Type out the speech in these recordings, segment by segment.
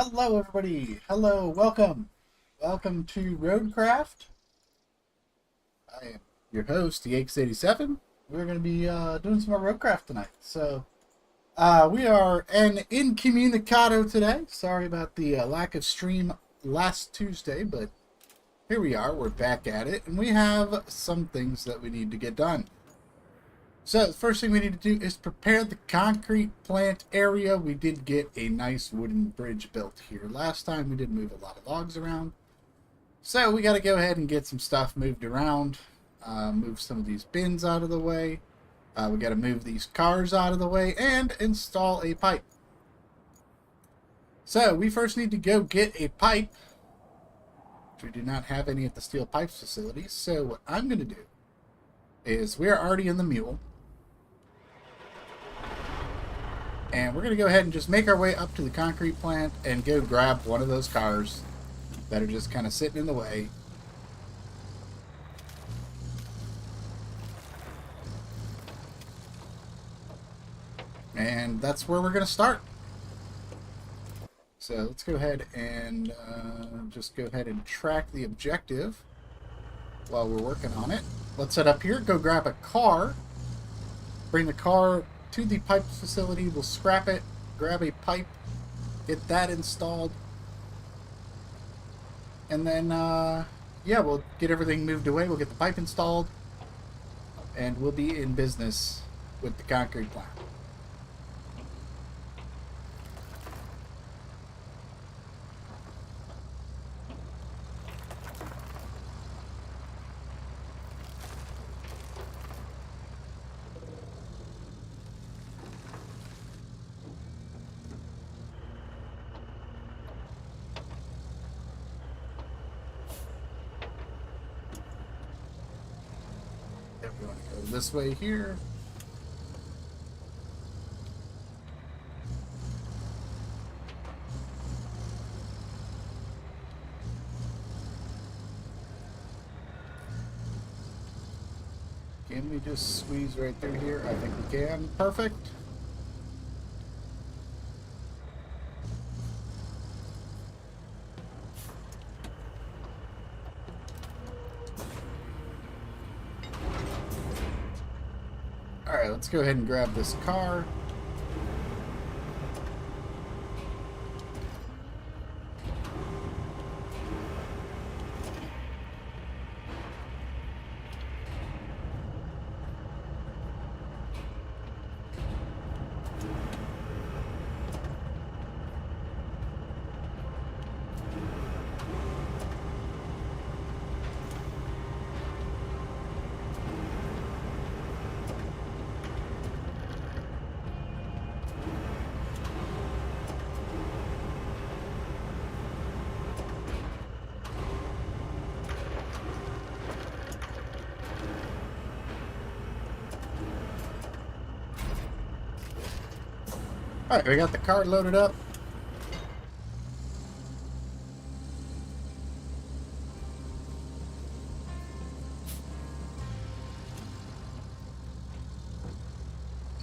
Hello, everybody. Hello, welcome. Welcome to Roadcraft. I am your host, the X87. We're going to be doing some more Roadcraft tonight. So, we are an incommunicado today. Sorry about the lack of stream last Tuesday, but here we are. We're back at it, and we have some things that we need to get done. So the first thing we need to do is prepare the concrete plant area. We did get a nice wooden bridge built here. Last time we did move a lot of logs around. So we got to go ahead and get some stuff moved around. Move some of these bins out of the way. We got to move these cars out of the way and install a pipe. So we first need to go get a pipe. We do not have any at the steel pipes facility. So what I'm going to do is we're already in the mule. And we're going to go ahead and just make our way up to the concrete plant and go grab one of those cars that are just kind of sitting in the way. And that's where we're going to start. So let's go ahead and just go ahead and track the objective while we're working on it. Let's head up here, go grab a car, bring the car to the pipe facility. We'll scrap it, grab a pipe, get that installed, and then yeah, we'll get everything moved away. We'll get the pipe installed, and we'll be in business with the concrete plant. We want to go this way here. Can we just squeeze right through here? I think we can. Perfect. Alright, let's go ahead and grab this car. Alright, we got the car loaded up.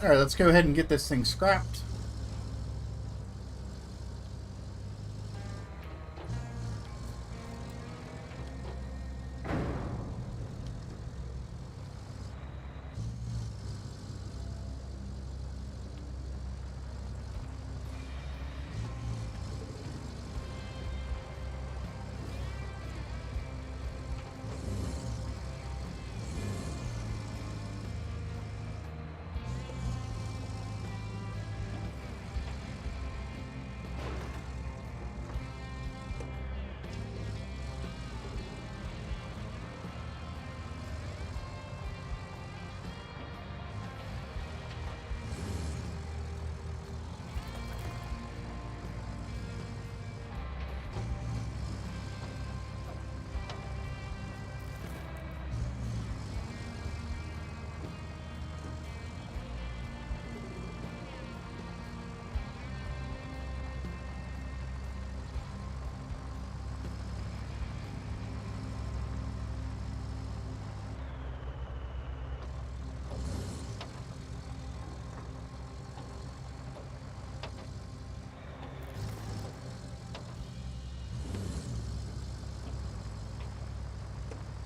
Alright, let's go ahead and get this thing scrapped.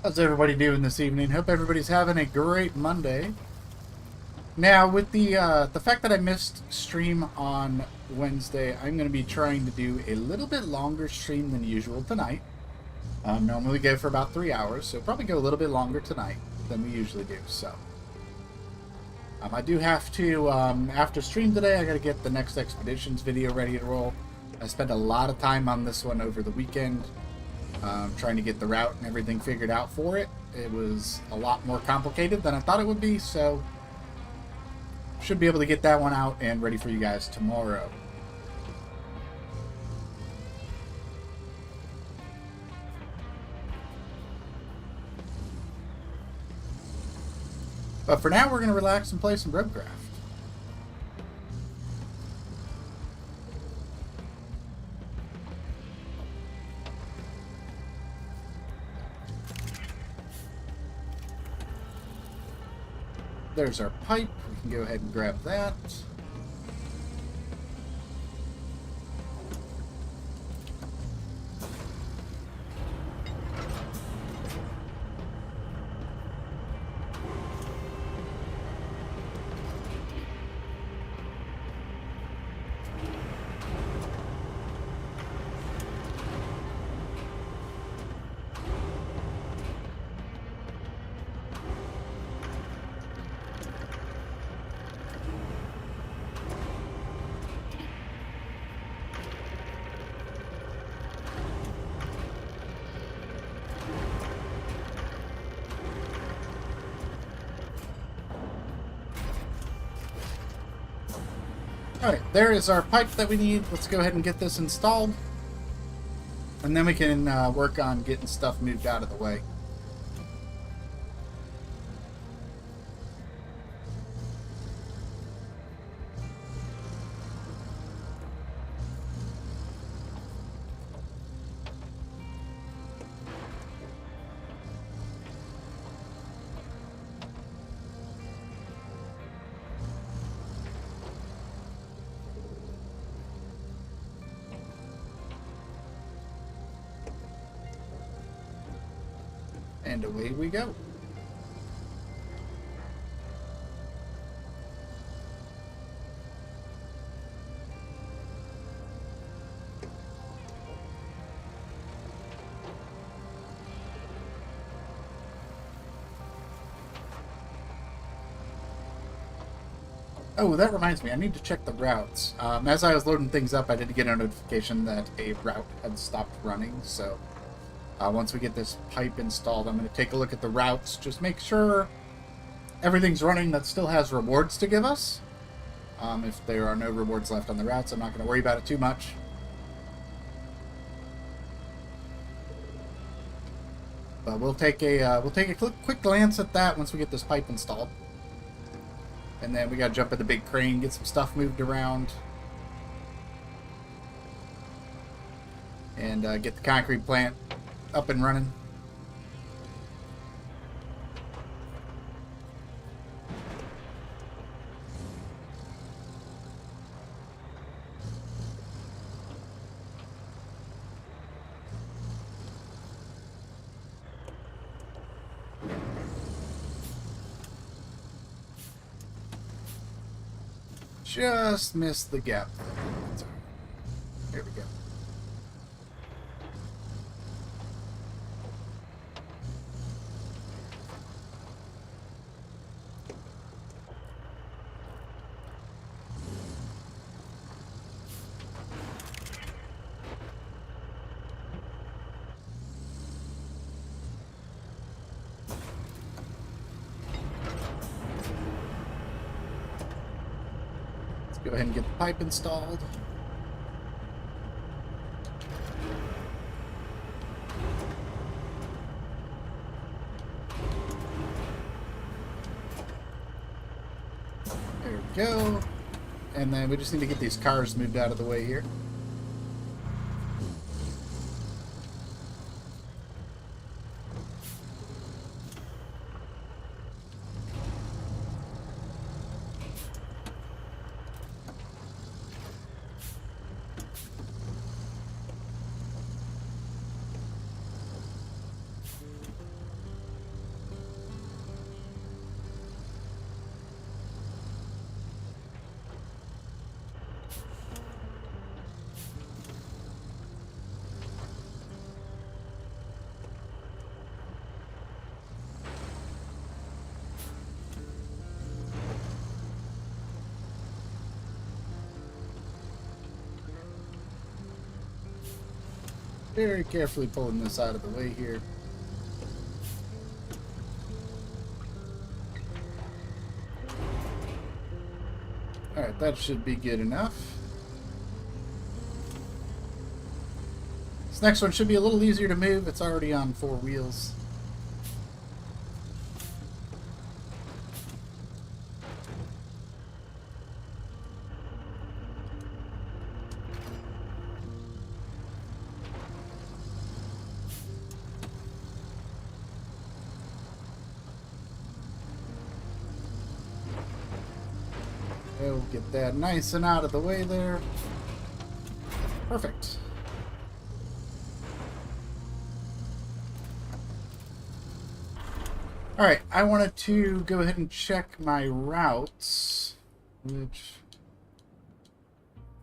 How's everybody doing this evening? Hope everybody's having a great Monday. Now, with the fact that I missed stream on Wednesday, I'm going to be trying to do a little bit longer stream than usual tonight. Normally we go for about 3 hours, so probably go a little bit longer tonight than we usually do. So, I do have to, after stream today, I got to get the next Expeditions video ready to roll. I spent a lot of time on this one over the weekend. Trying to get the route and everything figured out for it. It was a lot more complicated than I thought it would be, so should be able to get that one out and ready for you guys tomorrow. But for now, we're going to relax and play some Roadcraft. There's our pipe. We can go ahead and grab that. Alright, there is our pipe that we need. Let's go ahead and get this installed. And then we can work on getting stuff moved out of the way. And away we go. Oh, that reminds me, I need to check the routes. As I was loading things up, I did get a notification that a route had stopped running, so once we get this pipe installed, I'm going to take a look at the routes, just make sure everything's running that still has rewards to give us. If there are no rewards left on the routes, I'm not going to worry about it too much. But we'll take a quick glance at that once we get this pipe installed. And then we got to jump in the big crane, get some stuff moved around. And get the concrete plant up and running. Just missed the gap. There we go. Go ahead and get the pipe installed. There we go. And then we just need to get these cars moved out of the way here. very carefully pulling this out of the way here. Alright, that should be good enough. This next one should be a little easier to move. It's already on 4 wheels. We'll get that nice and out of the way there. Perfect. Alright, I wanted to go ahead and check my routes, which,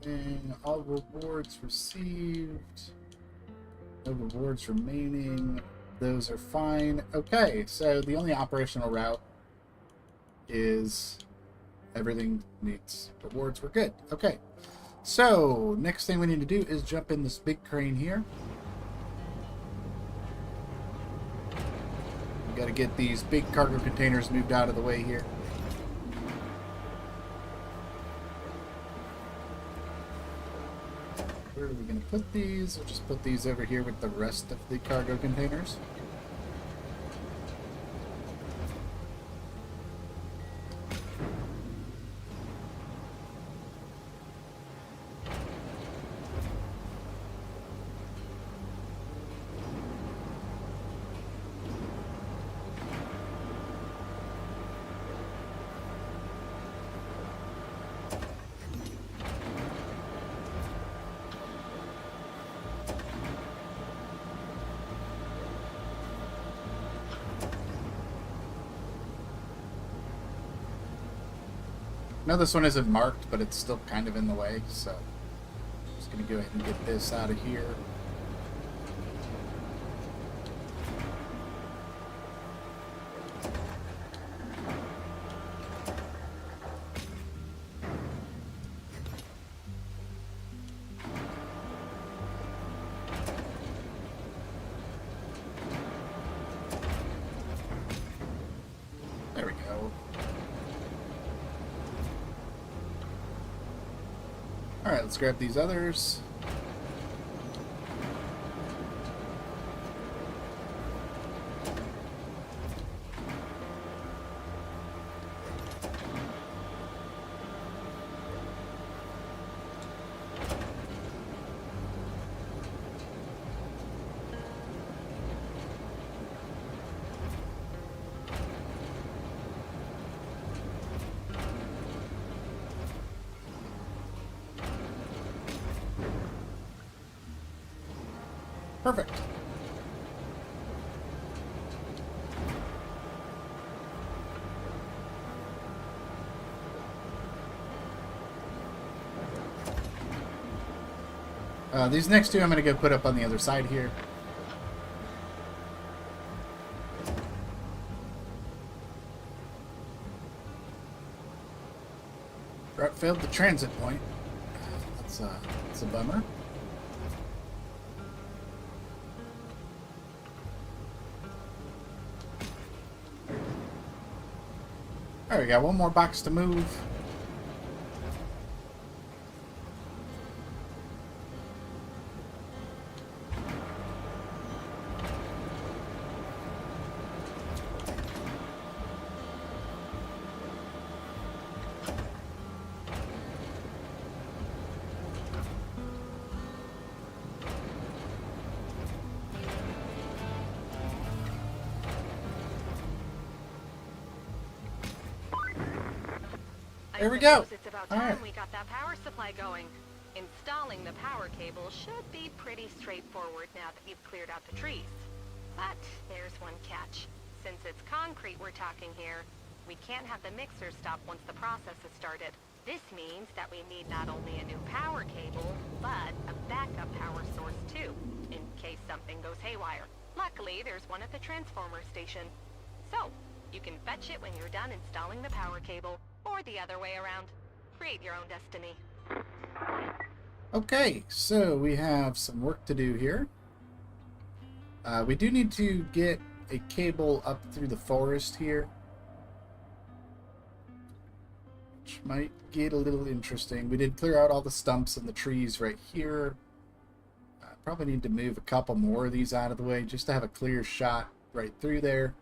and all rewards received, no rewards remaining, those are fine. Okay, so the only operational route is everything needs rewards. We're good. Okay, so next thing we need to do is jump in this big crane here. Got to get these big cargo containers moved out of the way here. Where are we going to put these? We'll just put these over here with the rest of the cargo containers. Now this one isn't marked, but it's still kind of in the way, so I'm just going to go ahead and get this out of here. There we go. Alright, let's grab these others. Perfect. These next two I'm going to go put up on the other side here. Route failed the transit point. That's a bummer. There we go, one more box to move. There we go. It's about time we got that power supply going. Installing the power cable should be pretty straightforward now that you've cleared out the trees. But there's one catch. Since it's concrete we're talking here, we can't have the mixer stop once the process is started. This means that we need not only a new power cable, but a backup power source too, in case something goes haywire. Luckily, there's one at the transformer station. So, you can fetch it when you're done installing the power cable, or the other way around. Create your own destiny. Okay, so we have some work to do here. We do need to get a cable up through the forest here, which might get a little interesting. We did clear out all the stumps and the trees right here. Probably need to move a couple more of these out of the way just to have a clear shot right through there.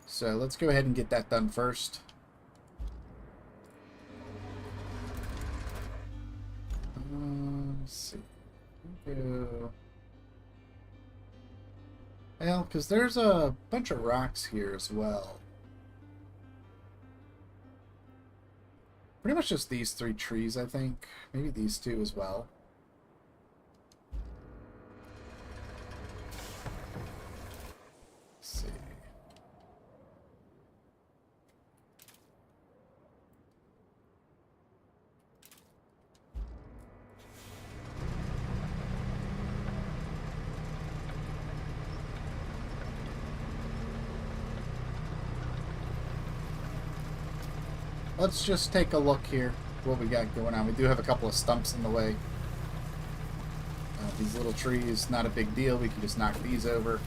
So let's go ahead and get that done first. Let's see. Go. Well, because there's a bunch of rocks here as well. Pretty much just these 3 trees, I think. Maybe these 2 as well. Let's see. Let's just take a look here what we got going on. We do have a couple of stumps in the way. These little trees, not a big deal. We can just knock these over.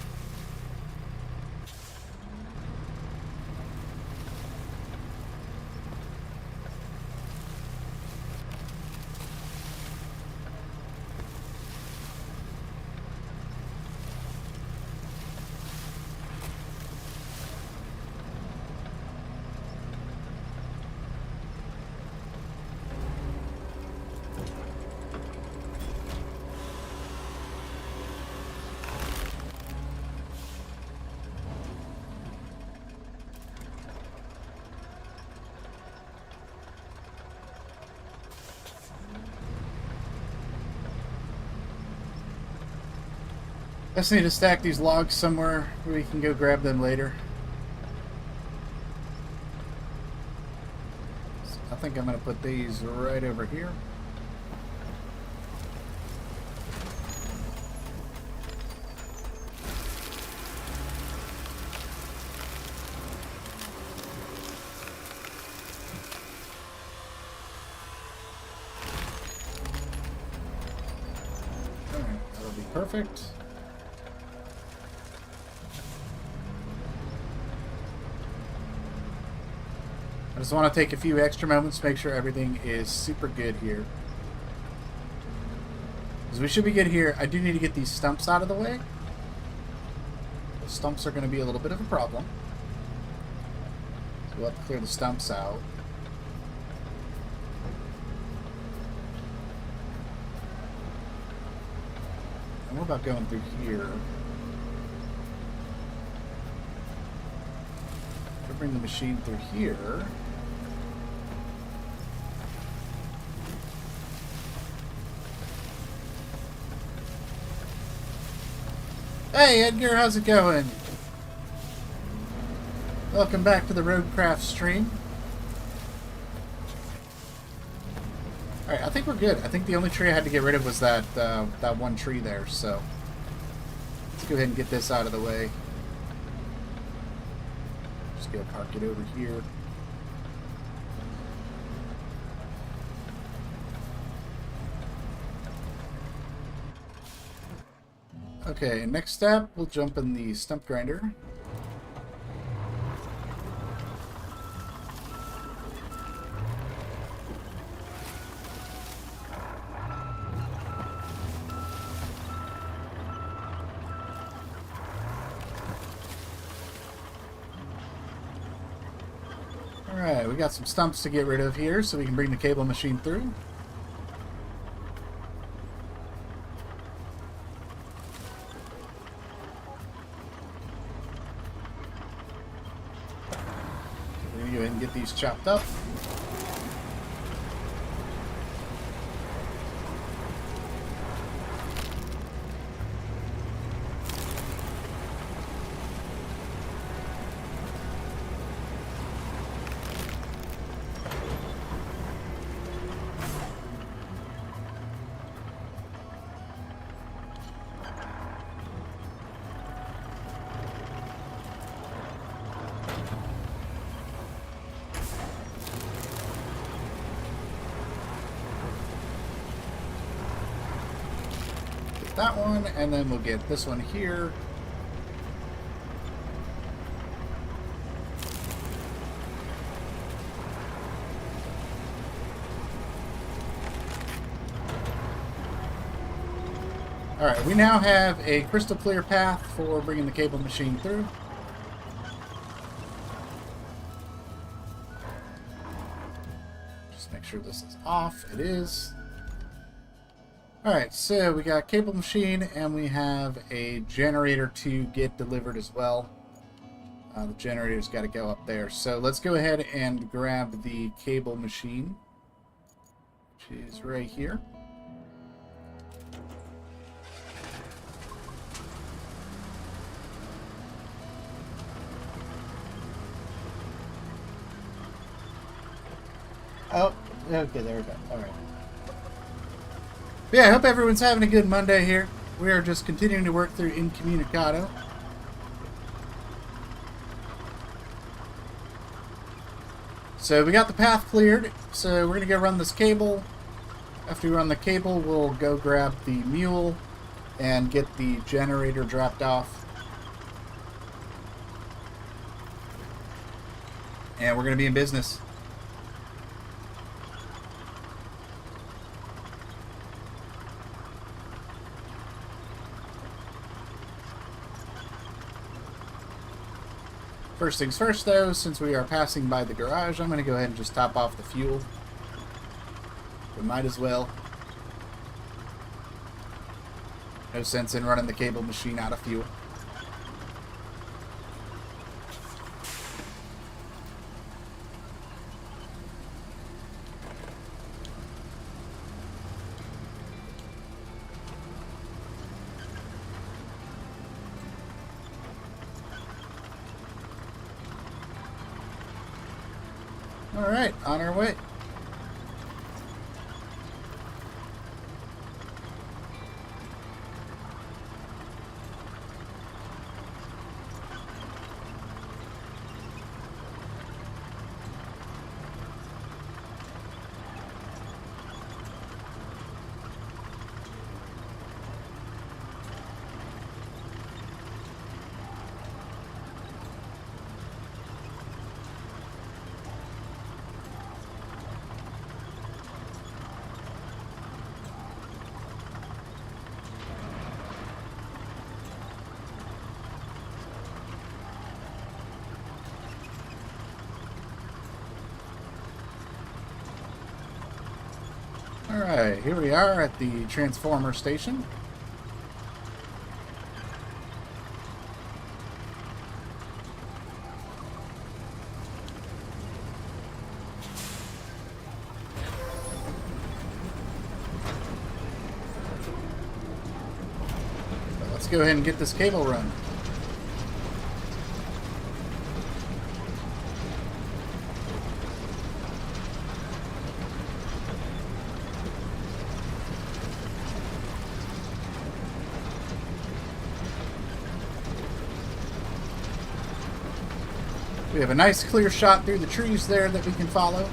Just need to stack these logs somewhere where we can go grab them later. So I think I'm going to put these right over here. Alright, that'll be perfect. I just want to take a few extra moments to make sure everything is super good here. Because we should be good here. I do need to get these stumps out of the way. The stumps are going to be a little bit of a problem. So we'll have to clear the stumps out. And what about going through here? We'll bring the machine through here. Hey Edgar, how's it going? Welcome back to the Roadcraft stream. Alright, I think we're good. I think the only tree I had to get rid of was that that one tree there, so let's go ahead and get this out of the way. Just go park it over here. Okay, next step, we'll jump in the stump grinder. Alright, we got some stumps to get rid of here so we can bring the cable machine through. Go ahead and get these chopped up. that one, and then we'll get this one here. Alright, we now have a crystal clear path for bringing the cable machine through. Just make sure this is off. It is. Alright, so we got cable machine and we have a generator to get delivered as well. The generator's got to go up there. So let's go ahead and grab the cable machine, which is right here. Oh, okay, there we go. Alright. Yeah, I hope everyone's having a good Monday here. We are just continuing to work through Incommunicado. So we got the path cleared, so we're going to go run this cable. After we run the cable, we'll go grab the mule and get the generator dropped off. And we're going to be in business. First things first, though, since we are passing by the garage, I'm going to go ahead and just top off the fuel. We might as well. No sense in running the cable machine out of fuel. Alright, on our way. Alright, here we are at the transformer station. Let's go ahead and get this cable run. We have a nice clear shot through the trees there that we can follow.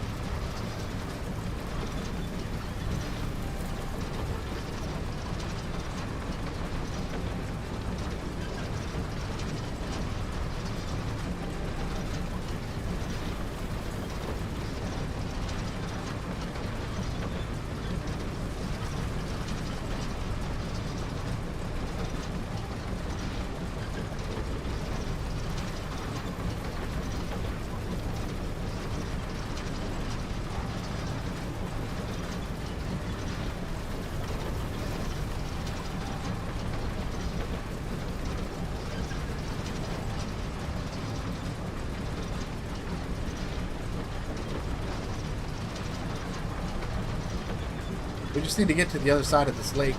We just need to get to the other side of this lake.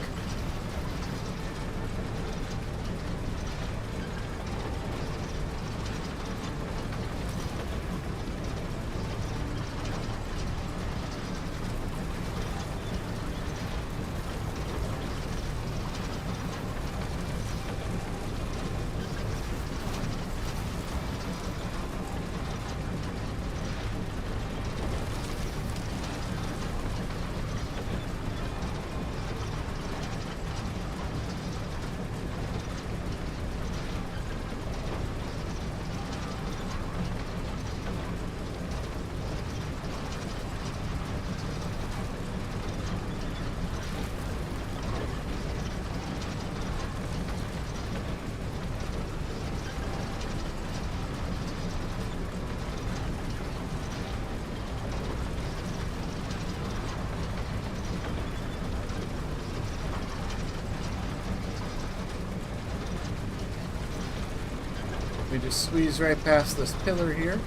We just squeeze right past this pillar here.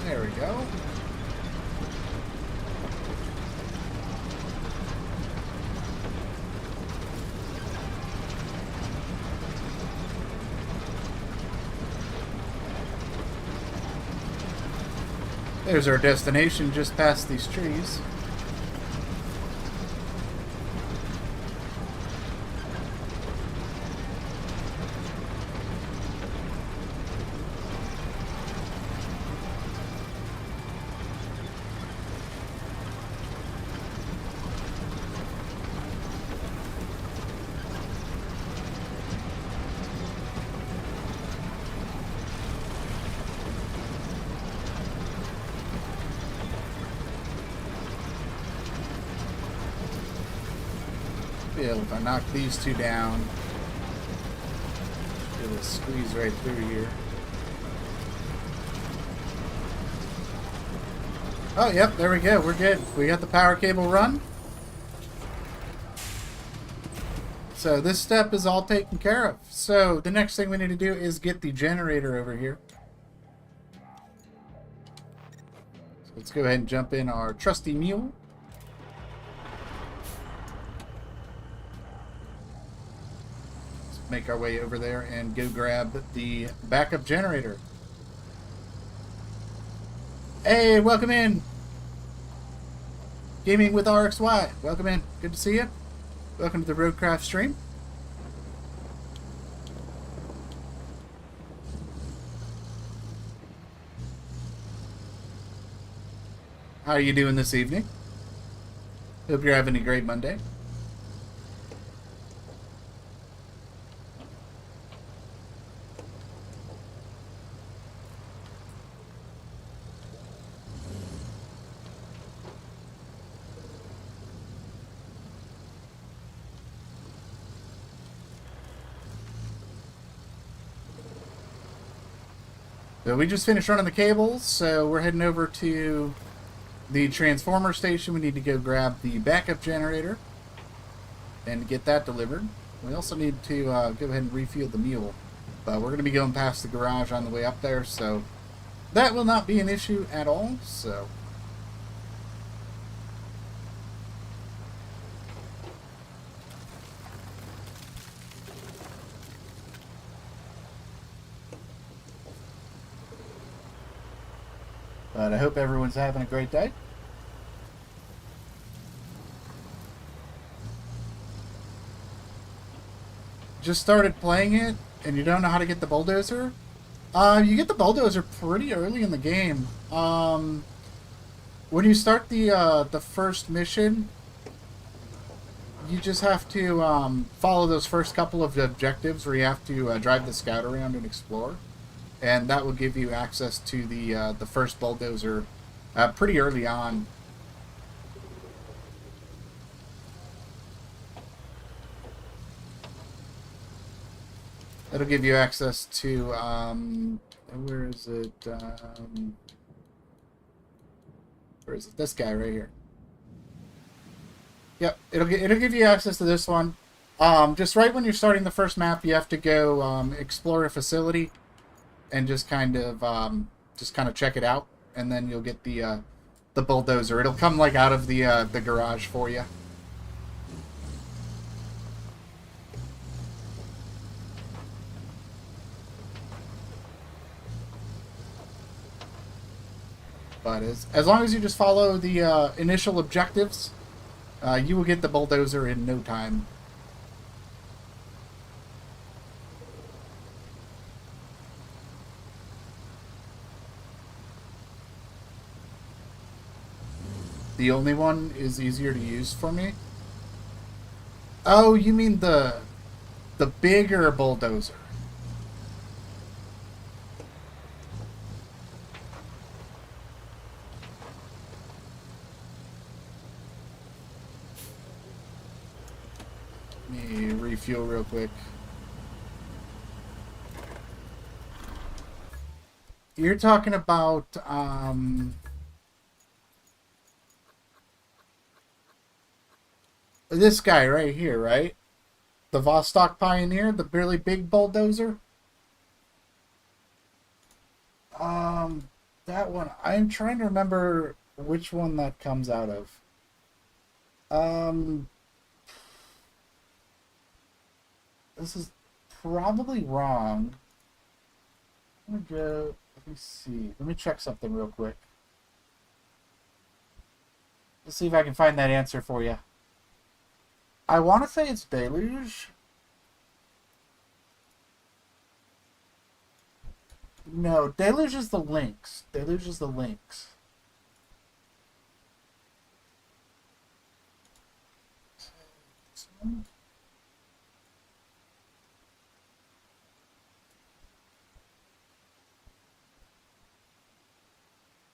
There we go. There's our destination, just past these trees. If I knock these two down, it'll squeeze right through here. Oh, yep, there we go. We're good. We got the power cable run. So this step is all taken care of. So the next thing we need to do is get the generator over here. So let's go ahead and jump in our trusty mule. Make our way over there and go grab the backup generator. Hey, welcome in. Gaming with RXY. Welcome in. Good to see you. Welcome to the Roadcraft stream. How are you doing this evening? Hope you're having a great Monday. So we just finished running the cables, so we're heading over to the transformer station. We need to go grab the backup generator and get that delivered. We also need to go ahead and refuel the mule. But we're going to be going past the garage on the way up there, so that will not be an issue at all. So but I hope everyone's having a great day. Just started playing it and you don't know how to get the bulldozer? You get the bulldozer pretty early in the game. When you start the first mission, you just have to follow those first couple of objectives where you have to drive the scout around and explore. And that will give you access to the first bulldozer pretty early on. It'll give you access to where is it? Where is it? This guy right here. Yep, it'll give you access to this one. Just right when you're starting the first map, you have to go explore a facility and just kind of check it out, and then you'll get the bulldozer. It'll come like out of the garage for you. But as long as you just follow the initial objectives, you will get the bulldozer in no time. The only one is easier to use for me. Oh, you mean the bigger bulldozer? Let me refuel real quick. You're talking about this guy right here, right? The Vostok Pioneer, the really big bulldozer. That one, I'm trying to remember which one that comes out of. This is probably wrong. Let me see. Let me check something real quick. Let's see if I can find that answer for you. I want to say it's Deluge. No, Deluge is the Lynx. Deluge is the Lynx. This one?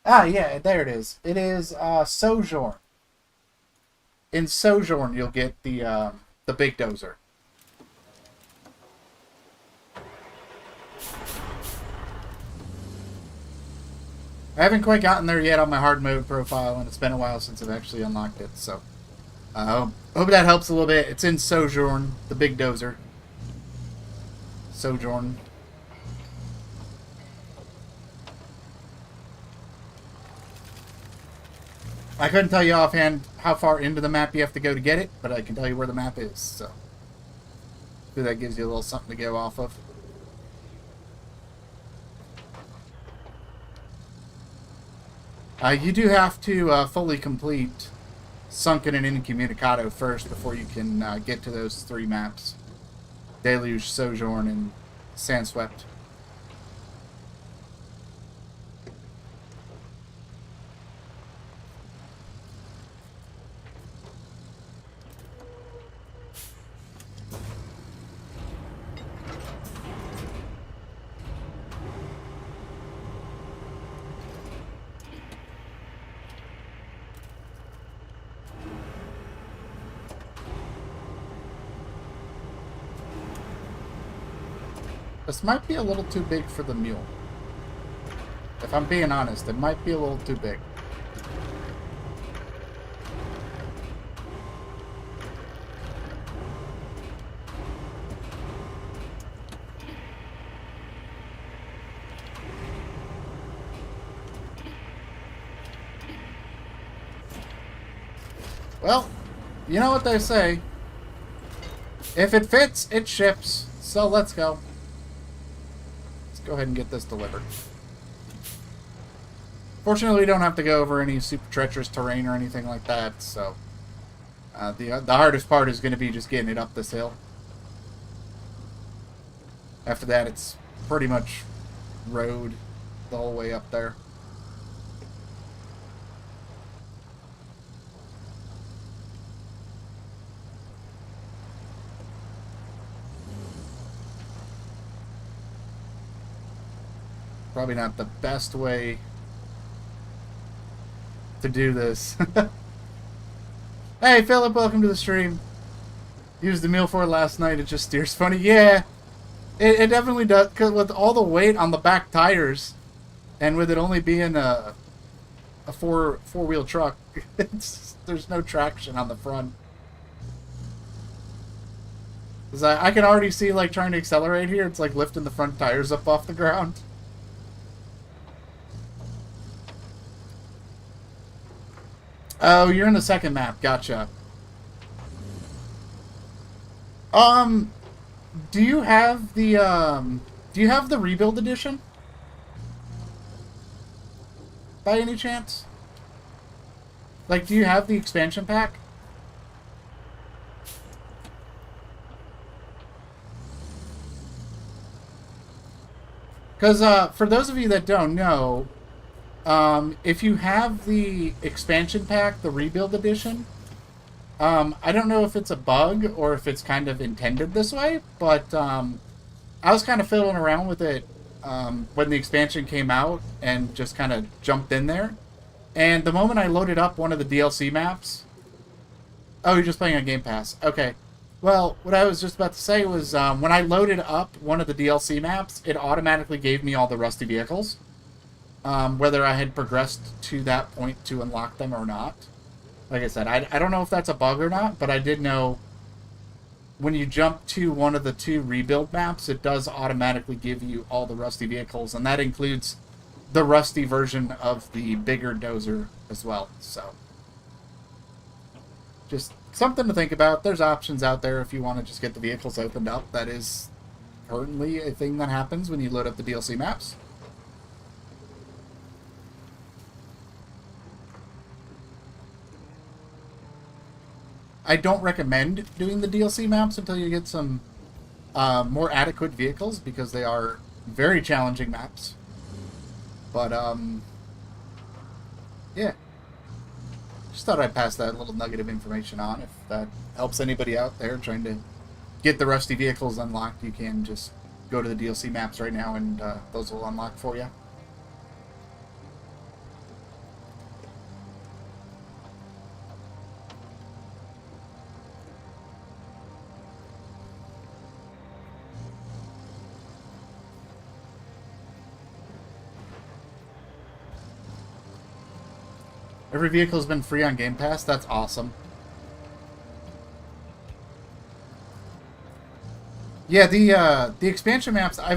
Ah, yeah, there it is. It is Sojourn. In Sojourn, you'll get the big dozer. I haven't quite gotten there yet on my hard mode profile, and it's been a while since I've actually unlocked it, so hope that helps a little bit. It's in Sojourn, the big dozer. Sojourn. I couldn't tell you offhand how far into the map you have to go to get it, but I can tell you where the map is, so that gives you a little something to go off of. You do have to fully complete Sunken and Incommunicado first before you can get to those 3 maps. Deluge, Sojourn, and Sandswept. This might be a little too big for the mule. If I'm being honest, it might be a little too big. Well, you know what they say. If it fits, it ships. So let's go. Go ahead and get this delivered. Fortunately, we don't have to go over any super treacherous terrain or anything like that, so the hardest part is going to be just getting it up this hill. After that, it's pretty much road the whole way up there. Probably not the best way to do this. Hey, Philip, welcome to the stream. Used the meal for it last night. It just steers funny. Yeah, it definitely does. Cause with all the weight on the back tires, and with it only being a four-wheel truck, there's no traction on the front. Cause I can already see, like, trying to accelerate here. It's like lifting the front tires up off the ground. Oh, you're in the second map. Gotcha. Do you have the rebuild edition? By any chance? Like, do you have the expansion pack? Because, for those of you that don't know, if you have the expansion pack, the rebuild edition, I don't know if it's a bug or if it's kind of intended this way, but I was kind of fiddling around with it when the expansion came out and just kind of jumped in there. And the moment I loaded up one of the DLC maps... Oh, you're just playing on Game Pass. Okay. Well, what I was just about to say was when I loaded up one of the DLC maps, it automatically gave me all the rusty vehicles. Whether I had progressed to that point to unlock them or not. Like I said, I don't know if that's a bug or not, but I did know when you jump to one of the 2 rebuild maps, it does automatically give you all the rusty vehicles, and that includes the rusty version of the bigger dozer as well. So, just something to think about. There's options out there if you want to just get the vehicles opened up. That is currently a thing that happens when you load up the DLC maps. I don't recommend doing the DLC maps until you get some more adequate vehicles, because they are very challenging maps. But, yeah. Just thought I'd pass that little nugget of information on. If that helps anybody out there trying to get the rusty vehicles unlocked, you can just go to the DLC maps right now, and those will unlock for you. Every vehicle has been free on Game Pass. That's awesome. Yeah, the expansion maps, I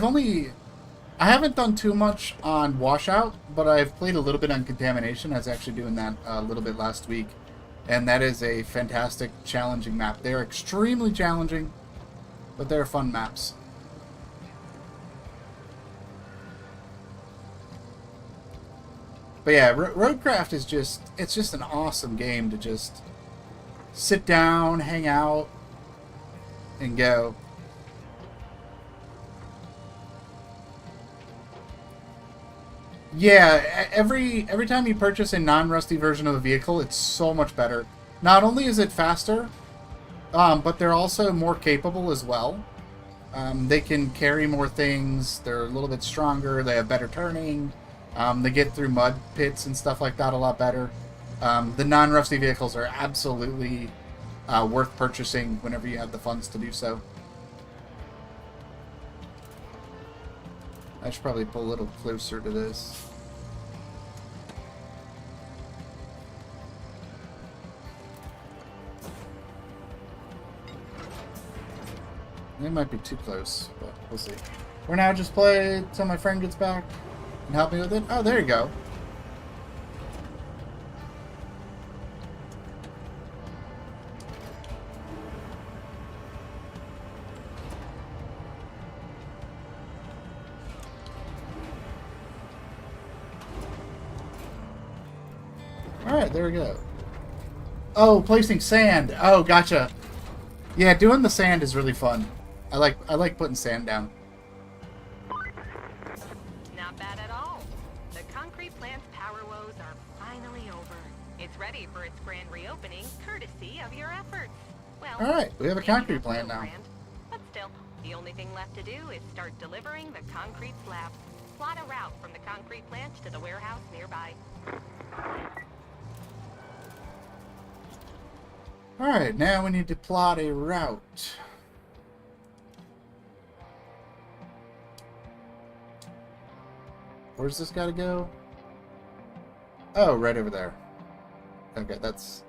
haven't done too much on Washout, but I've played a little bit on Contamination. I was actually doing that a little bit last week, and that is a fantastic, challenging map. They're extremely challenging, but they're fun maps. But yeah, Roadcraft is it's just an awesome game to just sit down, hang out, and go. Yeah, every time you purchase a non-rusty version of a vehicle, it's so much better. Not only is it faster, but they're also more capable as well. They can carry more things, they're a little bit stronger, they have better turning. They get through mud pits and stuff like that a lot better. The non-rusty vehicles are absolutely worth purchasing whenever you have the funds to do so. I should probably pull a little closer to this. It might be too close, but we'll see. We're now just play until my friend gets back and help me with it. Oh, there you go. Alright, there we go. Oh, placing sand. Oh, gotcha. Yeah, doing the sand is really fun. I like putting sand down. Not bad at all. The concrete plant's power woes are finally over. It's ready for its grand reopening, courtesy of your efforts. Well, alright, we have a maybe concrete not plant so now. grand, but still, the only thing left to do is start delivering the concrete slabs. Plot a route from the concrete plant to the warehouse nearby. Alright, now we need to plot a route. Where's this gotta go? Oh, right over there. Okay, that's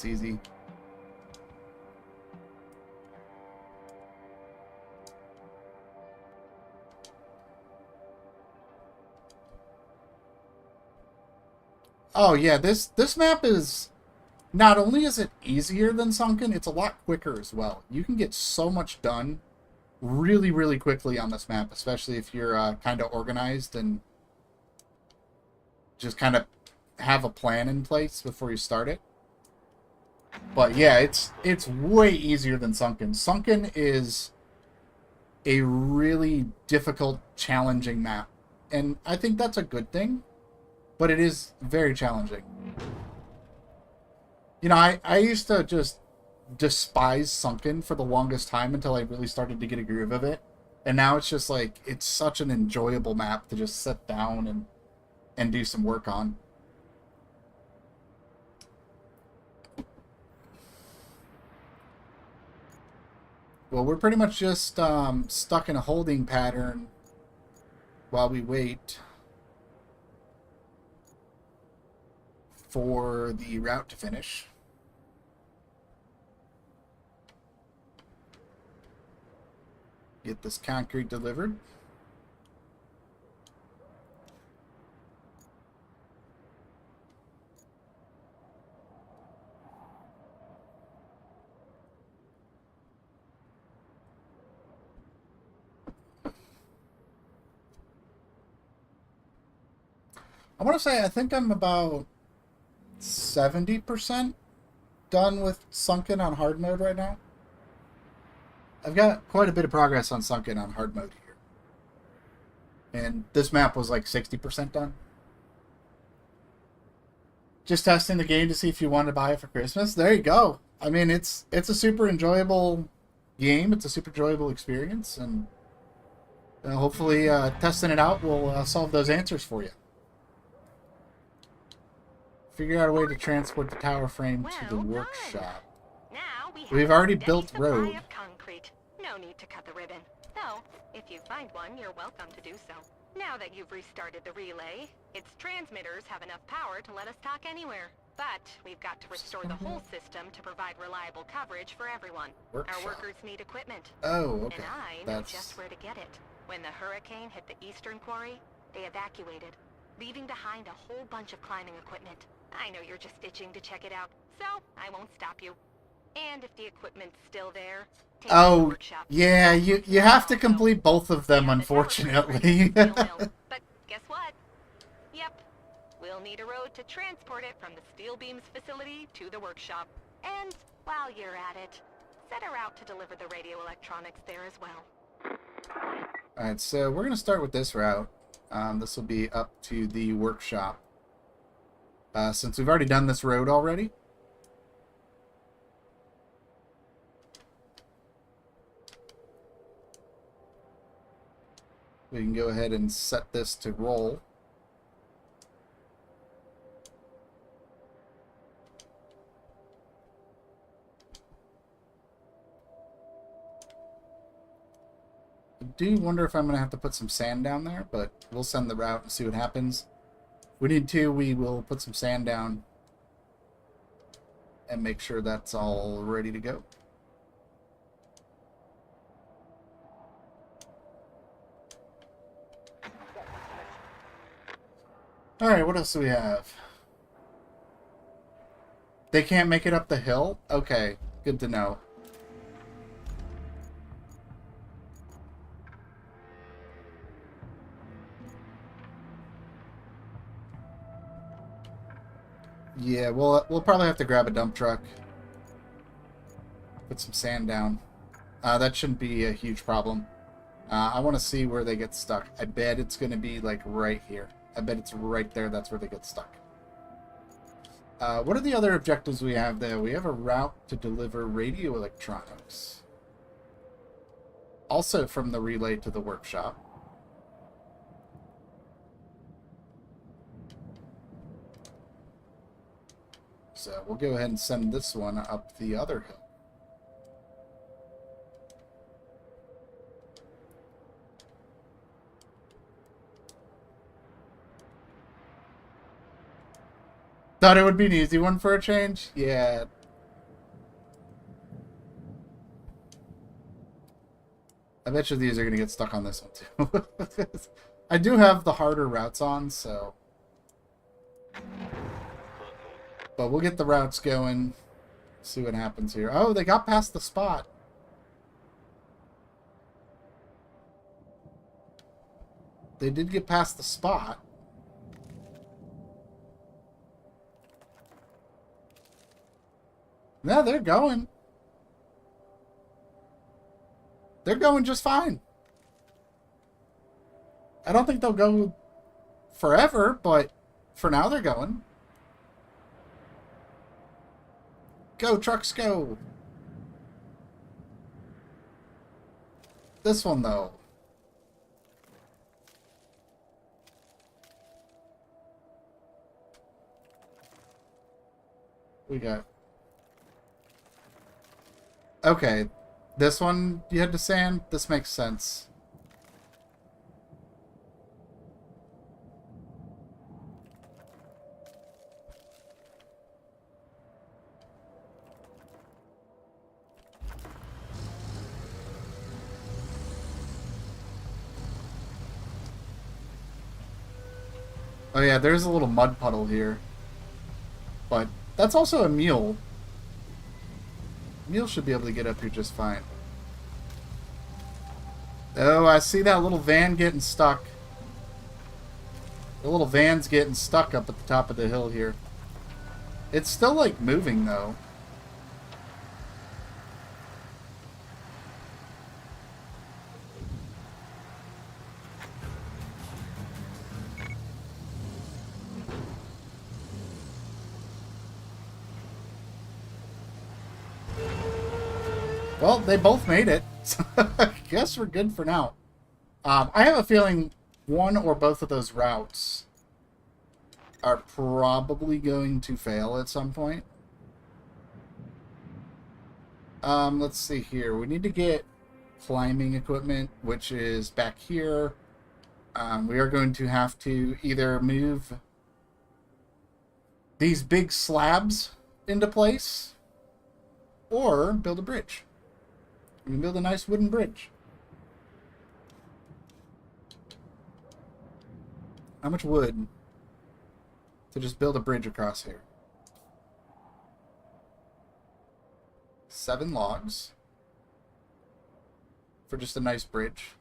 easy. Oh yeah, this map is, not only is it easier than Sunken, it's a lot quicker as well. You can get so much done really, really quickly on this map, especially if you're kind of organized and just kind of have a plan in place before you start it. But yeah, it's way easier than Sunken. Sunken is a really difficult, challenging map, and I think that's a good thing, but it is very challenging. You know, I used to just despise Sunken for the longest time until I really started to get a groove of it. And now it's just like, it's such an enjoyable map to just sit down and do some work on. Well, we're pretty much just stuck in a holding pattern while we wait for the route to finish. get this concrete delivered. I want to say I think I'm about 70% done with Sunken on hard mode right now. I've got quite a bit of progress on Sunken on hard mode here. And this map was like 60% done. Just testing the game to see if you want to buy it for Christmas. There you go. I mean, it's a super enjoyable game. It's a super enjoyable experience. And hopefully testing it out will solve those answers for you. Figure out a way to transport the tower frame to the workshop. Now We've already built road. Of concrete. No need to cut the ribbon. Though, if you find one, you're welcome to do so. Now that you've restarted the relay, its transmitters have enough power to let us talk anywhere. But we've got to restore the whole system to provide reliable coverage for everyone. Workshop. Our workers need equipment. Oh, okay. And I know just where to get it. When the hurricane hit the eastern quarry, they evacuated, leaving behind a whole bunch of climbing equipment. I know you're just itching to check it out, so I won't stop you. And if the equipment's still there, take it to the workshop. Yeah, you have to complete both of them, unfortunately. But guess what? Yep, we'll need a road to transport it from the steel beams facility to the workshop. And while you're at it, set her out to deliver the radio electronics there as well. Alright, so we're going to start with this route. This will be up to the workshop. Since we've already done this road already. We can go ahead and set this to roll. I do wonder if I'm going to have to put some sand down there, but we'll send the route and see what happens. If we need to, we will put some sand down and make sure that's all ready to go. Alright, what else do we have? They can't make it up the hill? Okay, good to know. Yeah, we'll probably have to grab a dump truck. Put some sand down. That shouldn't be a huge problem. I want to see where they get stuck. I bet it's going to be like right here. I bet it's right there. That's where they get stuck. What are the other objectives we have there? We have a route to deliver radio electronics. Also from the relay to the workshop. So we'll go ahead and send this one up the other hill. Thought it would be an easy one for a change? Yeah. I bet you these are going to get stuck on this one too. I do have the harder routes on, so... But we'll get the routes going. See what happens here. Oh, they got past the spot. They did get past the spot. No, they're going. They're going just fine. I don't think they'll go forever, but for now they're going. Go, trucks, go. This one, though. We got... Okay. This one you had to sand? This makes sense. Oh yeah, there's a little mud puddle here. But that's also a mule. Mule should be able to get up here just fine. Oh, I see that little van getting stuck. The little van's getting stuck up at the top of the hill here. It's still, like, moving, though. Well, they both made it. So I guess we're good for now. I have a feeling one or both of those routes are probably going to fail at some point. Let's see here. We need to get climbing equipment, which is back here. We are going to have to either move these big slabs into place or build a bridge. We can build a nice wooden bridge. How much wood to just build a bridge across here? 7 logs for just a nice bridge.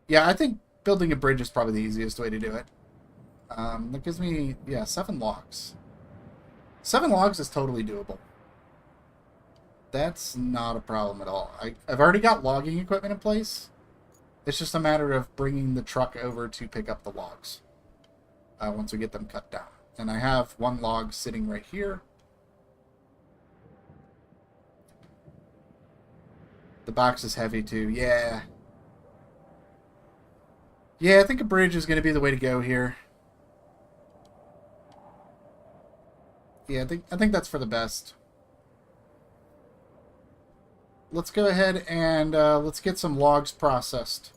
Yeah, I think building a bridge is probably the easiest way to do it. That gives me, yeah, 7 logs. 7 logs is totally doable. That's not a problem at all. I've already got logging equipment in place. It's just a matter of bringing the truck over to pick up the logs once we get them cut down. And I have 1 log sitting right here. The box is heavy too. Yeah. Yeah, I think a bridge is going to be the way to go here. Yeah, I think that's for the best. Let's go ahead and let's get some logs processed.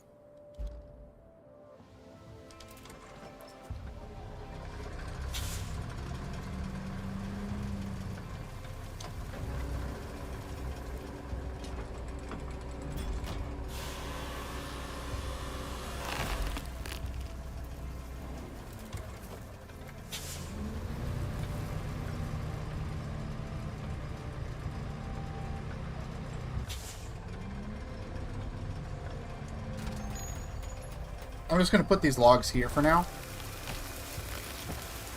I'm just going to put these logs here for now.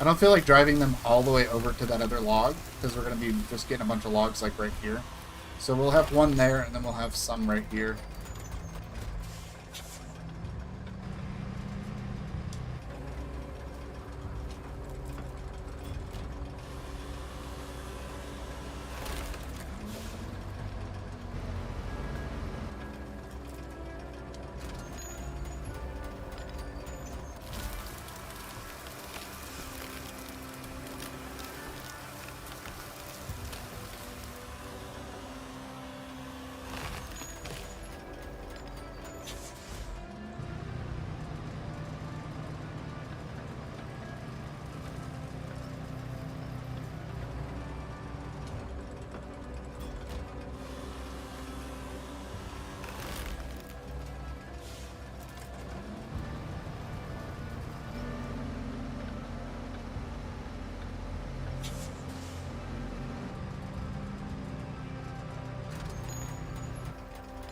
I don't feel like driving them all the way over to that other log, because we're going to be just getting a bunch of logs like right here. So we'll have 1 there, and then we'll have some right here.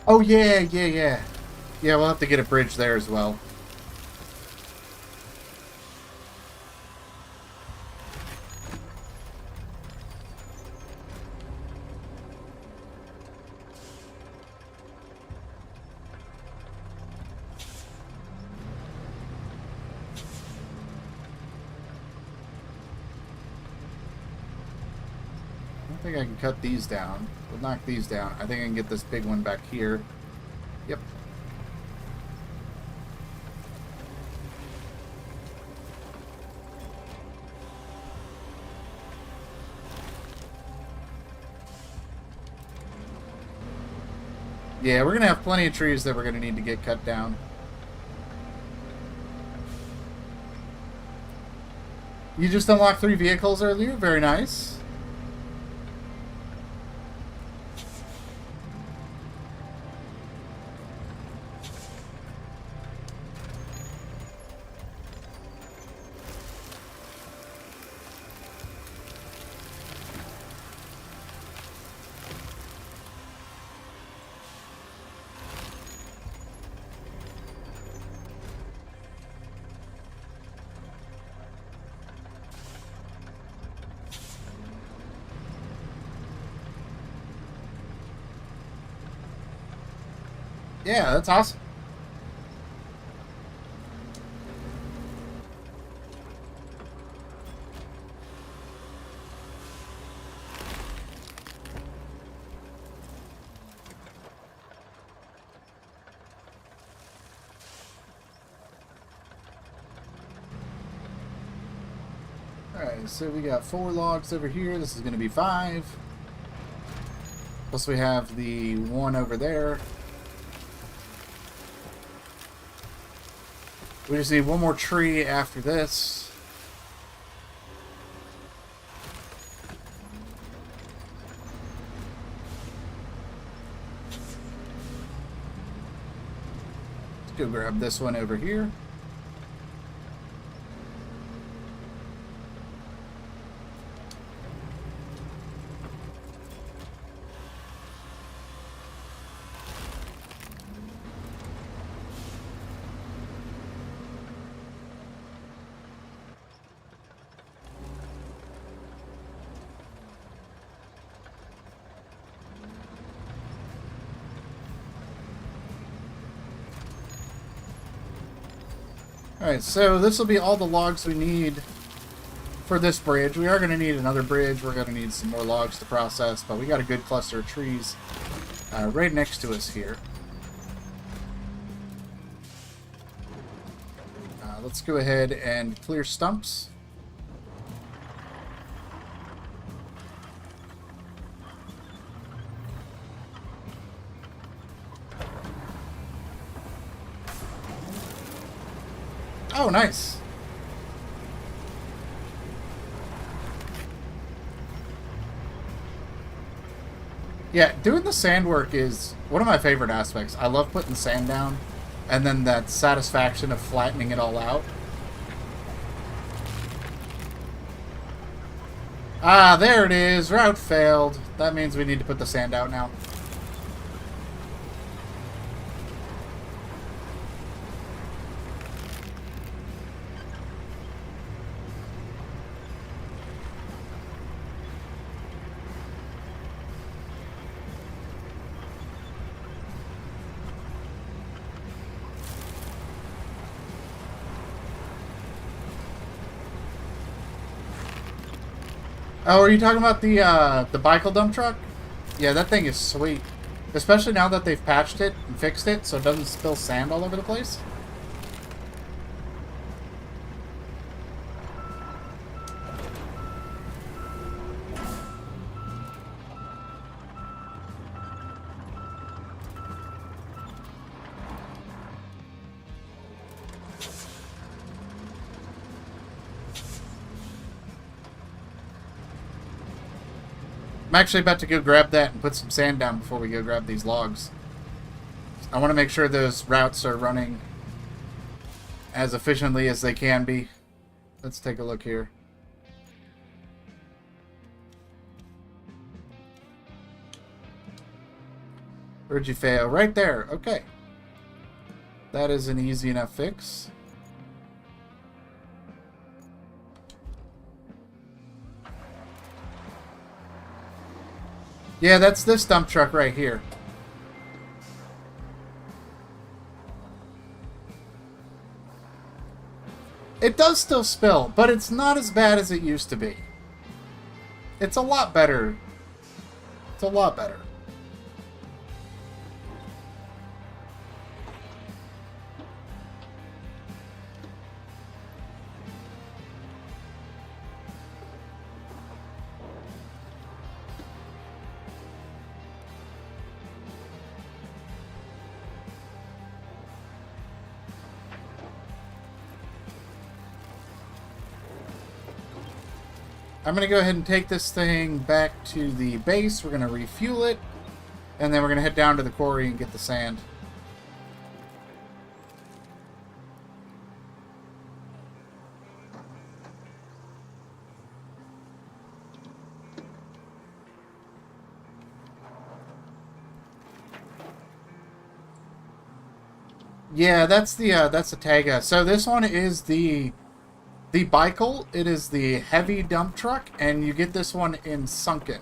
Oh, yeah. Yeah, we'll have to get a bridge there as well. I think I can cut these down. We'll knock these down. I think I can get this big one back here. Yep. Yeah, we're going to have plenty of trees that we're going to need to get cut down. You just unlocked 3 vehicles earlier? Very nice. Yeah, that's awesome. Alright, so we got 4 logs over here. This is going to be 5. Plus we have the one over there. We just need one more tree after this. Let's go grab this one over here. Alright, so this will be all the logs we need for this bridge. We are going to need another bridge. We're going to need some more logs to process, but we got a good cluster of trees right next to us here. Let's go ahead and clear stumps. Oh, nice. Yeah, doing the sand work is one of my favorite aspects. I love putting sand down and then that satisfaction of flattening it all out. Ah, there it is. Route failed. That means we need to put the sand out now. Oh, are you talking about the bicycle dump truck? Yeah, that thing is sweet. Especially now that they've patched it and fixed it so it doesn't spill sand all over the place. I'm actually about to go grab that and put some sand down before we go grab these logs. I want to make sure those routes are running as efficiently as they can be. Let's take a look here. Where'd you fail? Right there. Okay. That is an easy enough fix. Yeah, that's this dump truck right here. It does still spill, but it's not as bad as it used to be. It's a lot better. It's a lot better. I'm going to go ahead and take this thing back to the base. We're going to refuel it. And then we're going to head down to the quarry and get the sand. Yeah, that's the Tega. So this one is the bicycle. It is the heavy dump truck, and you get this one in sunken.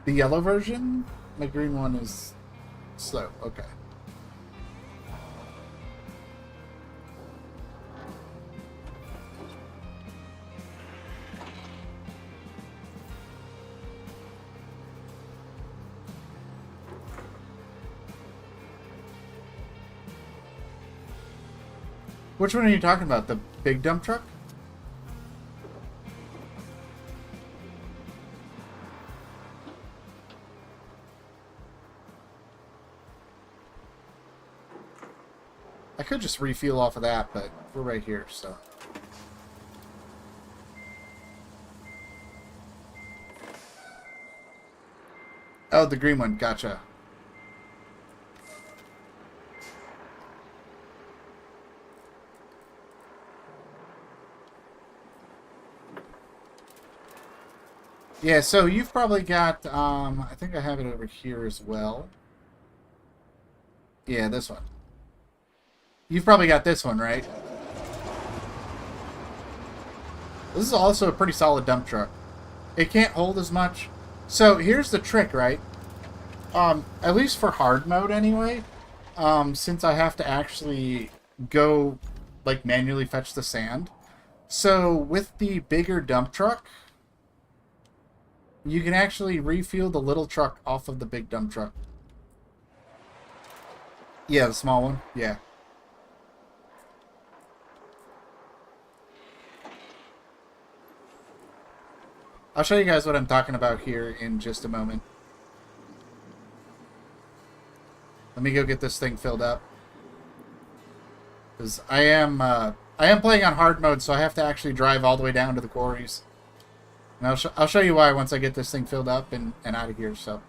The yellow version? My green one is slow. Okay. Which one are you talking about? The big dump truck? I could just refuel off of that, but we're right here, so. Oh, the green one. Gotcha. Yeah, so you've probably got, I think I have it over here as well. Yeah, this one. You've probably got this one, right? This is also a pretty solid dump truck. It can't hold as much. So here's the trick, right? At least for hard mode anyway, since I have to actually go, like, manually fetch the sand. So with the bigger dump truck, you can actually refuel the little truck off of the big dump truck. Yeah, the small one. Yeah. I'll show you guys what I'm talking about here in just a moment. Let me go get this thing filled up. Because I am playing on hard mode, so I have to actually drive all the way down to the quarries. And I'll show you why once I get this thing filled up and out of here, so.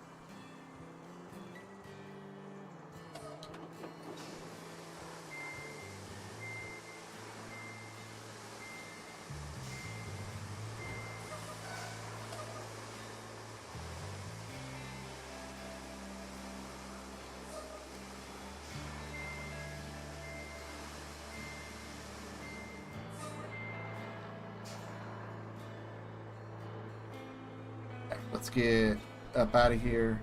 Let's get up out of here.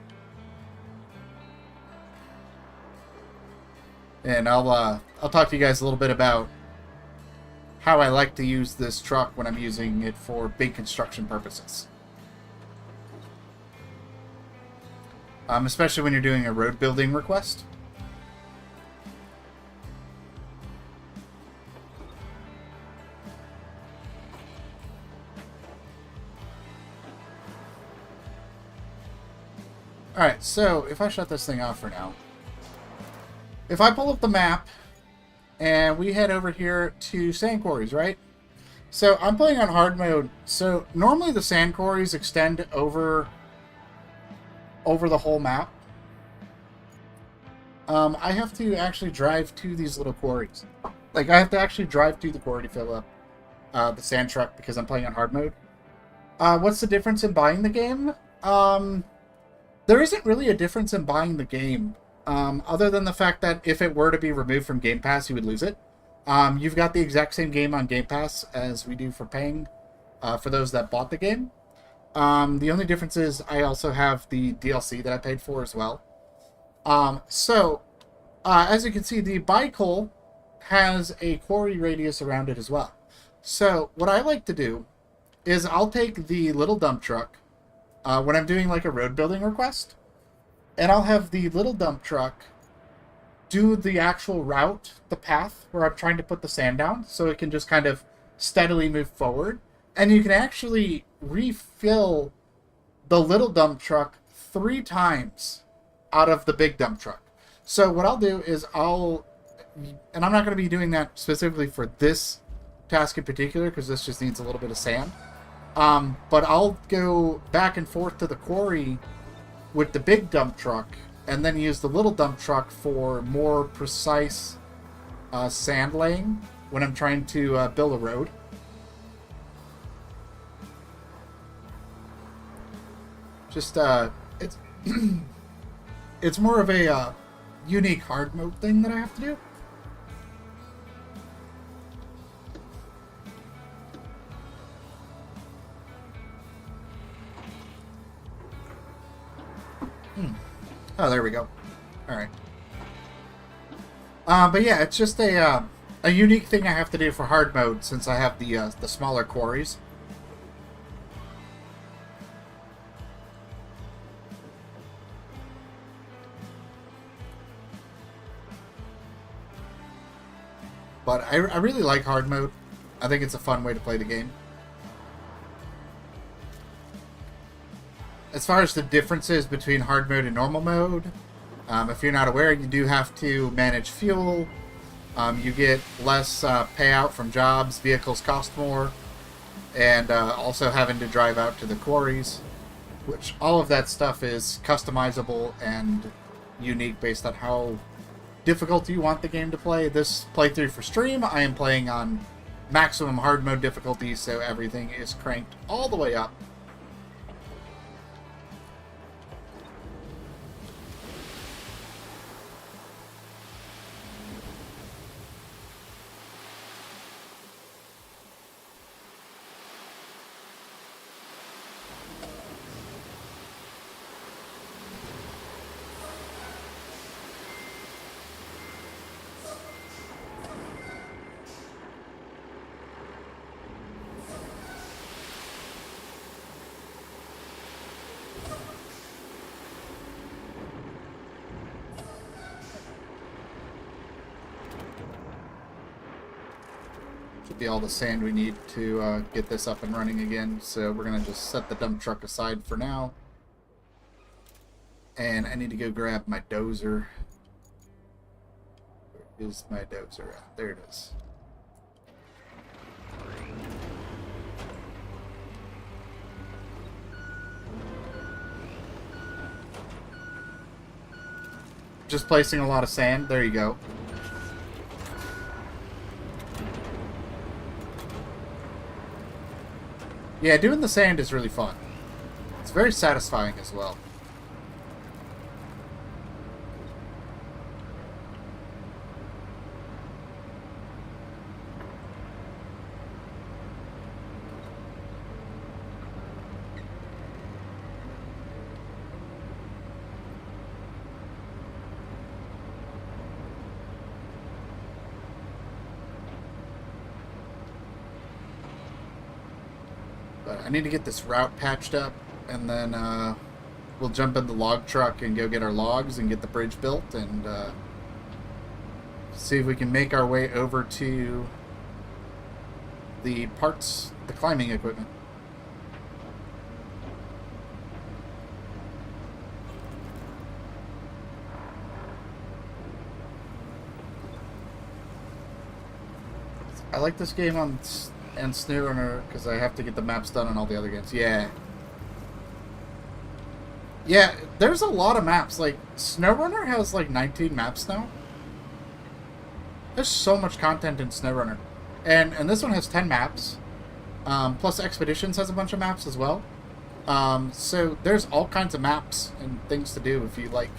And I'll talk to you guys a little bit about how I like to use this truck when I'm using it for big construction purposes. Especially when you're doing a road building request. Alright, so if I shut this thing off for now, if I pull up the map and we head over here to sand quarries, right? So I'm playing on hard mode. So normally the sand quarries extend over the whole map. I have to actually drive to these little quarries. Like, I have to actually drive to the quarry to fill up the sand truck because I'm playing on hard mode. What's the difference in buying the game? There isn't really a difference in buying the game, other than the fact that if it were to be removed from Game Pass, you would lose it. You've got the exact same game on Game Pass as we do for paying for those that bought the game. The only difference is I also have the DLC that I paid for as well. As you can see, the bicycle has a quarry radius around it as well. So what I like to do is I'll take the little dump truck when I'm doing like a road building request, and I'll have the little dump truck do the actual route, the path where I'm trying to put the sand down, so it can just kind of steadily move forward. And you can actually refill the little dump truck 3 times out of the big dump truck. So what I'll do is and I'm not going to be doing that specifically for this task in particular, because this just needs a little bit of sand. But I'll go back and forth to the quarry with the big dump truck, and then use the little dump truck for more precise sand laying when I'm trying to build a road. Just, it's, it's more of a unique hard mode thing that I have to do. Oh, there we go. All right. But yeah, it's just a unique thing I have to do for hard mode since I have the smaller quarries. But I really like hard mode. I think it's a fun way to play the game. As far as the differences between hard mode and normal mode, if you're not aware, you do have to manage fuel. You get less payout from jobs, vehicles cost more, and also having to drive out to the quarries, which all of that stuff is customizable and unique based on how difficult you want the game to play. This playthrough for stream, I am playing on maximum hard mode difficulty, so everything is cranked all the way up. Should be all the sand we need to get this up and running again. So we're going to just set the dump truck aside for now. And I need to go grab my dozer. Where is my dozer at? There it is. Just placing a lot of sand. There you go. Yeah, doing the sand is really fun. It's very satisfying as well. I need to get this route patched up, and then we'll jump in the log truck and go get our logs and get the bridge built, and see if we can make our way over to the parts, the climbing equipment. I like this game on and SnowRunner because I have to get the maps done on all the other games. Yeah, there's a lot of maps. Like SnowRunner has like 19 maps now. There's so much content in SnowRunner, and this one has 10 maps. Plus Expeditions has a bunch of maps as well. So there's all kinds of maps and things to do if you like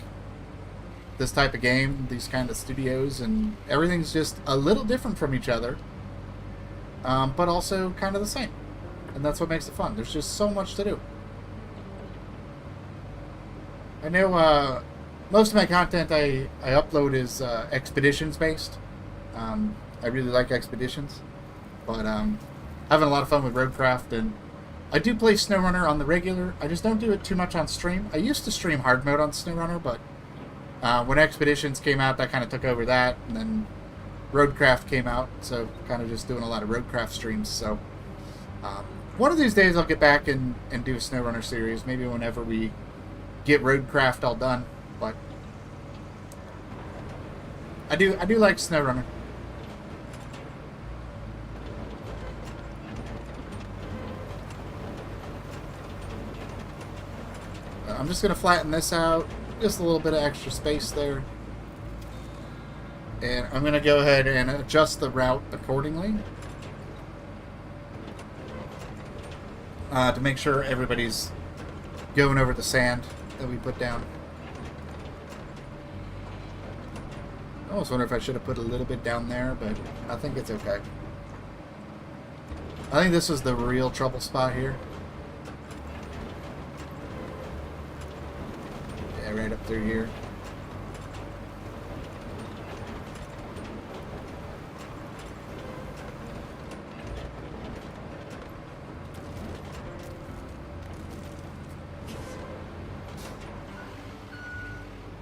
this type of game, these kind of studios, and everything's just a little different from each other. But also kind of the same. And that's what makes it fun. There's just so much to do. I know most of my content I upload is Expeditions based. I really like Expeditions. But having a lot of fun with Roadcraft. And I do play SnowRunner on the regular. I just don't do it too much on stream. I used to stream hard mode on SnowRunner, but when Expeditions came out, that kind of took over that. And then Roadcraft came out, so kind of just doing a lot of Roadcraft streams. So one of these days I'll get back and do a SnowRunner series, maybe whenever we get Roadcraft all done. But I do like SnowRunner. I'm just going to flatten this out, just a little bit of extra space there. And I'm going to go ahead and adjust the route accordingly to make sure everybody's going over the sand that we put down. I almost wonder if I should have put a little bit down there, but I think it's okay. I think this is the real trouble spot here. Yeah, Yeah, right up through here.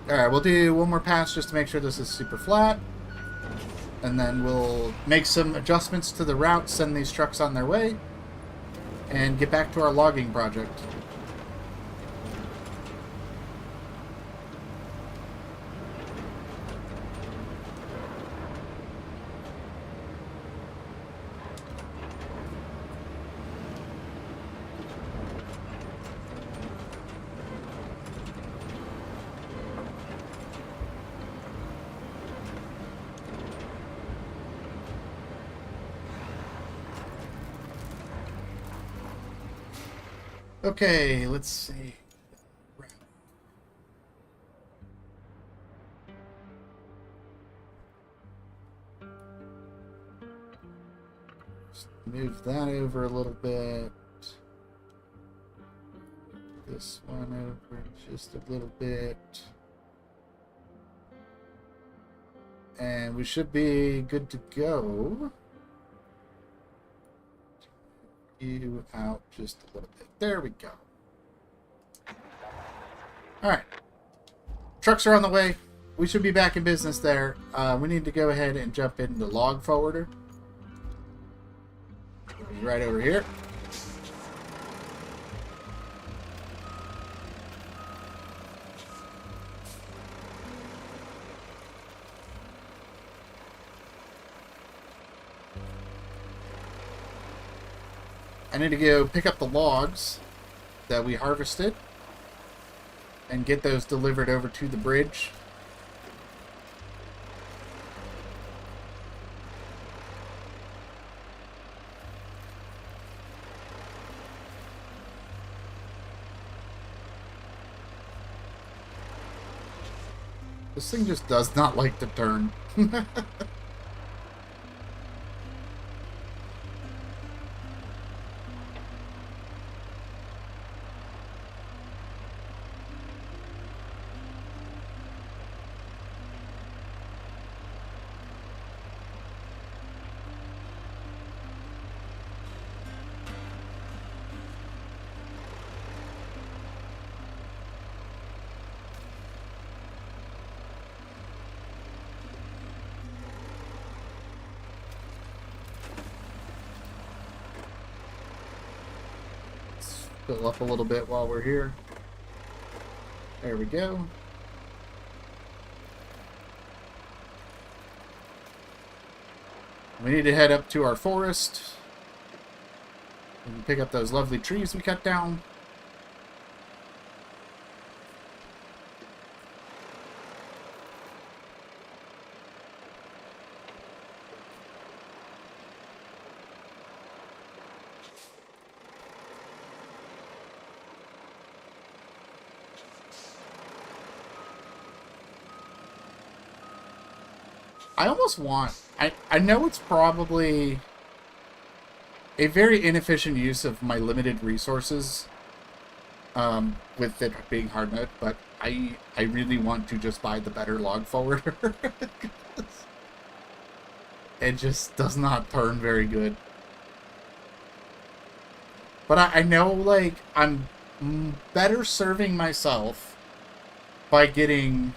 Alright, we'll do one more pass just to make sure this is super flat. And then we'll make some adjustments to the route, send these trucks on their way, and get back to our logging project. Okay, let's see. Just move that over a little bit. This one over just a little bit. And we should be good to go. You out just a little bit. There we go. Alright. Trucks are on the way. We should be back in business there. We need to go ahead and jump into log forwarder. Right over here. I need to go pick up the logs that we harvested and get those delivered over to the bridge. This thing just does not like to turn. Fill up a little bit while we're here. There we go. We need to head up to our forest and pick up those lovely trees we cut down. I almost want... I know it's probably a very inefficient use of my limited resources with it being hard mode, but I really want to just buy the better log forwarder. It just does not turn very good. But I know, like, I'm better serving myself by getting...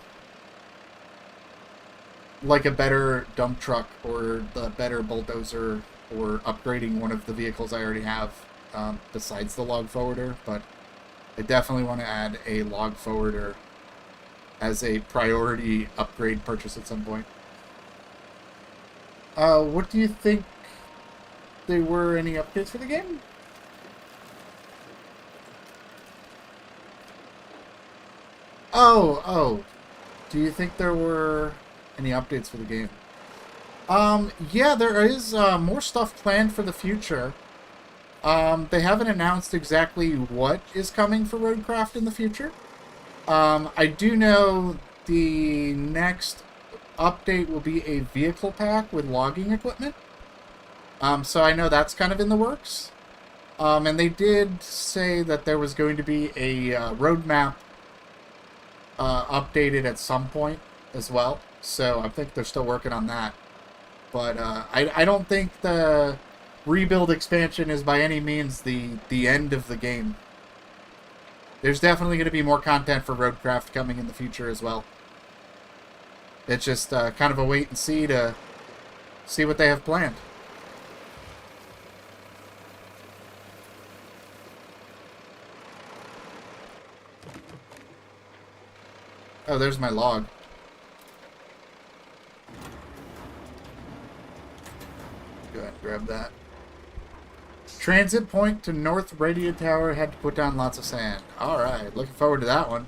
like a better dump truck or the better bulldozer or upgrading one of the vehicles I already have besides the log forwarder, but I definitely want to add a log forwarder as a priority upgrade purchase at some point. What do you think there were any updates for the game? Oh, do you think there were any updates for the game? Yeah, there is more stuff planned for the future. They haven't announced exactly what is coming for Roadcraft in the future. I do know the next update will be a vehicle pack with logging equipment. So I know that's kind of in the works. And they did say that there was going to be a roadmap updated at some point as well. So I think they're still working on that. But I don't think the rebuild expansion is by any means the end of the game. There's definitely going to be more content for Roadcraft coming in the future as well. It's just kind of a wait and see to see what they have planned. Oh, there's my log. Go ahead and grab that. Transit point to North Radio Tower. Had to put down lots of sand. Alright, looking forward to that one.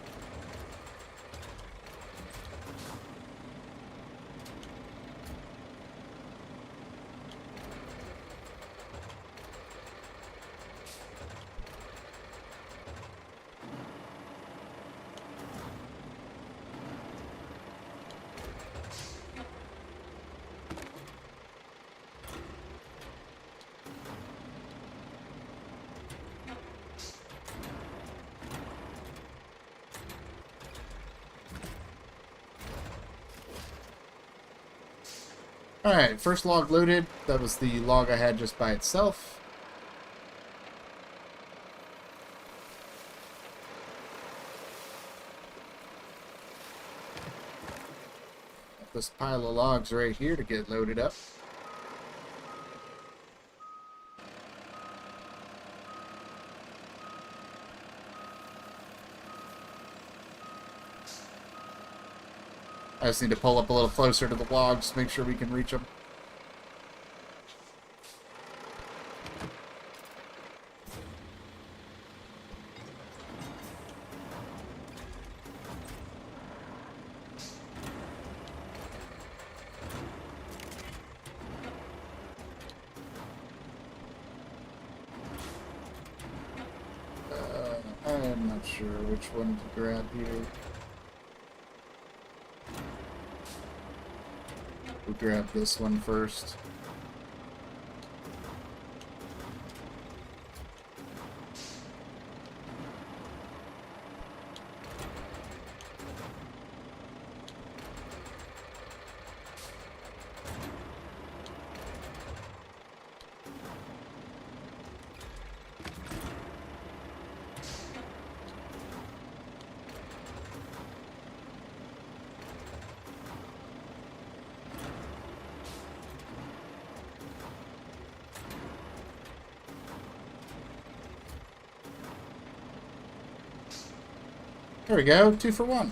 Alright, first log loaded. That was the log I had just by itself. Got this pile of logs right here to get loaded up. I just need to pull up a little closer to the logs, make sure we can reach them. I'm not sure which one to grab here. We'll grab this one first. There we go, 2 for 1.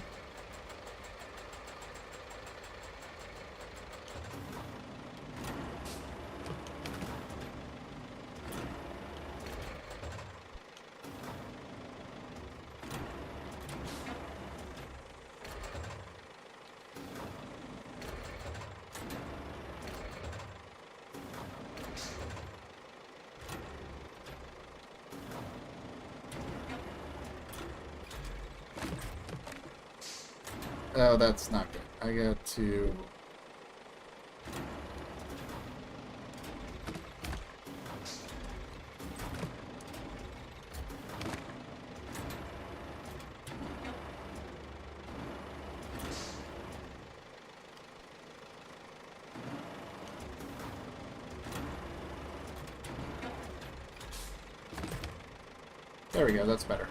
Oh, that's not good. I got to... There we go, that's better.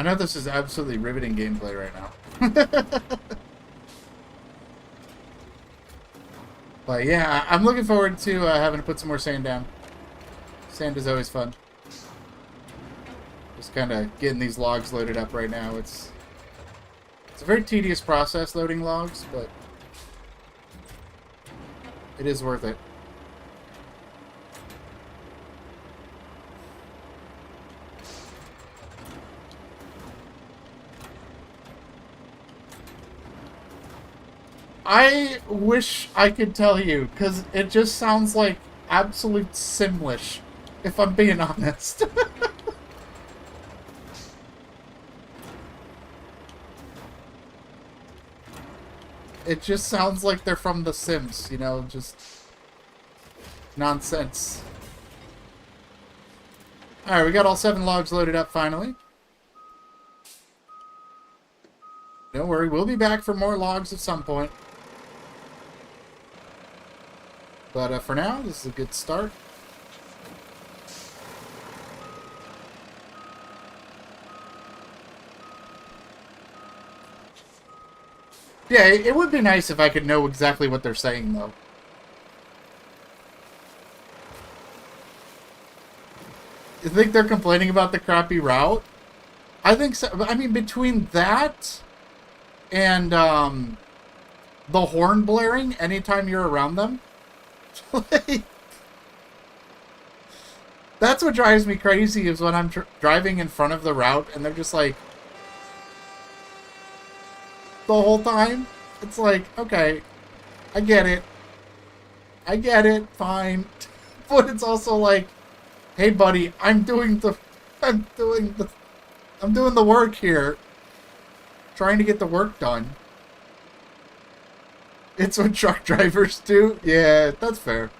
I know this is absolutely riveting gameplay right now. But yeah, I'm looking forward to having to put some more sand down. Sand is always fun. Just kind of getting these logs loaded up right now. It's a very tedious process loading logs, but It is worth it. I wish I could tell you, because it just sounds like absolute Simlish, if I'm being honest. It just sounds like they're from The Sims, you know, just nonsense. Alright, we got all 7 logs loaded up finally. Don't worry, we'll be back for more logs at some point. But for now, this is a good start. Yeah, it would be nice if I could know exactly what they're saying, though. You think they're complaining about the crappy route? I think so. I mean, between that and the horn blaring anytime you're around them, like, that's what drives me crazy is when I'm driving in front of the route and they're just like, the whole time, it's like, okay, I get it, fine, but it's also like, hey buddy, I'm doing the work here, trying to get the work done. It's what truck drivers do. Yeah, that's fair.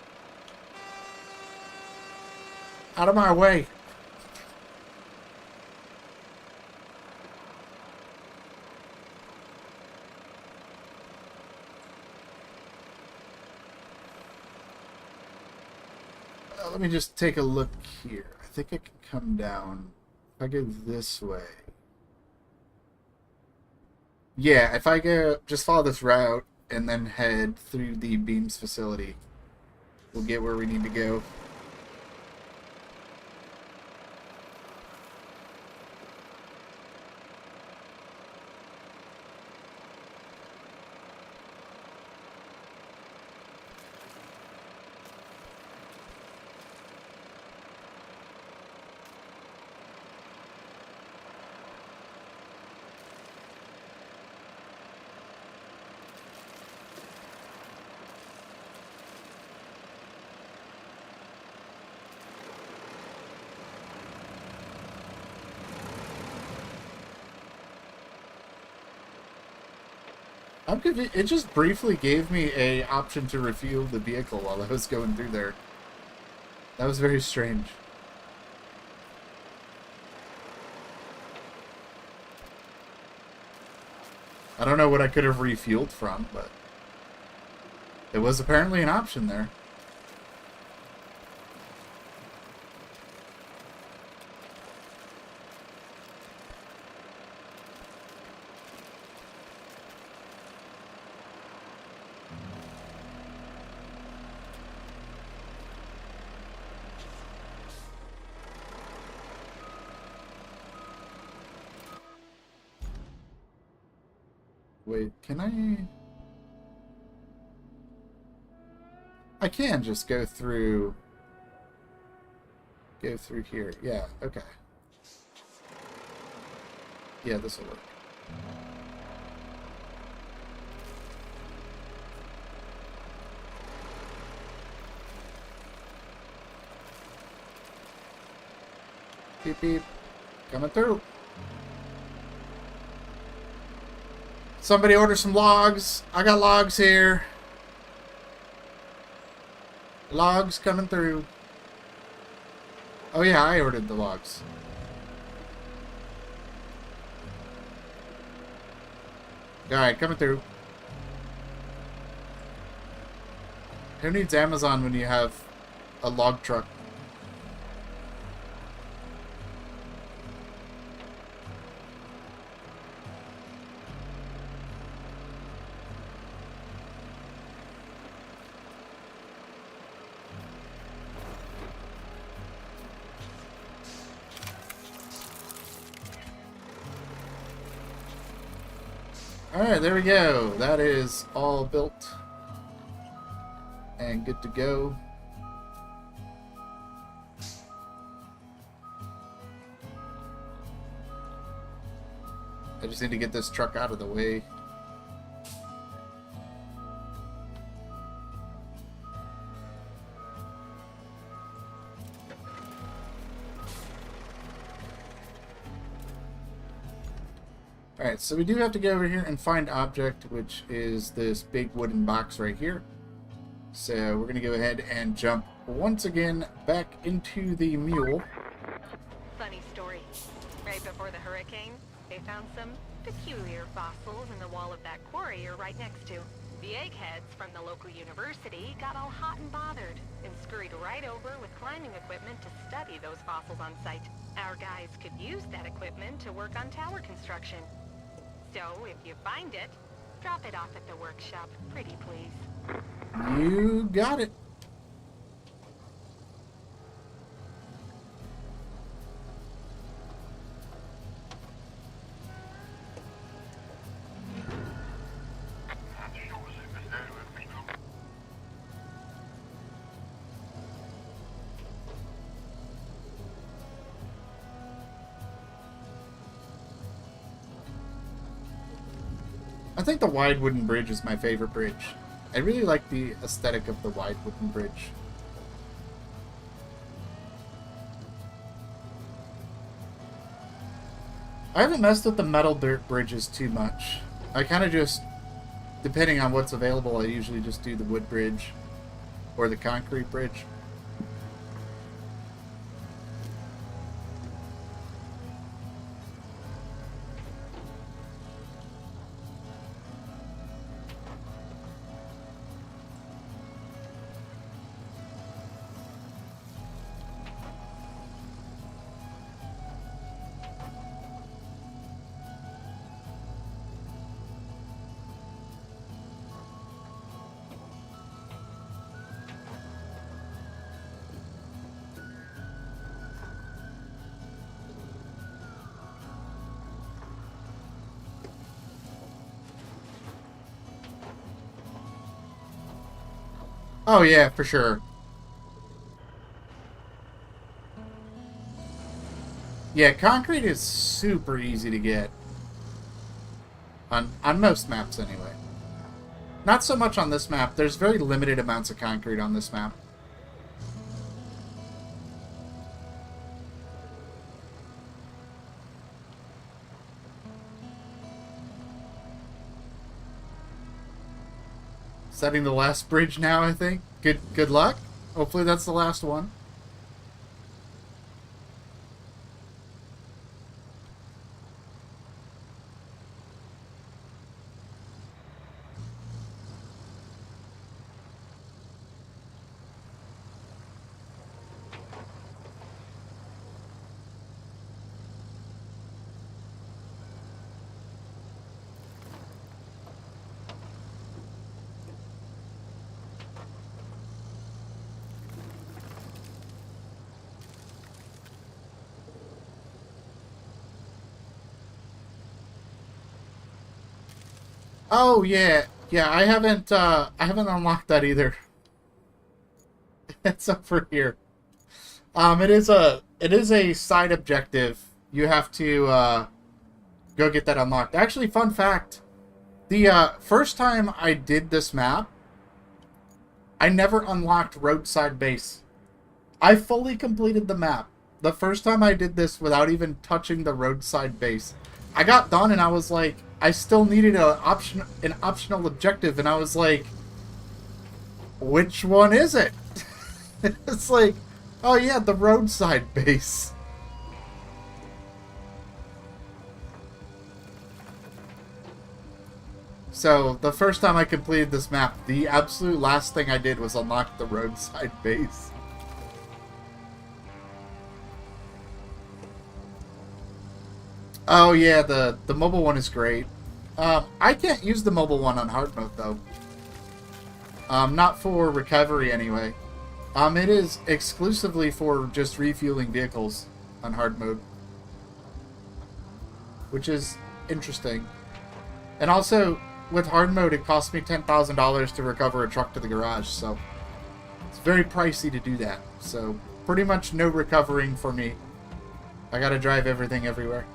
Out of my way. Let me just take a look here. I think I can come down. If I go this way. Yeah, if I go, just follow this route and then head through the Beams facility, we'll get where we need to go. I'm confused. It just briefly gave me a option to refuel the vehicle while I was going through there. That was very strange. I don't know what I could have refueled from, but it was apparently an option there. Wait, can I can just go through here. Yeah, okay. Yeah, this will work. Beep beep. Coming through. Somebody order some logs. I got logs here. Logs coming through. Oh yeah, I ordered the logs. Alright, coming through. Who needs Amazon when you have a log truck? Alright, there we go. That is all built. And good to go. I just need to get this truck out of the way. Alright, so we do have to go over here and find object, which is this big wooden box right here. So we're going to go ahead and jump once again back into the mule. Funny story. Right before the hurricane, they found some peculiar fossils in the wall of that quarry you're right next to. The eggheads from the local university got all hot and bothered and scurried right over with climbing equipment to study those fossils on site. Our guys could use that equipment to work on tower construction. So, if you find it, drop it off at the workshop, pretty please. You got it. I think the wide wooden bridge is my favorite bridge. I really like the aesthetic of the wide wooden bridge. I haven't messed with the metal dirt bridges too much. I kind of just, depending on what's available, I usually just do the wood bridge or the concrete bridge. Oh yeah, for sure. Yeah, concrete is super easy to get. On most maps, anyway. Not so much on this map. There's very limited amounts of concrete on this map. Setting the last bridge now, I think. Good luck. Hopefully that's the last one. Oh yeah, yeah. I haven't unlocked that either. It's over here. It is a side objective. You have to go get that unlocked. Actually, fun fact: the first time I did this map, I never unlocked roadside base. I fully completed the map the first time I did this without even touching the roadside base. I got done and I was like, I still needed an optional objective, and I was like, which one is it? It's like, oh yeah, the roadside base. So, the first time I completed this map, the absolute last thing I did was unlock the roadside base. Oh yeah, the mobile one is great. I can't use the mobile one on hard mode though. Not for recovery anyway. It is exclusively for just refueling vehicles on hard mode, which is interesting. And also, with hard mode, it cost me $10,000 to recover a truck to the garage. So, It's very pricey to do that. So pretty much no recovering for me. I gotta drive everything everywhere.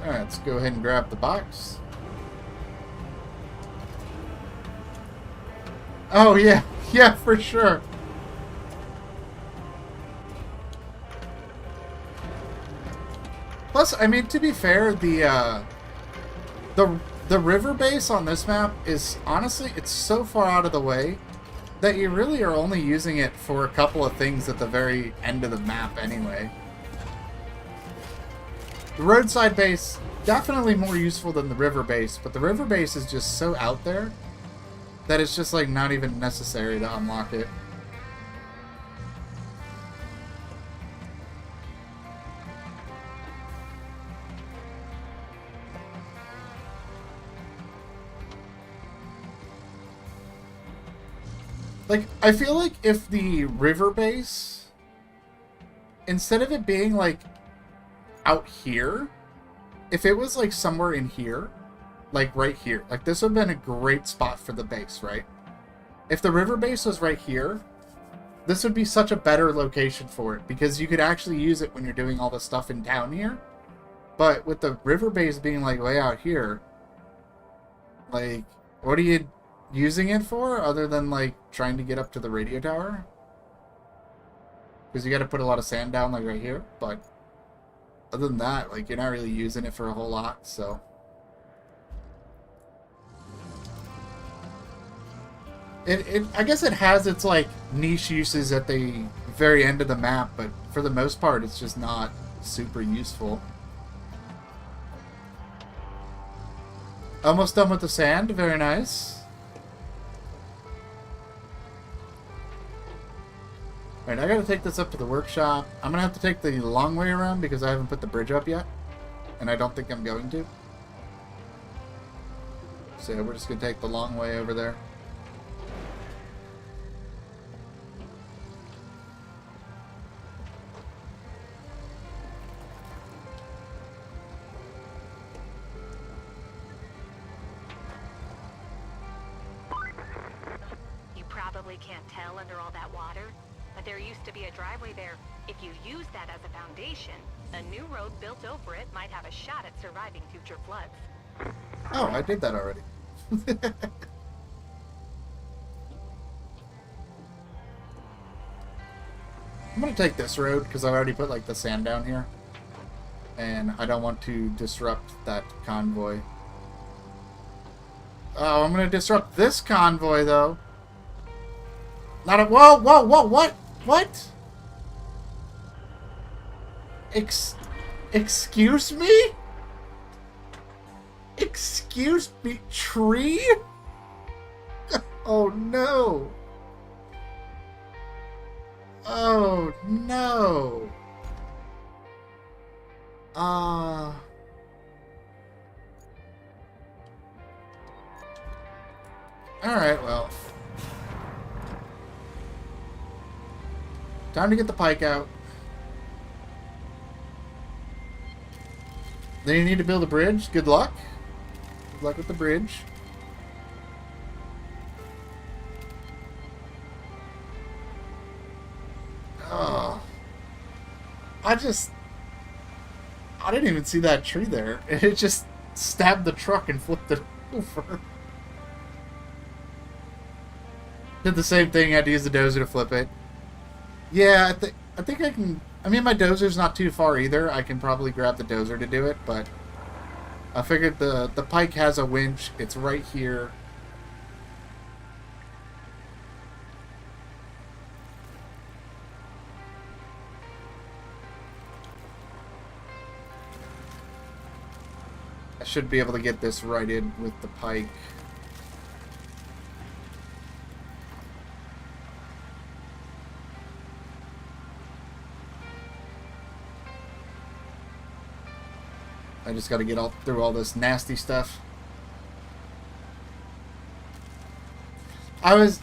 Alright, let's go ahead and grab the box. Oh, yeah. Yeah, for sure. Plus, I mean, to be fair, the river base on this map is, honestly, it's so far out of the way that you really are only using it for a couple of things at the very end of the map anyway. The roadside base, definitely more useful than the river base, but the river base is just so out there that it's just like not even necessary to unlock it. Like, I feel like if the river base, instead of it being like out here, if it was like somewhere in here, like right here, like this would have been a great spot for the base, right? If the river base was right here, this would be such a better location for it because you could actually use it when you're doing all the stuff in town here. But with the river base being like way out here, like, what are you using it for other than like trying to get up to the radio tower? Because you got to put a lot of sand down like right here, but other than that, like, you're not really using it for a whole lot, so. I guess it has its, like, niche uses at the very end of the map, but for the most part, it's just not super useful. Almost done with the sand. Very nice. Alright, I gotta take this up to the workshop. I'm gonna have to take the long way around because I haven't put the bridge up yet. And I don't think I'm going to. So we're just gonna take the long way over there. You probably can't tell under all that water, but there used to be a driveway there. If you use that as a foundation, a new road built over it might have a shot at surviving future floods. Oh, I did that already. I'm gonna take this road because I've already put like the sand down here. And I don't want to disrupt that convoy. Oh, I'm gonna disrupt this convoy though. Not a whoa, whoa, whoa, what? What? Excuse me? Excuse me, tree? Oh no. Oh no. Alright, well. Time to get the pike out. Then you need to build a bridge. Good luck. Good luck with the bridge. Oh. I didn't even see that tree there. It just stabbed the truck and flipped it over. Did the same thing. I had to use the dozer to flip it. Yeah, I think I can. I mean, my dozer's not too far either. I can probably grab the dozer to do it, but I figured the pike has a winch. It's right here. I should be able to get this righted with the pike. I just got to get through all this nasty stuff.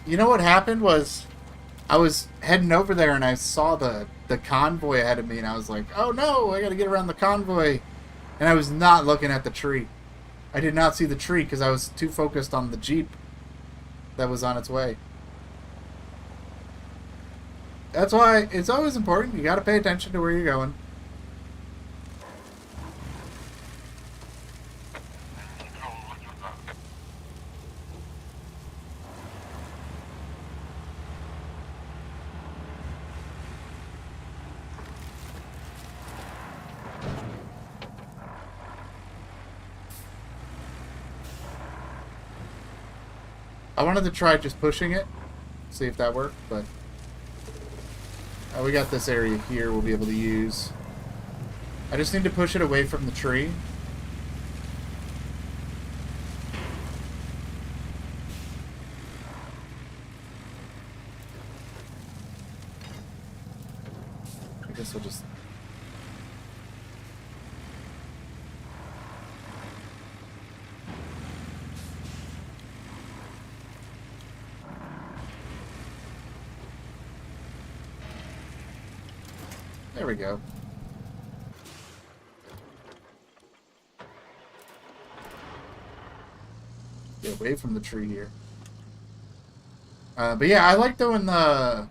You know what happened was, I was heading over there and I saw the convoy ahead of me, and I was like, oh no, I got to get around the convoy. And I was not looking at the tree. I did not see the tree because I was too focused on the Jeep that was on its way. That's why it's always important. You got to pay attention to where you're going. I wanted to try just pushing it, see if that worked, but we got this area here we'll be able to use. I just need to push it away from the tree. I guess we'll just... There we go. Get away from the tree here. But yeah, I like doing the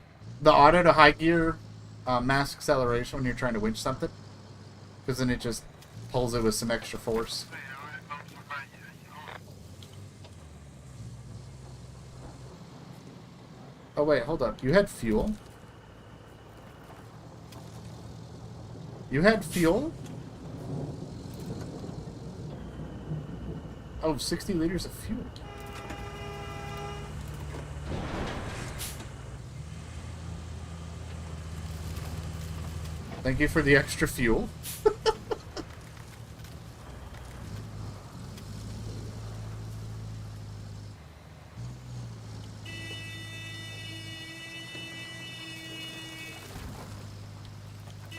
auto to high gear mass acceleration when you're trying to winch something, because then it just pulls it with some extra force. Oh wait, hold up. You had fuel? You had fuel? Oh, 60 liters of fuel. Thank you for the extra fuel.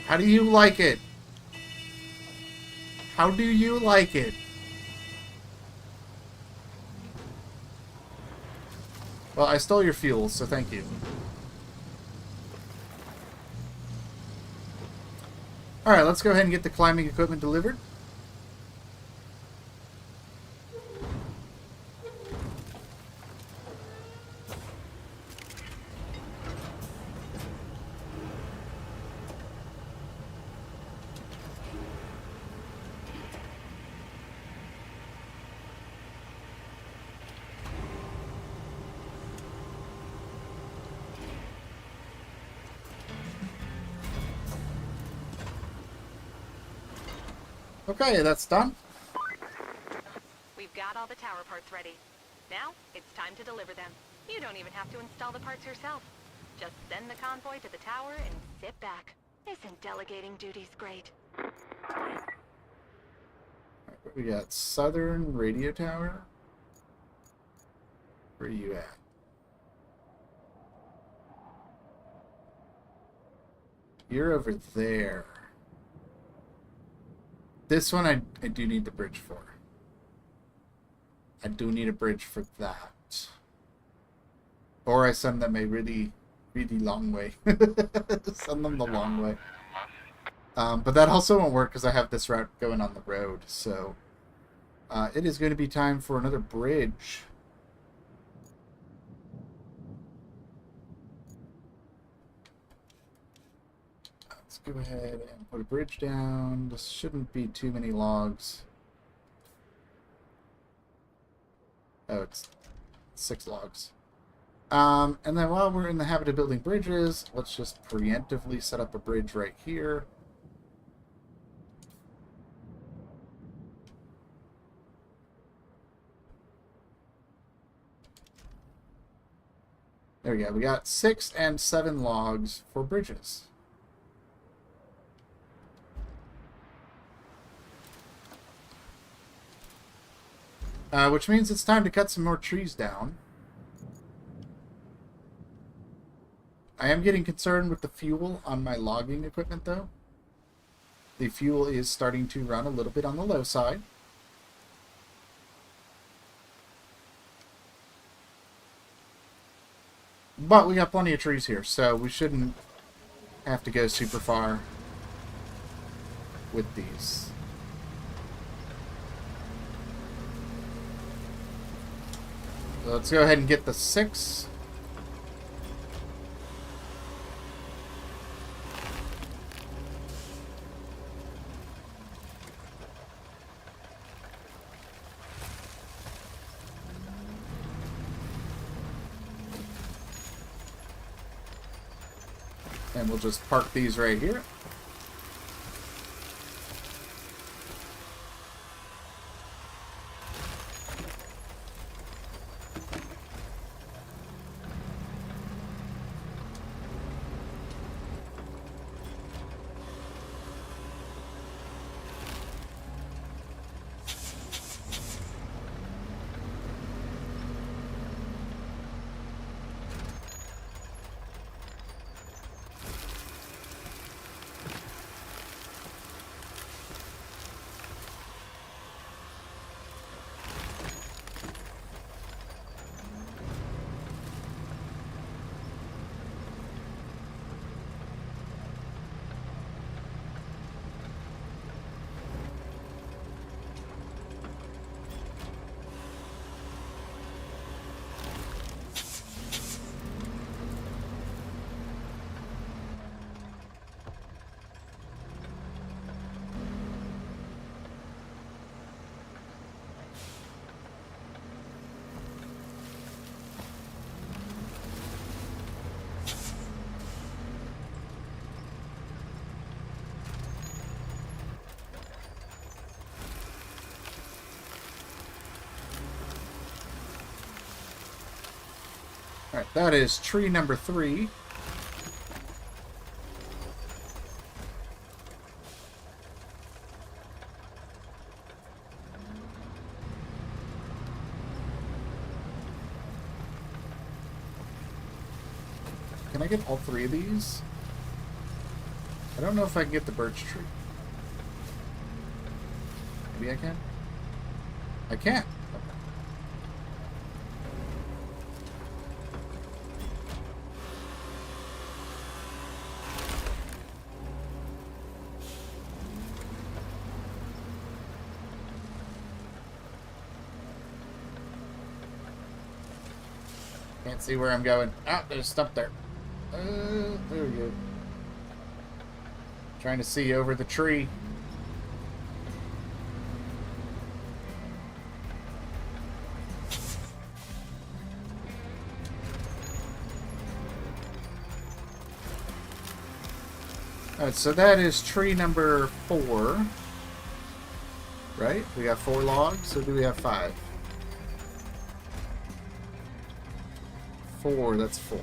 How do you like it? How do you like it? Well, I stole your fuel, so thank you. Alright, let's go ahead and get the climbing equipment delivered. Okay, that's done. We've got all the tower parts ready. Now, it's time to deliver them. You don't even have to install the parts yourself. Just send the convoy to the tower and sit back. Isn't delegating duties great? We got Southern Radio Tower. Where are you at? You're over there. This one I do need the bridge for. I do need a bridge for that. Or I send them a really, really long way. Send them the long way. But that also won't work because I have this route going on the road. So it is going to be time for another bridge. Let's go ahead and put a bridge down. This shouldn't be too many logs. Oh, it's 6 logs. And then while we're in the habit of building bridges, let's just preemptively set up a bridge right here. There we go. We got 6 and 7 logs for bridges. Which means it's time to cut some more trees down. I am getting concerned with the fuel on my logging equipment, though. the fuel is starting to run a little bit on the low side. But we got plenty of trees here, so we shouldn't have to go super far with these. So let's go ahead and get the 6. And we'll just park these right here. Alright, that is tree number 3. Can I get all 3 of these? I don't know if I can get the birch tree. Maybe I can? I can't. Can't see where I'm going. Ah, there's a stump there. There we go. Trying to see over the tree. Alright, so that is tree number 4. Right? We got 4 logs, so do we have 5? 4, that's 4.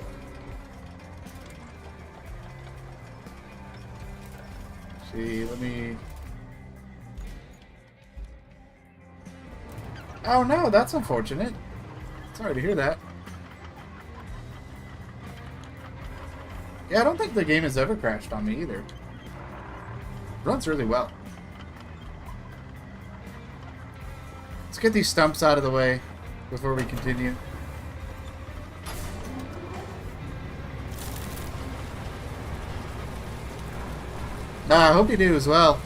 See, let me... Oh no, that's unfortunate. Sorry to hear that. Yeah, I don't think the game has ever crashed on me either. It runs really well. Let's get these stumps out of the way before we continue. I hope you do as well.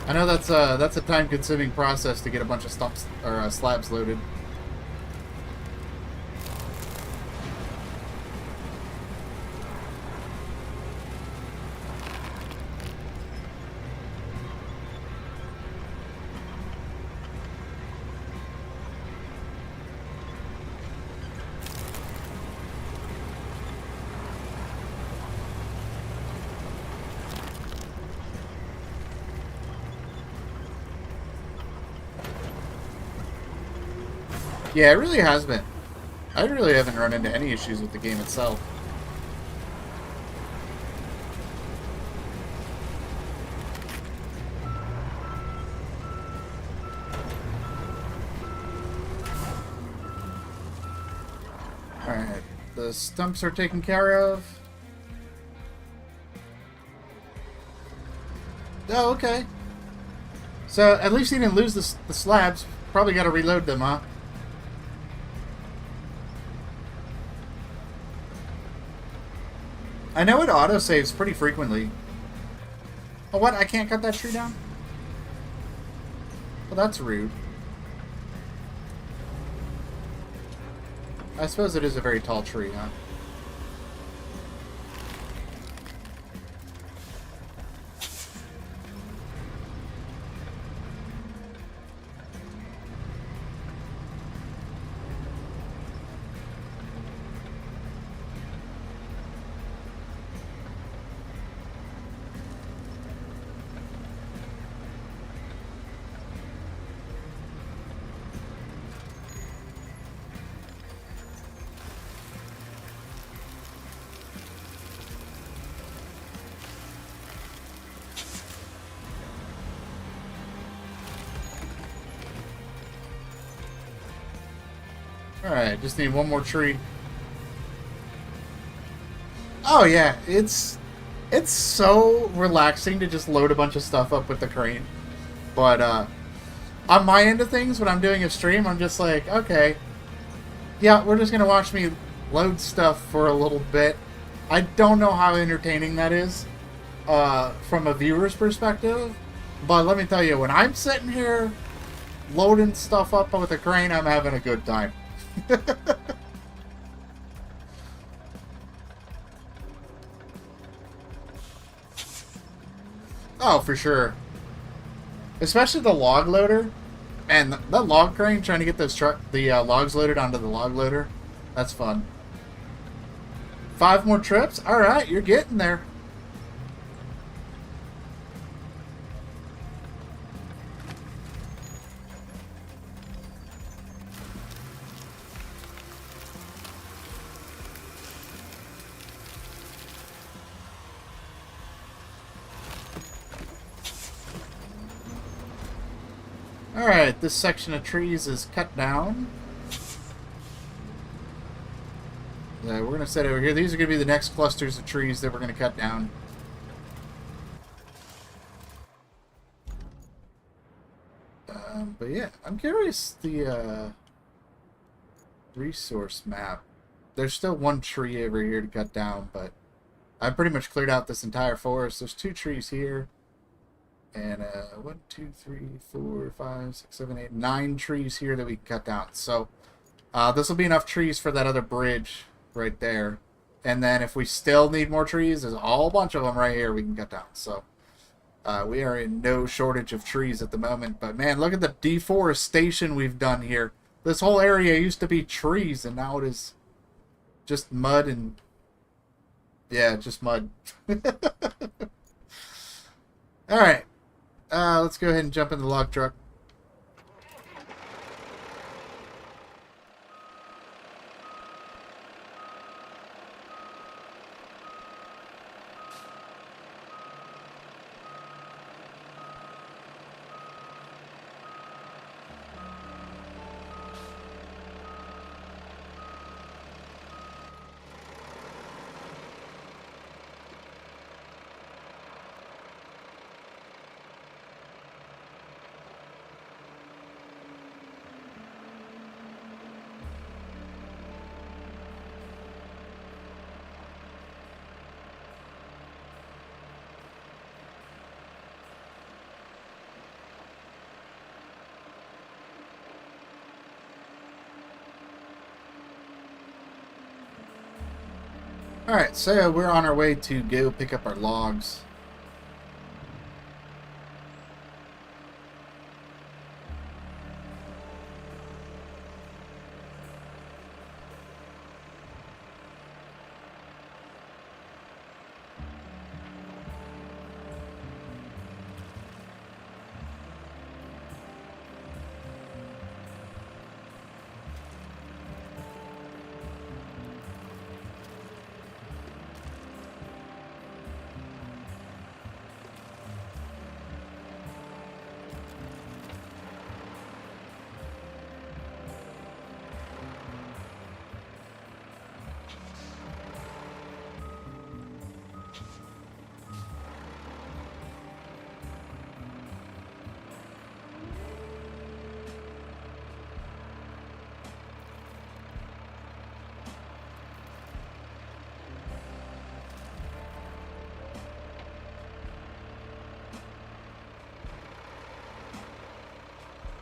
I know that's a time-consuming process to get a bunch of stumps or slabs loaded. Yeah, it really has been. I really haven't run into any issues with the game itself. Alright, the stumps are taken care of. Oh, okay. So at least he didn't lose the slabs. Probably got to reload them, huh? I know it autosaves pretty frequently. Oh, what? I can't cut that tree down? Well, that's rude. I suppose it is a very tall tree, huh? Alright, just need one more tree. Oh yeah, it's so relaxing to just load a bunch of stuff up with the crane. But on my end of things, when I'm doing a stream, I'm just like, okay, yeah, we're just gonna watch me load stuff for a little bit. I don't know how entertaining that is from a viewer's perspective, but let me tell you, when I'm sitting here loading stuff up with a crane, I'm having a good time. Oh, for sure. Especially the log loader. And that log crane trying to get those logs loaded onto the log loader. That's fun. 5 more trips? Alright, you're getting there. Alright, this section of trees is cut down. Yeah, we're going to set over here. These are going to be the next clusters of trees that we're going to cut down. But yeah, I'm curious the resource map. There's still one tree over here to cut down, but I've pretty much cleared out this entire forest. There's 2 trees here. And 1, 2, 3, 4, 5, 6, 7, 8, 9 trees here that we can cut down. So this will be enough trees for that other bridge right there. And then if we still need more trees, there's a whole bunch of them right here we can cut down. So we are in no shortage of trees at the moment. But man, look at the deforestation we've done here. This whole area used to be trees, and now it is just mud and... yeah, just mud. Alright. Let's go ahead and jump in the log truck. Alright, so we're on our way to go pick up our logs.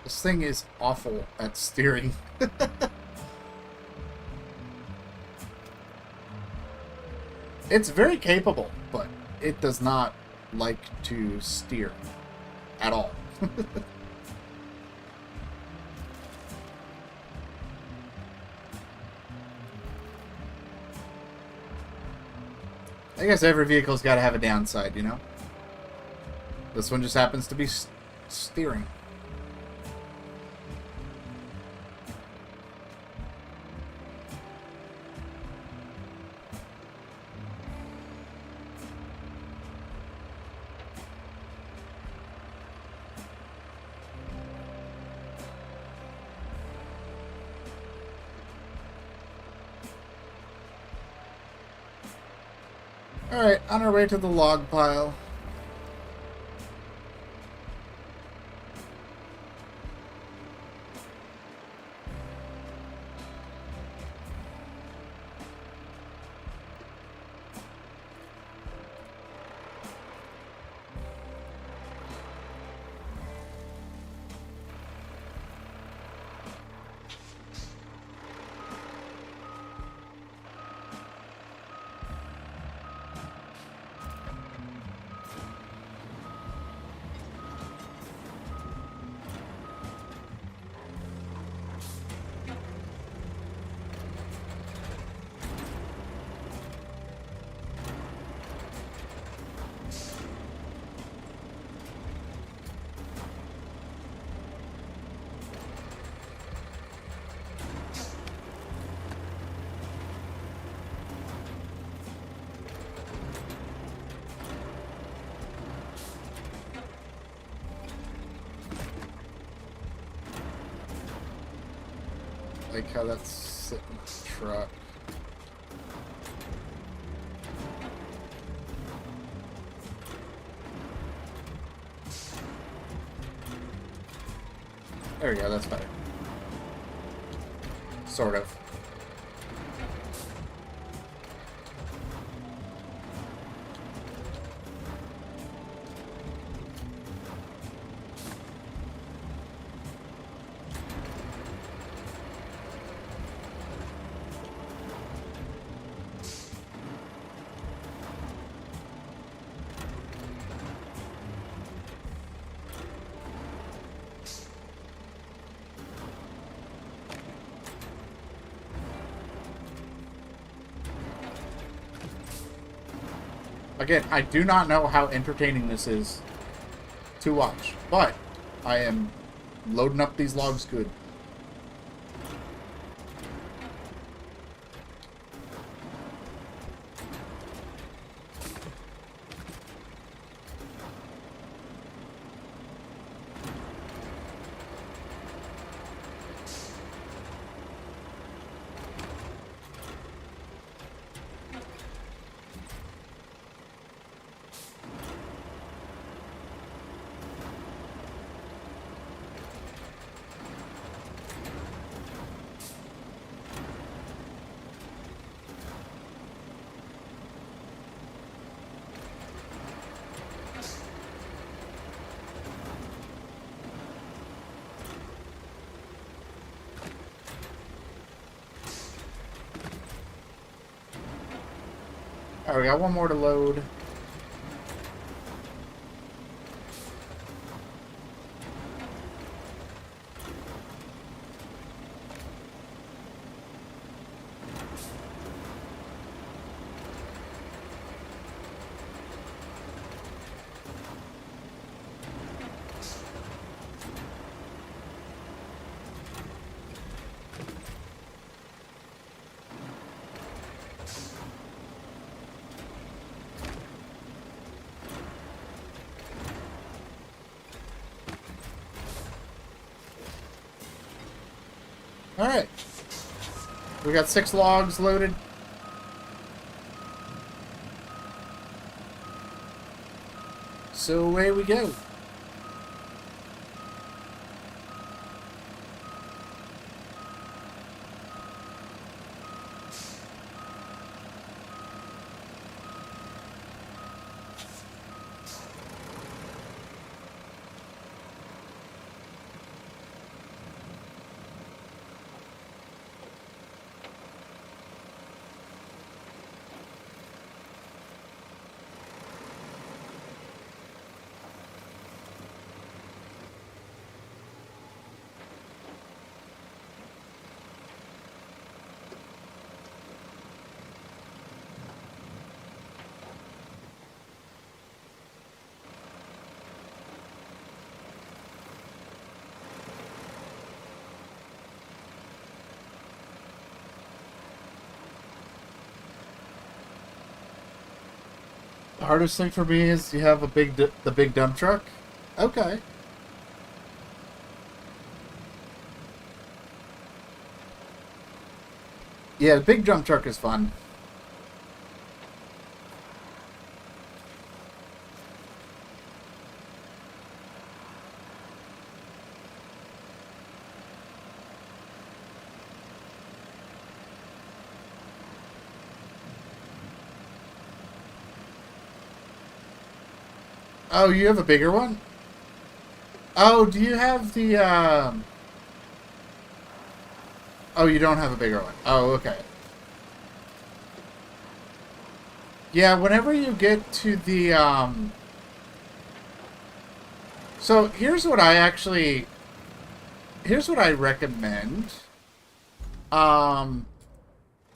This thing is awful at steering. It's very capable, but it does not like to steer at all. I guess every vehicle's got to have a downside, you know? This one just happens to be steering. Alright, on our way to the log pile. Like how that's sitting in the truck. There we go, that's better. Sort of. Again, I do not know how entertaining this is to watch, but I am loading up these logs good. Alright, we got one more to load. Alright. We got 6 logs loaded. So away we go. hardest thing for me is you have the big dump truck. Okay. Yeah, the big dump truck is fun. Oh, you have a bigger one? Oh, do you have the, Oh, you don't have a bigger one. Oh, okay. Yeah, whenever you get to the, So, here's what I recommend.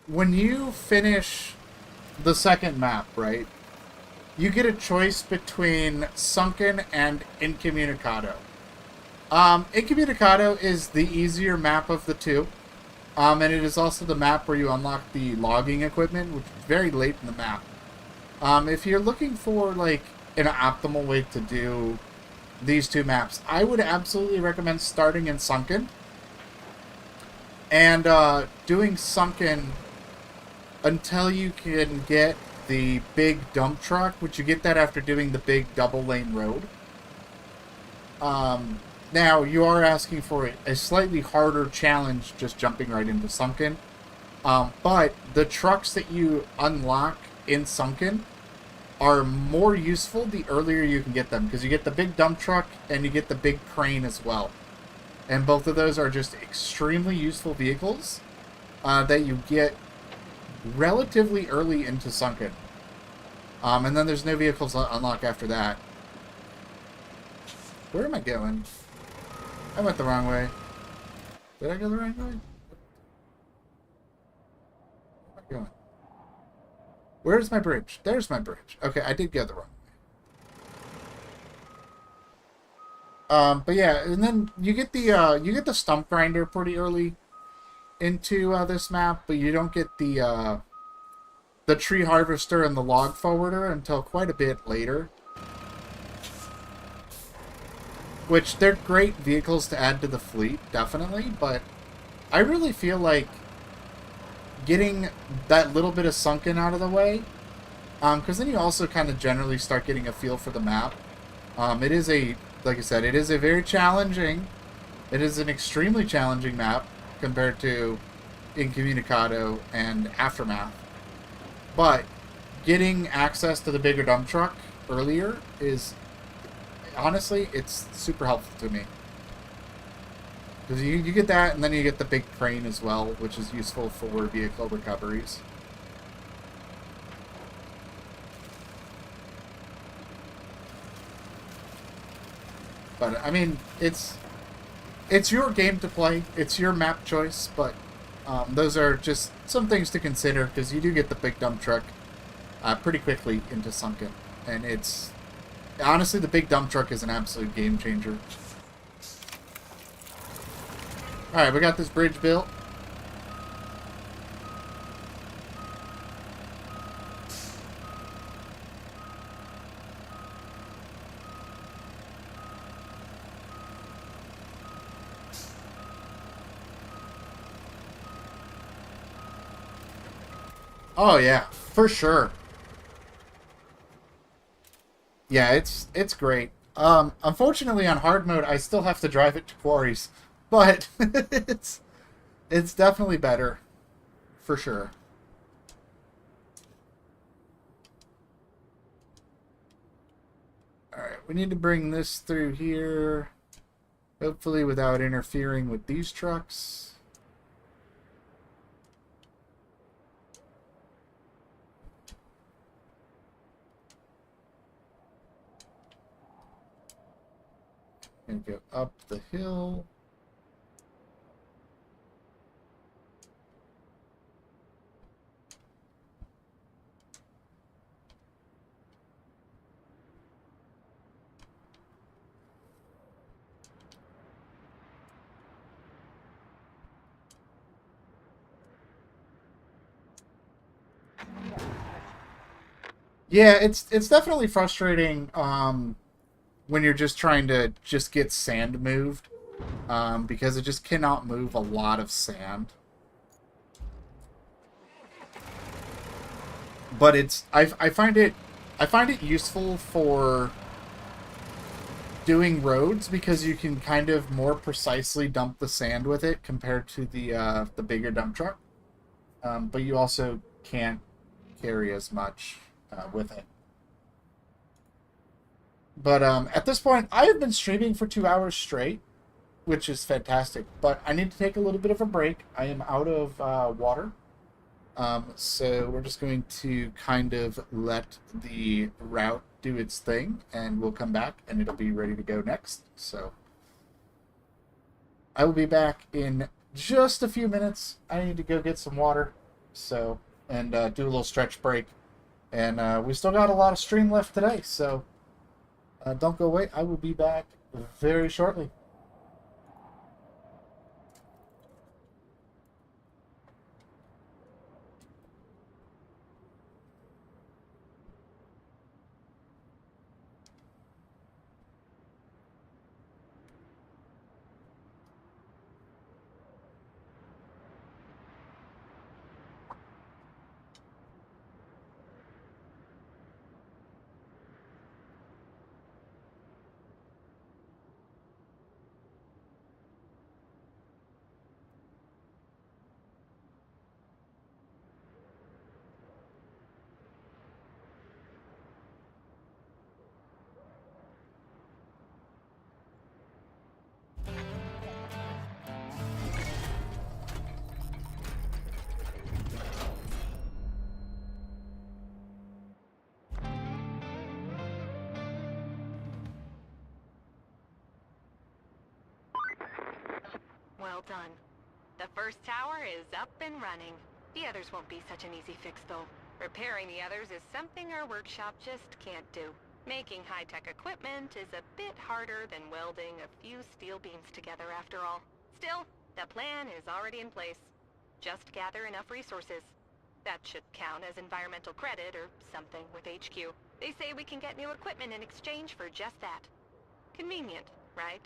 When you finish the second map, right? You get a choice between Sunken and Incommunicado. Incommunicado is the easier map of the two. And it is also the map where you unlock the logging equipment, which is very late in the map. If you're looking for, like, an optimal way to do these two maps, I would absolutely recommend starting in Sunken. And doing Sunken until you can get the big dump truck, which you get that after doing the big double lane road. Now, you are asking for a slightly harder challenge just jumping right into Sunken. But the trucks that you unlock in Sunken are more useful the earlier you can get them, because you get the big dump truck and you get the big crane as well. And both of those are just extremely useful vehicles that you get relatively early into Sunken. And then there's no vehicles unlock after that. Where am I going? I went the wrong way. Did I go the right way? Where am I going? Where's my bridge? There's my bridge. Okay, I did go the wrong way. But yeah, and then you get the stump grinder pretty early into this map, but you don't get the tree harvester and the log forwarder until quite a bit later. Which, they're great vehicles to add to the fleet, definitely, but I really feel like getting that little bit of Sunken out of the way, because then you also kind of generally start getting a feel for the map. It is like I said, it is an extremely challenging map compared to Incommunicado and Aftermath. But getting access to the bigger dump truck earlier is, honestly, it's super helpful to me. Because you get that, and then you get the big crane as well, which is useful for vehicle recoveries. But, I mean, it's your game to play. It's your map choice, but those are just some things to consider, because you do get the big dump truck pretty quickly into Sunken. And it's... Honestly, the big dump truck is an absolute game changer. Alright, we got this bridge built. Oh yeah, for sure. Yeah, it's great. Unfortunately, on hard mode, I still have to drive it to quarries, but it's definitely better, for sure. All right, we need to bring this through here, hopefully without interfering with these trucks. And go up the hill. Yeah, it's definitely frustrating when you're just trying to just get sand moved, because it just cannot move a lot of sand. But I find it useful for doing roads because you can kind of more precisely dump the sand with it compared to the bigger dump truck. But you also can't carry as much with it. But at this point, I have been streaming for 2 hours straight, which is fantastic. But I need to take a little bit of a break. I am out of water. So we're just going to kind of let the route do its thing, and we'll come back, and it'll be ready to go next. So I will be back in just a few minutes. I need to go get some water, so and do a little stretch break. And we still got a lot of stream left today, so don't go away. I will be back very shortly. Well done. The first tower is up and running. The others won't be such an easy fix, though. Repairing the others is something our workshop just can't do. Making high-tech equipment is a bit harder than welding a few steel beams together, after all. Still, the plan is already in place. Just gather enough resources. That should count as environmental credit or something with HQ. They say we can get new equipment in exchange for just that. Convenient, right?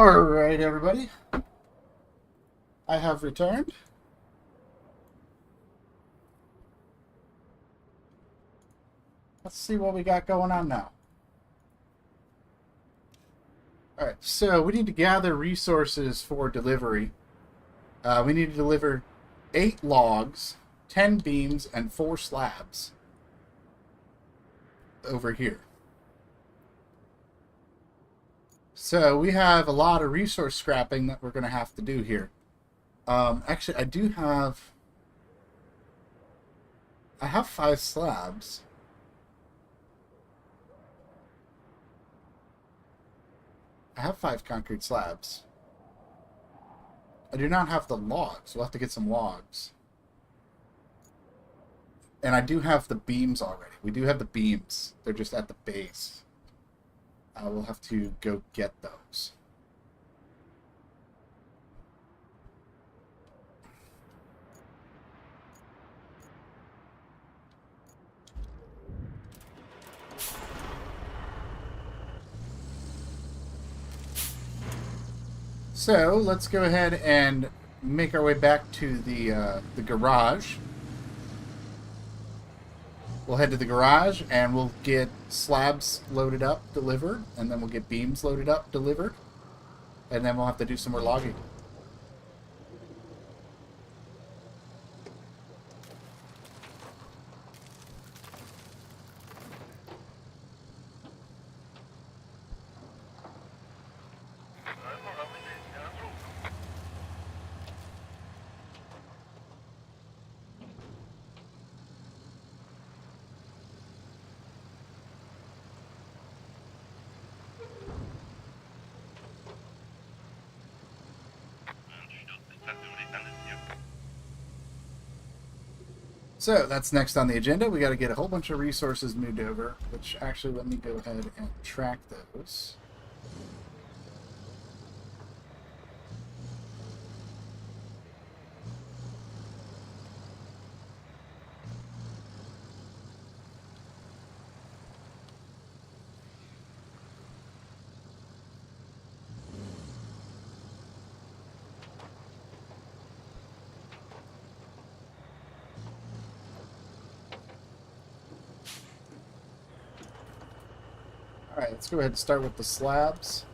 Alright, everybody. I have returned. Let's see what we got going on now. Alright, so we need to gather resources for delivery. We need to deliver 8 logs, 10 beams, and 4 slabs over here. So we have a lot of resource scrapping that we're going to have to do here. Actually, I have 5 slabs. I have 5 concrete slabs. I do not have the logs. We'll have to get some logs. And I do have the beams already. We do have the beams. They're just at the base. We'll have to go get those. So let's go ahead and make our way back to the garage. We'll head to the garage and we'll get slabs loaded up, delivered, and then we'll get beams loaded up, delivered, and then we'll have to do some more logging. So that's next on the agenda. We got to get a whole bunch of resources moved over, which actually let me go ahead and track those. Alright, let's go ahead and start with the slabs.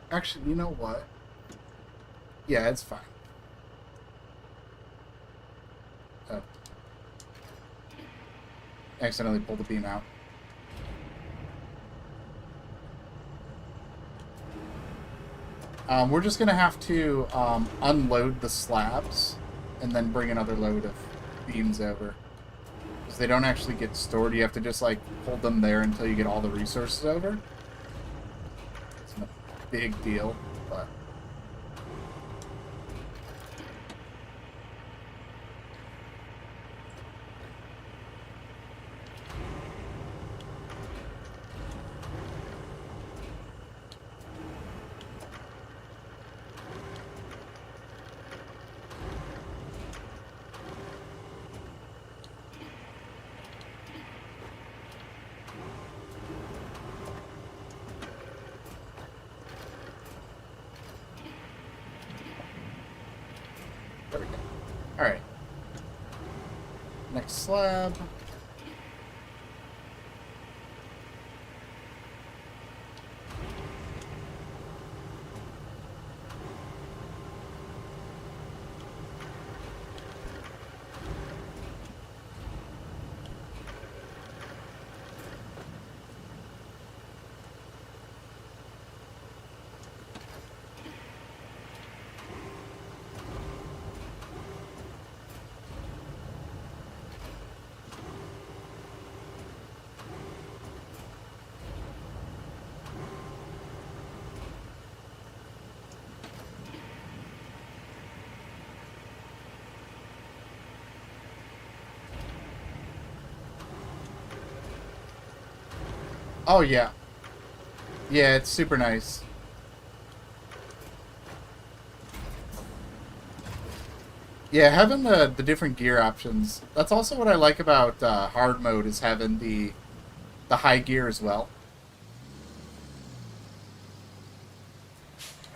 Actually, you know what? Yeah, it's fine. Oh. Accidentally pulled the beam out. We're just going to have to unload the slabs and then bring another load of beams over. Because they don't actually get stored. You have to just, like, hold them there until you get all the resources over. It's not a big deal, but... There we go. Alright. Next slab. Oh, yeah. Yeah, it's super nice. Yeah, having the different gear options. That's also what I like about hard mode is having the high gear as well.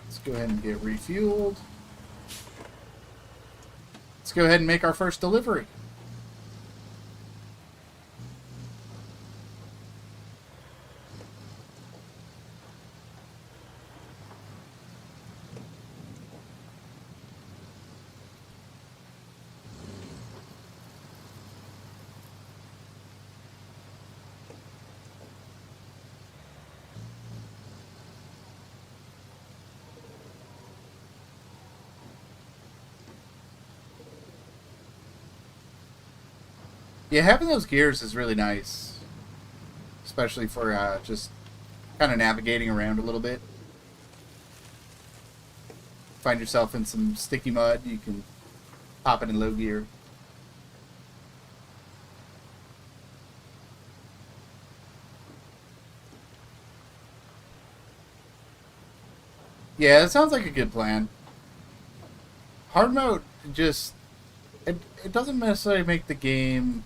Let's go ahead and get refueled. Let's go ahead and make our first delivery. Yeah, having those gears is really nice, especially for just kind of navigating around a little bit. Find yourself in some sticky mud, you can pop it in low gear. Yeah, that sounds like a good plan. Hard mode just it doesn't necessarily make the game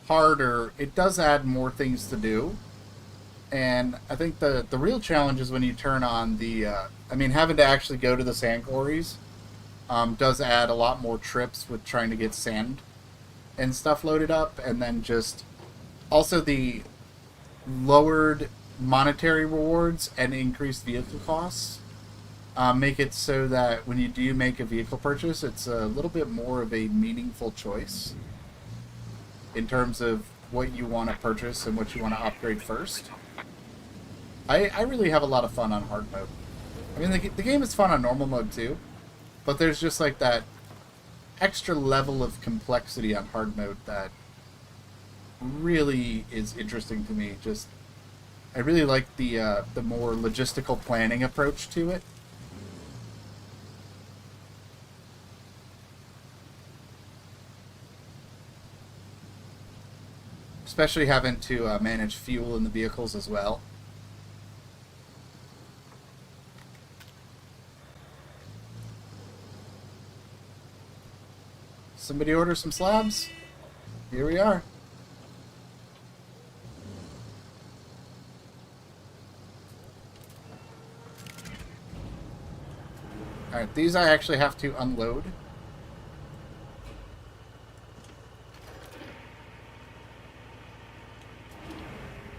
harder. It does add more things to do. And I think the real challenge is when you turn on the I mean having to actually go to the sand quarries does add a lot more trips with trying to get sand and stuff loaded up, and then just also the lowered monetary rewards and increased vehicle costs make it so that when you do make a vehicle purchase, it's a little bit more of a meaningful choice in terms of what you want to purchase and what you want to upgrade first. I really have a lot of fun on hard mode. I mean, the game is fun on normal mode too, but there's just like that extra level of complexity on hard mode that really is interesting to me. Just I really like the more logistical planning approach to it. Especially having to manage fuel in the vehicles as well. Somebody order some slabs? Here we are. Alright, these I actually have to unload.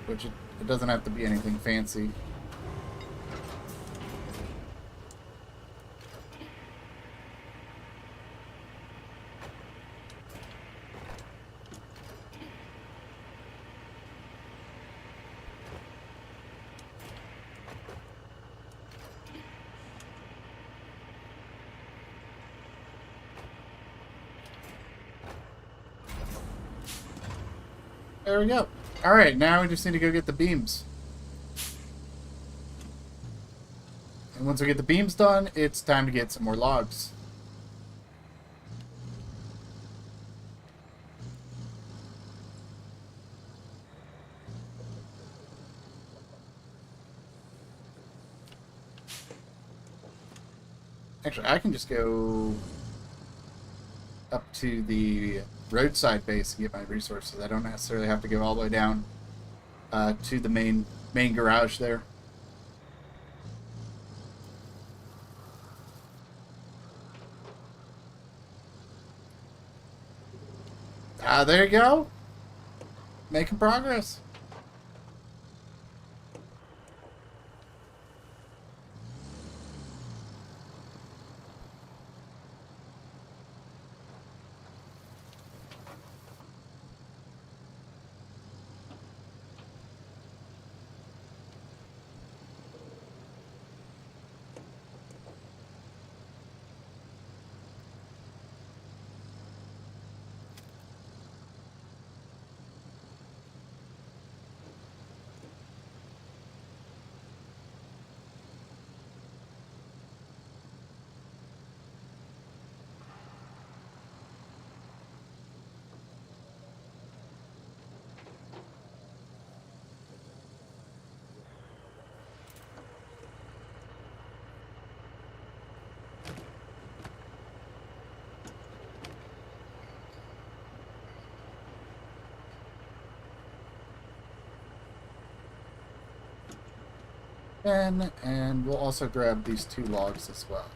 Which it doesn't have to be anything fancy. There we go. Alright, now we just need to go get the beams. And once we get the beams done, it's time to get some more logs. Actually, I can just go up to the roadside base and get my resources. I don't necessarily have to go all the way down to the main garage there. There you go. Making progress. 10, and we'll also grab these 2 logs as well.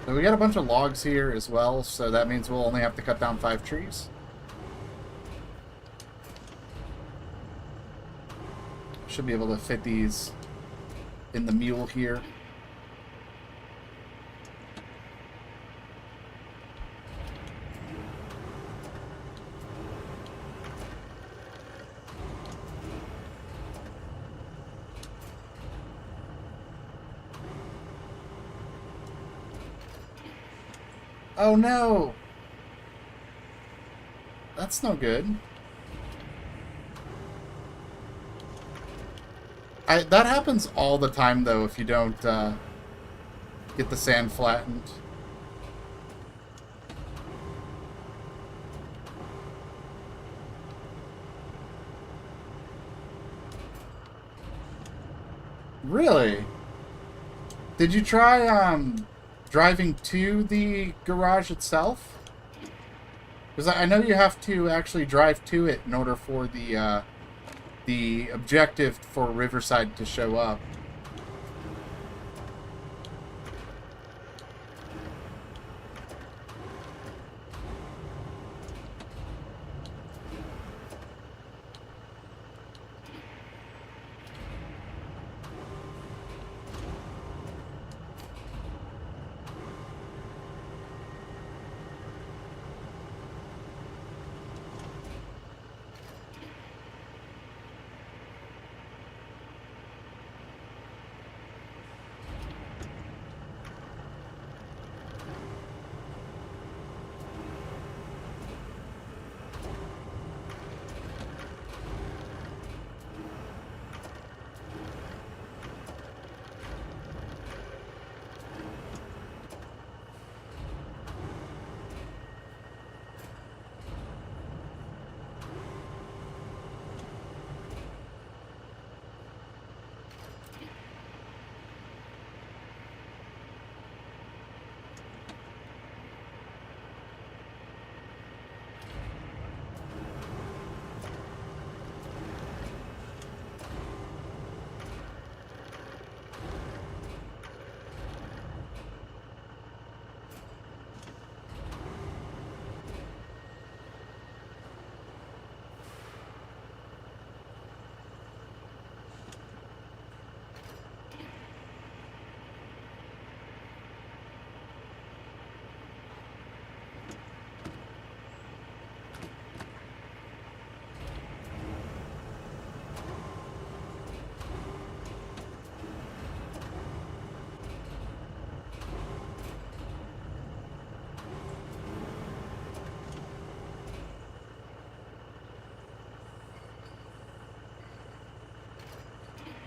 So we got a bunch of logs here as well, so that means we'll only have to cut down 5 trees. Should be able to fit these in the mule here. Oh no! That's no good. That happens all the time though if you don't get the sand flattened. Really? Did you try driving to the garage itself? Because I know you have to actually drive to it in order for the objective for Riverside to show up.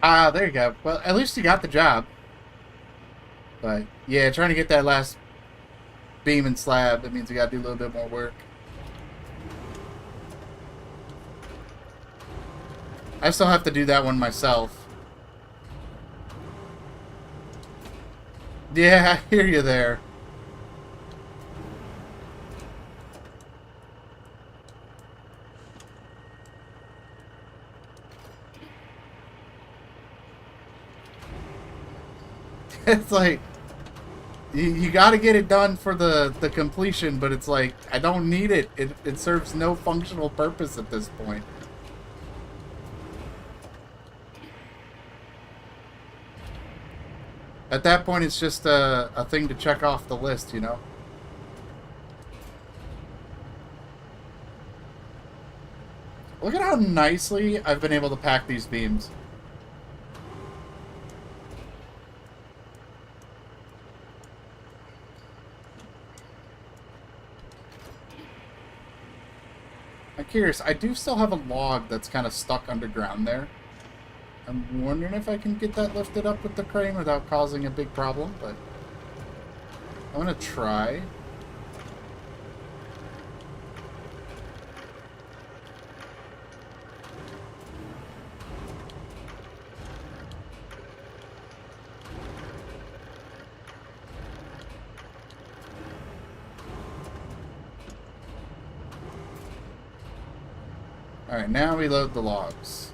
Ah, there you go. Well, at least you got the job. But, yeah, trying to get that last beam and slab, that means we gotta do a little bit more work. I still have to do that one myself. Yeah, I hear you there. It's like, you got to get it done for the completion, but it's like, I don't need it. It serves no functional purpose at this point. At that point, it's just a thing to check off the list, you know? Look at how nicely I've been able to pack these beams. I'm curious, I do still have a log that's kind of stuck underground there. I'm wondering if I can get that lifted up with the crane without causing a big problem, but I'm gonna try. Alright, now we load the logs.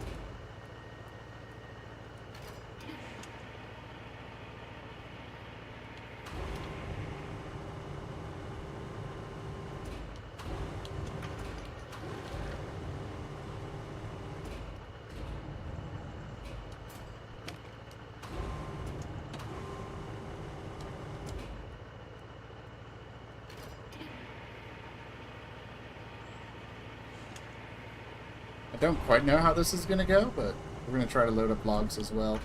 I don't quite know how this is going to go, but we're going to try to load up logs as well.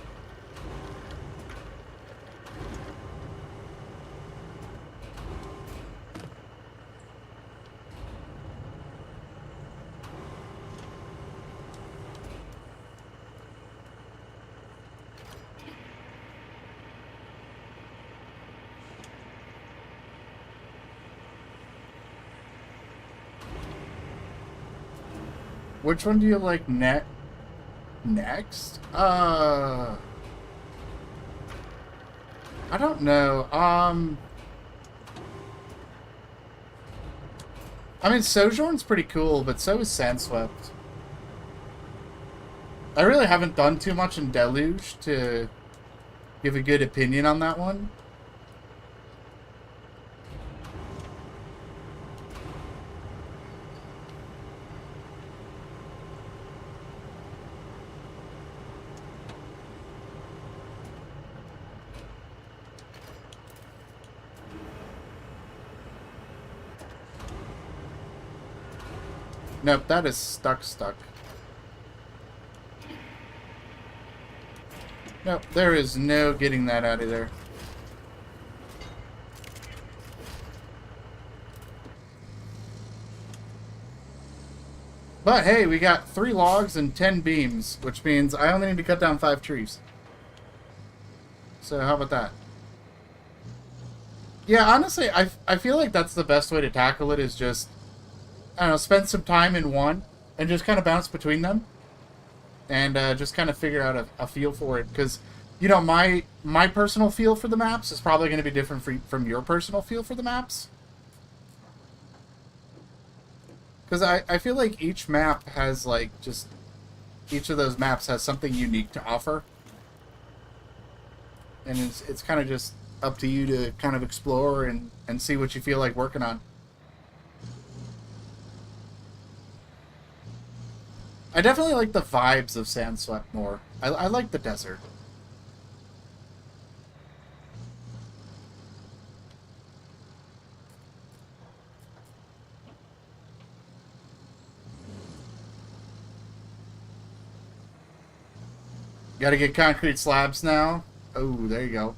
Which one do you like next? I don't know. I mean, Sojourn's pretty cool, but so is Sandswept. I really haven't done too much in Deluge to give a good opinion on that one. Nope, that is stuck. Nope, there is no getting that out of there. But hey, we got 3 logs and 10 beams, which means I only need to cut down 5 trees. So how about that? Yeah, honestly, I feel like that's the best way to tackle it, is just, I don't know, spend some time in one and just kind of bounce between them, and just kind of figure out a feel for it. Because, you know, my personal feel for the maps is probably going to be different from your personal feel for the maps. Because I feel like each map has, like, just, each of those maps has something unique to offer. And it's kind of just up to you to kind of explore and see what you feel like working on. I definitely like the vibes of Sandswept more. I like the desert. Gotta get concrete slabs now. Oh, there you go.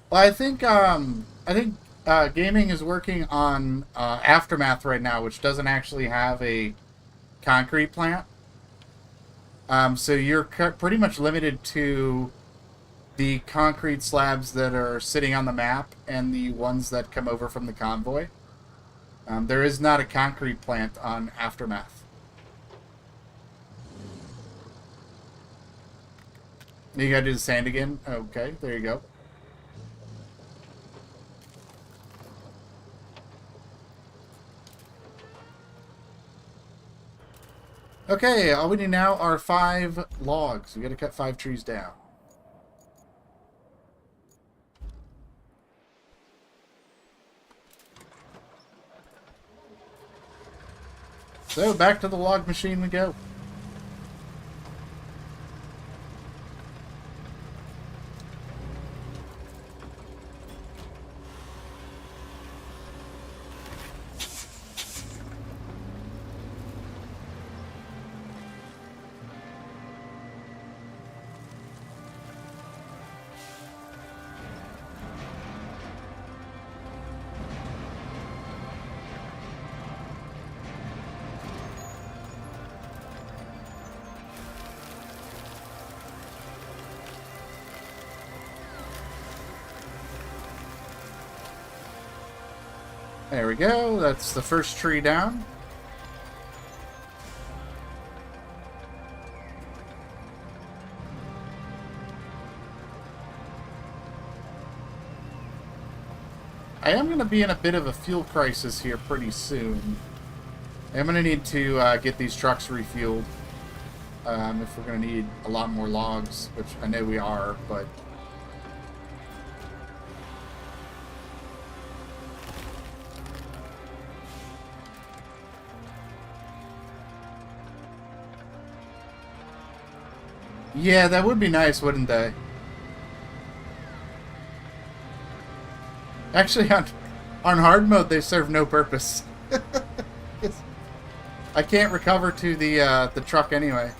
Well, I think gaming is working on Aftermath right now, which doesn't actually have a concrete plant. So you're pretty much limited to the concrete slabs that are sitting on the map and the ones that come over from the convoy. There is not a concrete plant on Aftermath. You gotta do the sand again? Okay, there you go. Okay, all we need now are 5 logs. We gotta cut 5 trees down. So, back to the log machine we go. There we go. That's the first tree down. I am going to be in a bit of a fuel crisis here pretty soon. I'm going to need to get these trucks refueled. If we're going to need a lot more logs, which I know we are, but... Yeah, that would be nice, wouldn't they? Actually, on hard mode, they serve no purpose. I can't recover to the truck anyway.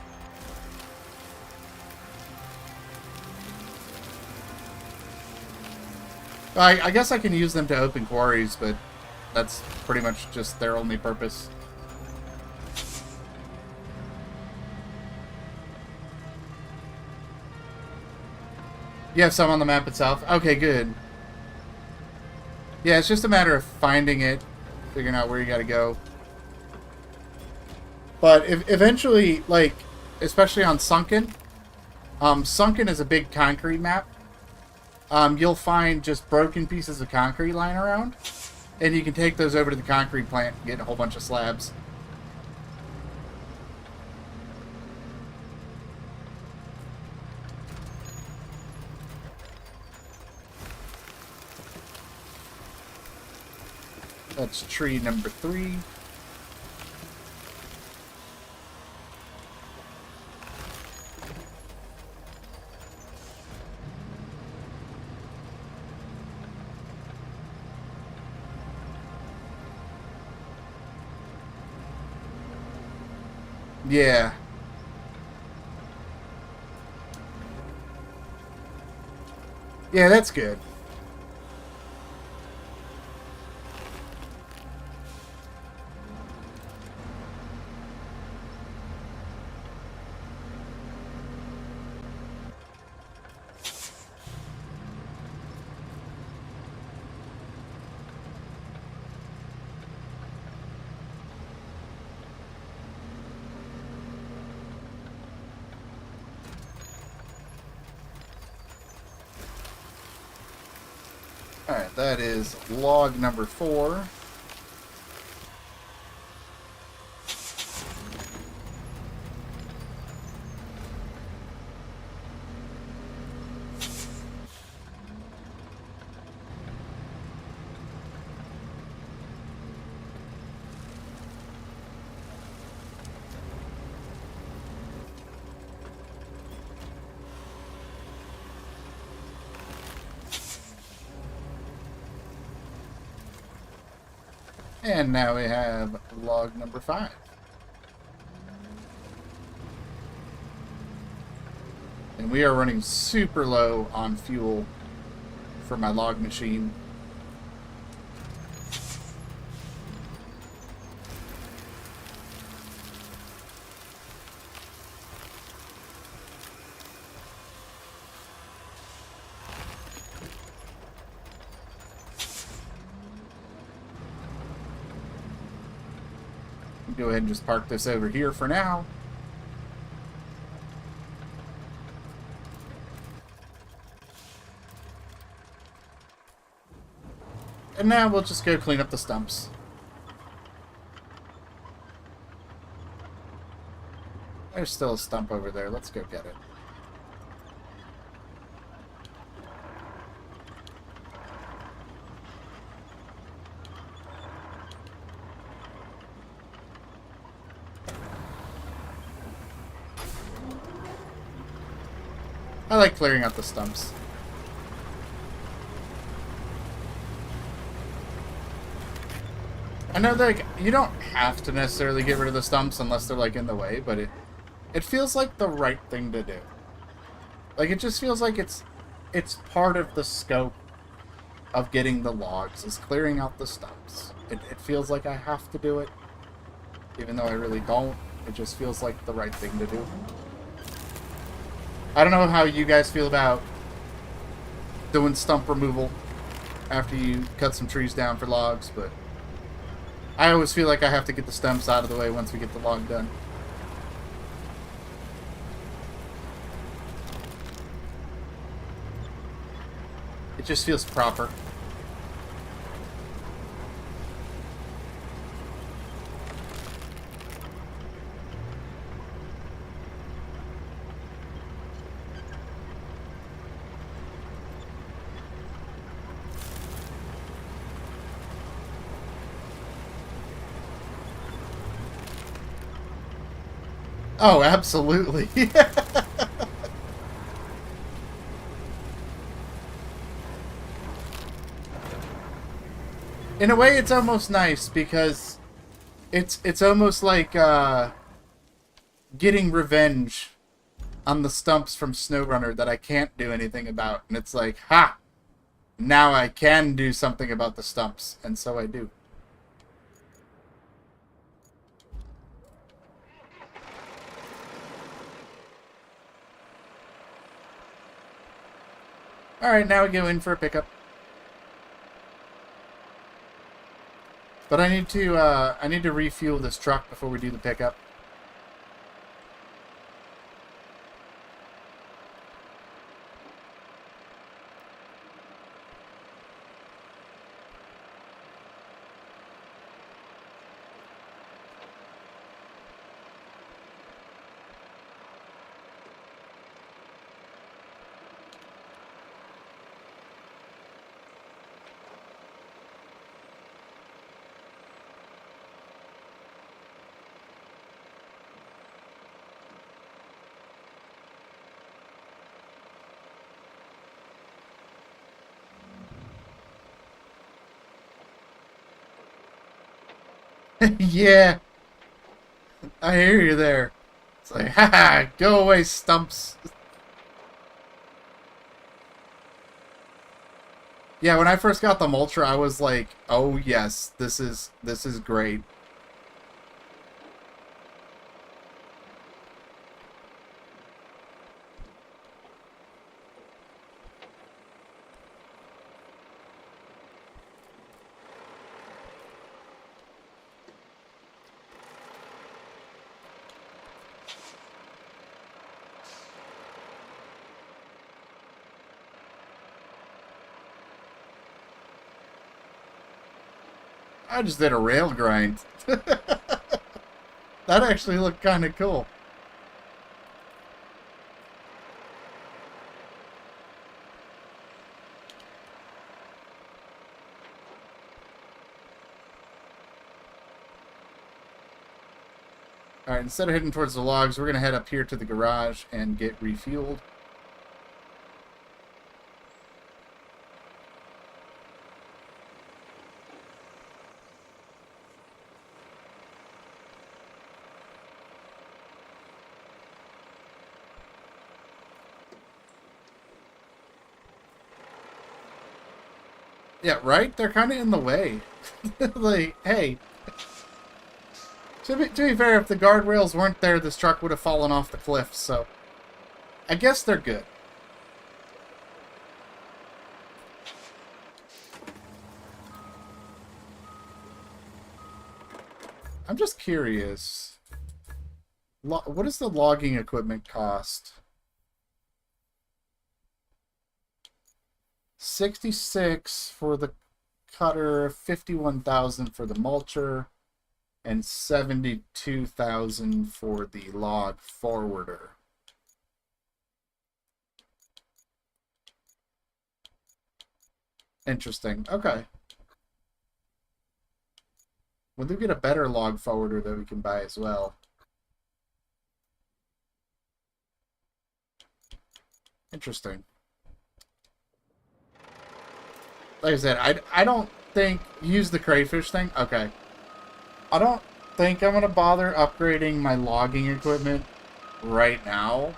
I guess I can use them to open quarries, but that's pretty much just their only purpose. You have some on the map itself? Okay, good. Yeah, it's just a matter of finding it, figuring out where you gotta go. But eventually, like, especially on Sunken, Sunken is a big concrete map. You'll find just broken pieces of concrete lying around, and you can take those over to the concrete plant and get a whole bunch of slabs. That's tree number 3. Yeah. Yeah, that's good. Alright, that is log number 4. And now we have log number 5. And we are running super low on fuel for my log machine. Go ahead and just park this over here for now. And now we'll just go clean up the stumps. There's still a stump over there. Let's go get it. I like clearing out the stumps. I know that, like, you don't have to necessarily get rid of the stumps unless they're like in the way, but it feels like the right thing to do. Like, it just feels like it's part of the scope of getting the logs, is clearing out the stumps. It feels like I have to do it, even though I really don't. It just feels like the right thing to do. I don't know how you guys feel about doing stump removal after you cut some trees down for logs, but I always feel like I have to get the stumps out of the way once we get the log done. It just feels proper. Oh, absolutely. In a way, it's almost nice because it's almost like getting revenge on the stumps from SnowRunner that I can't do anything about, and it's like, ha! Now I can do something about the stumps, and so I do. Alright, now we go in for a pickup. But I need to refuel this truck before we do the pickup. Yeah, I hear you there. It's like, haha, go away, stumps. Yeah, when I first got the Multra, I was like, oh yes, this is great. I just did a rail grind. That actually looked kind of cool. Alright, instead of heading towards the logs, we're going to head up here to the garage and get refueled. Yeah, right? They're kind of in the way. Like, hey. To be fair, if the guardrails weren't there, this truck would have fallen off the cliff, so... I guess they're good. I'm just curious. What does the logging equipment cost? 66 for the cutter, 51,000 for the mulcher, and 72,000 for the log forwarder. Interesting. Okay. We'll get a better log forwarder that we can buy as well. Interesting. Like I said, I don't think... Use the crayfish thing? Okay. I don't think I'm going to bother upgrading my logging equipment right now.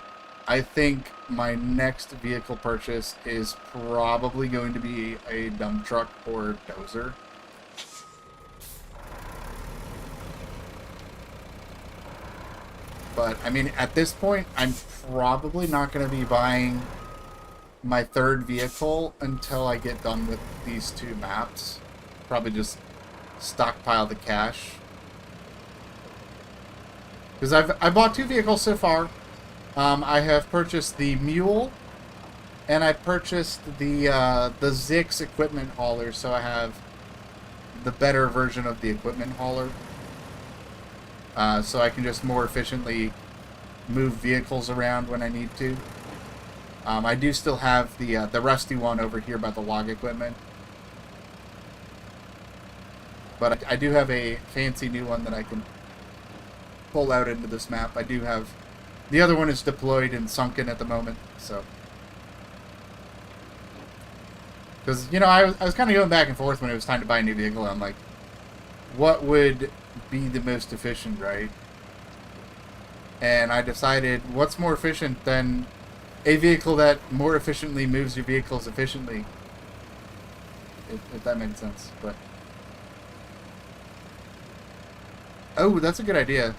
I think my next vehicle purchase is probably going to be a dump truck or dozer. But, I mean, at this point, I'm probably not going to be buying my third vehicle until I get done with these two maps. Probably just stockpile the cash. Because I bought two vehicles so far. I have purchased the Mule, and I purchased the Zix equipment hauler, so I have the better version of the equipment hauler. So I can just more efficiently move vehicles around when I need to. I do still have the rusty one over here by the log equipment. But I do have a fancy new one that I can pull out into this map. I do have... The other one is deployed and sunken at the moment, so... Because, you know, I was kind of going back and forth when it was time to buy a new vehicle. I'm like, what would be the most efficient, right? And I decided, what's more efficient than a vehicle that more efficiently moves your vehicles efficiently? If that made sense, but... Oh, that's a good idea.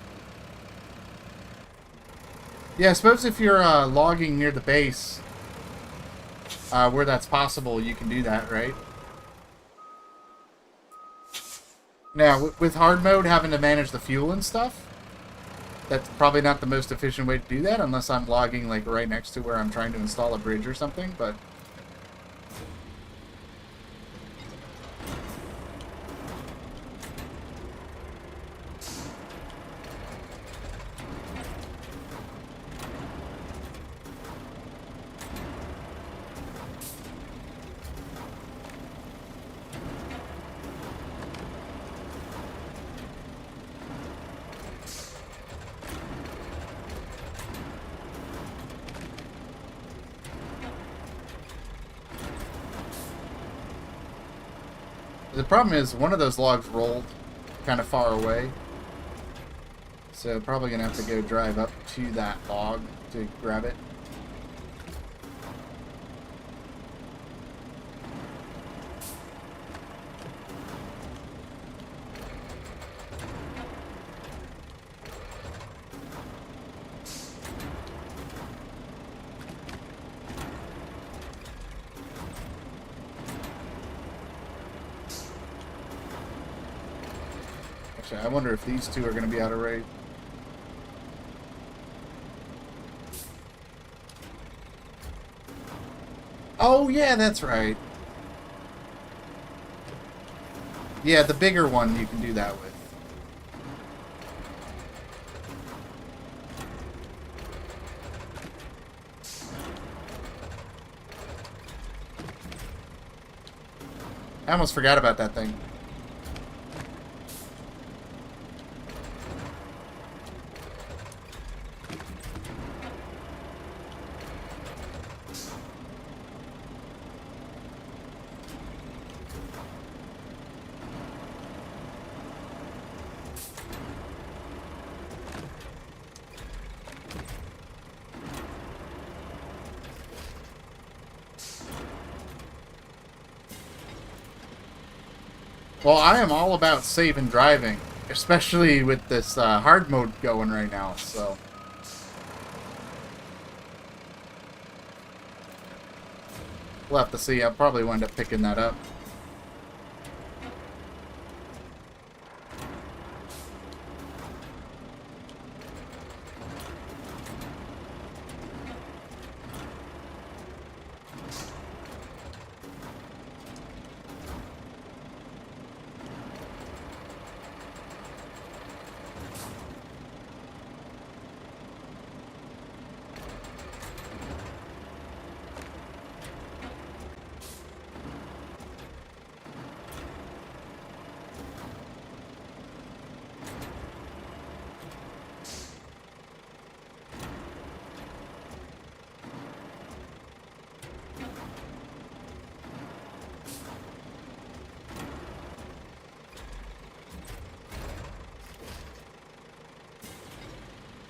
Yeah, I suppose if you're logging near the base, where that's possible, you can do that, right? Now, with hard mode, having to manage the fuel and stuff, that's probably not the most efficient way to do that, unless I'm logging like right next to where I'm trying to install a bridge or something, but... The problem is, one of those logs rolled kind of far away. So probably going to have to go drive up to that log to grab it. I wonder if these two are going to be out of range. Oh, yeah, that's right. Yeah, the bigger one you can do that with. I almost forgot about that thing. Well, I am all about safe and driving, especially with this hard mode going right now, so... We'll have to see. I'll probably wind up picking that up.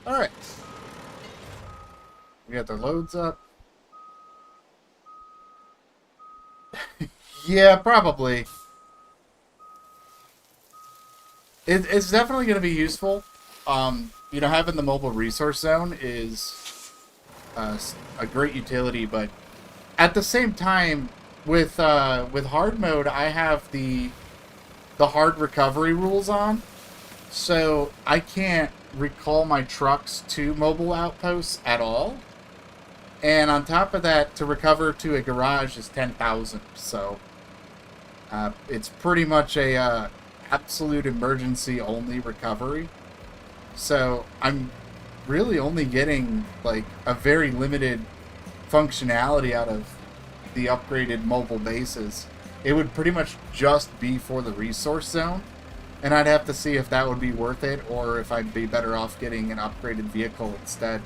Alright. We got the loads up. Yeah, probably. It's definitely going to be useful. You know, having the mobile resource zone is a great utility, but at the same time, with hard mode, I have the hard recovery rules on, so I can't recall my trucks to mobile outposts at all. And on top of that, to recover to a garage is 10,000. So it's pretty much a absolute emergency only recovery. So I'm really only getting like a very limited functionality out of the upgraded mobile bases. It would pretty much just be for the resource zone. And I'd have to see if that would be worth it, or if I'd be better off getting an upgraded vehicle instead.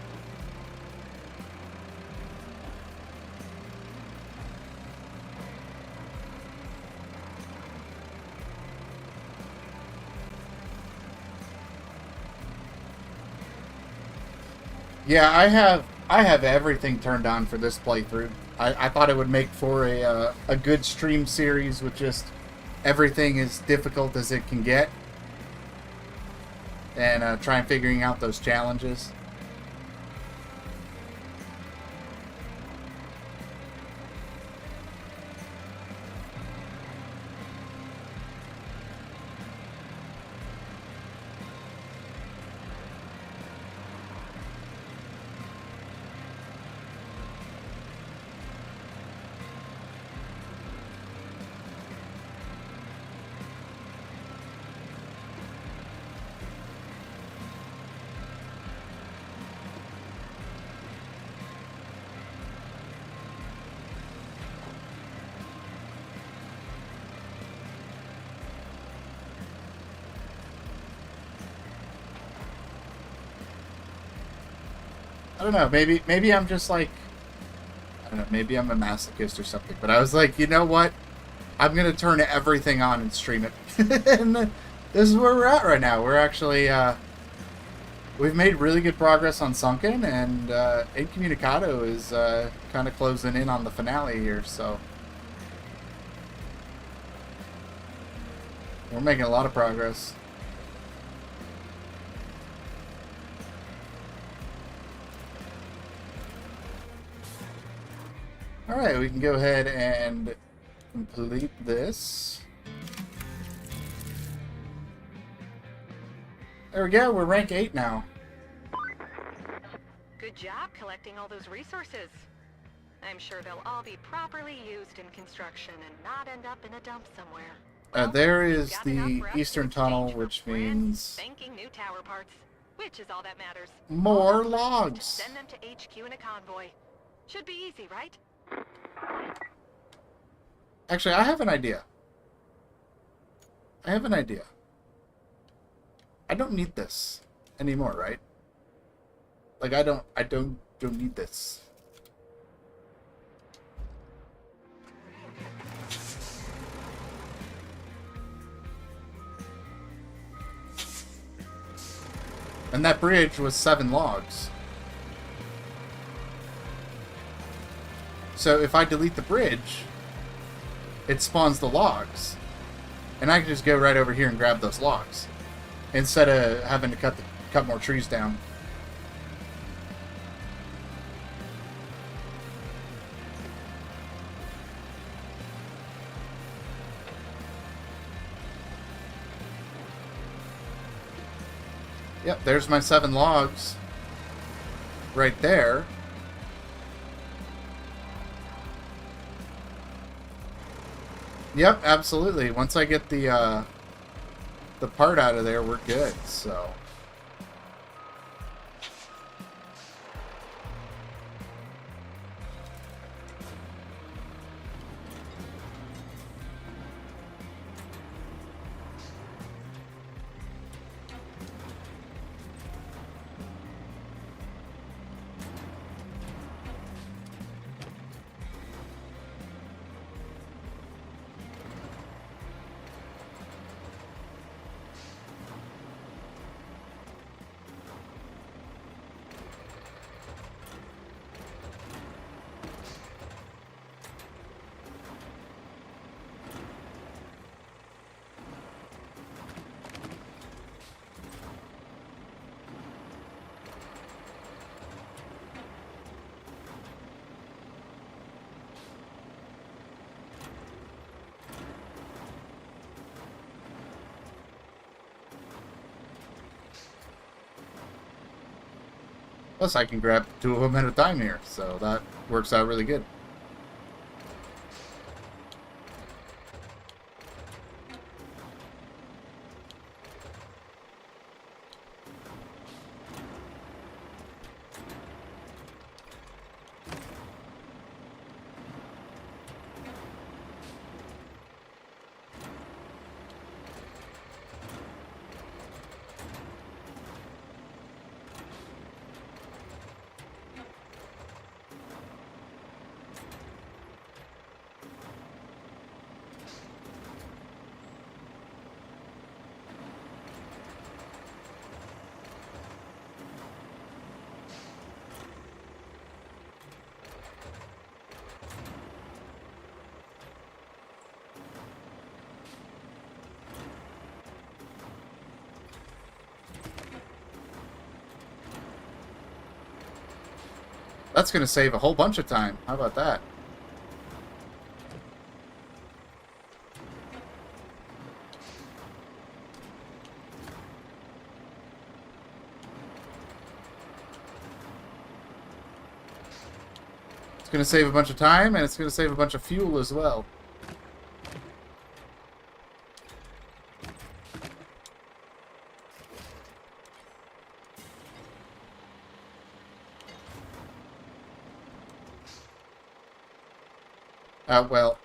Yeah, I have everything turned on for this playthrough. I thought it would make for a good stream series with just everything as difficult as it can get, and try and figuring out those challenges. I don't know, maybe I'm just like, I don't know, maybe I'm a masochist or something, but I was like, you know what? I'm going to turn everything on and stream it. And this is where we're at right now. We're actually, we've made really good progress on Sunken, and Incommunicado is kind of closing in on the finale here, so we're making a lot of progress. Alright, we can go ahead and complete this. There we go, we're rank 8 now. Good job collecting all those resources. I'm sure they'll all be properly used in construction and not end up in a dump somewhere. There is got the enough for us to Eastern exchange Tunnel, for which brand means spanking new tower parts, which is all that matters. more All that's left is to logs. Send them to HQ in a convoy. Should be easy, right? Actually, I have an idea. I don't need this anymore, right? Like I don't need this. And that bridge was 7 logs. So if I delete the bridge, it spawns the logs. And I can just go right over here and grab those logs, instead of having to cut more trees down. Yep, there's my 7 logs right there. Yep, absolutely. Once I get the part out of there, we're good. So plus I can grab 2 of them at a time here, so that works out really good. That's going to save a whole bunch of time. How about that? It's going to save a bunch of time, and it's going to save a bunch of fuel as well. Well.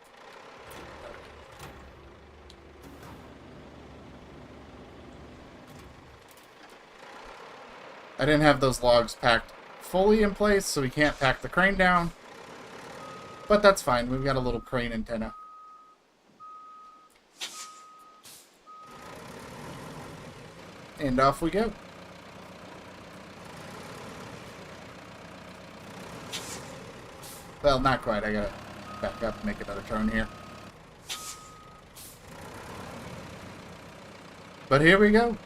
I didn't have those logs packed fully in place, so we can't pack the crane down. But that's fine. We've got a little crane antenna. And off we go. Well, not quite. I gotta back up and make another turn here. But here we go.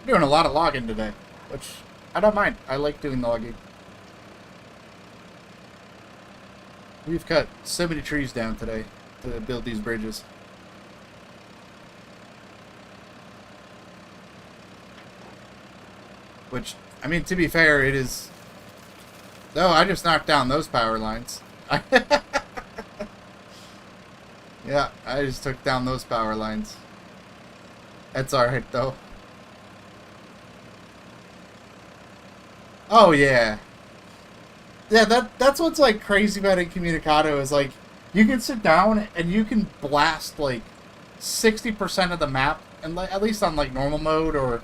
Doing a lot of logging today, which I don't mind. I like doing the logging. We've cut so many trees down today to build these bridges. Which, I mean, to be fair, it is... No, I just knocked down those power lines. Yeah, I just took down those power lines. That's alright, though. Oh, yeah. Yeah, that's what's, like, crazy about Incommunicado is, like, you can sit down and you can blast, like, 60% of the map, and like, at least on, like, normal mode or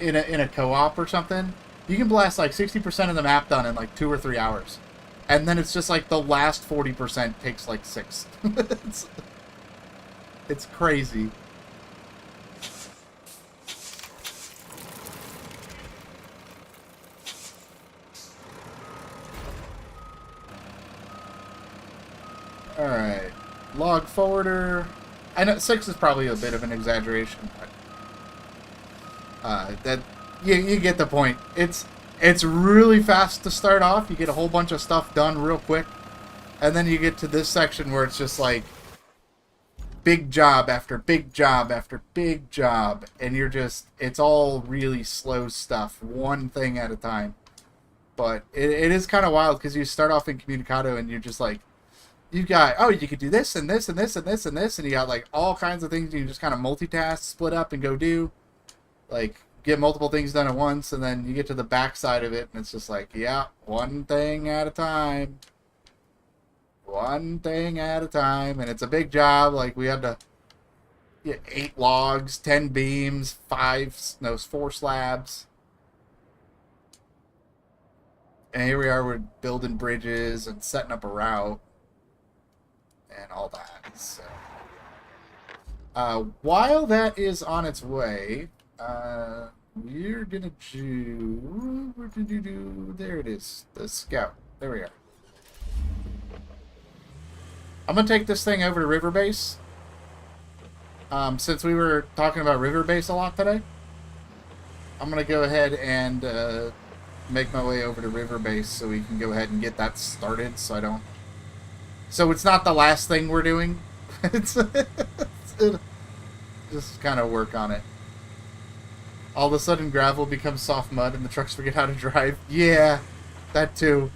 in a co-op or something, you can blast, like, 60% of the map done in, like, 2 or 3 hours. And then it's just, like, the last 40% takes, like, 6. It's crazy. Alright. Log forwarder. I know 6 is probably a bit of an exaggeration, but that you get the point. It's really fast to start off. You get a whole bunch of stuff done real quick. And then you get to this section where it's just like big job after big job after big job, and you're just, it's all really slow stuff, one thing at a time. But it is kind of wild because you start off in Communicado and you're just like, you've got, oh, you could do this and this and this and this and this, and you got like all kinds of things you can just kind of multitask, split up, and go do. Like, get multiple things done at once, and then you get to the back side of it, and it's just like, yeah, one thing at a time. One thing at a time, and it's a big job. Like, we had to get 8 logs, 10 beams, 4 slabs. And here we are, we're building bridges and setting up a route. And all that. So, while that is on its way, we're gonna do. There it is, the scout. There we are. I'm gonna take this thing over to River Base. Since we were talking about River Base a lot today, I'm gonna go ahead and make my way over to River Base so we can go ahead and get that started. So it's not the last thing we're doing. It's just kind of work on it. All of a sudden gravel becomes soft mud and the trucks forget how to drive. Yeah, that too.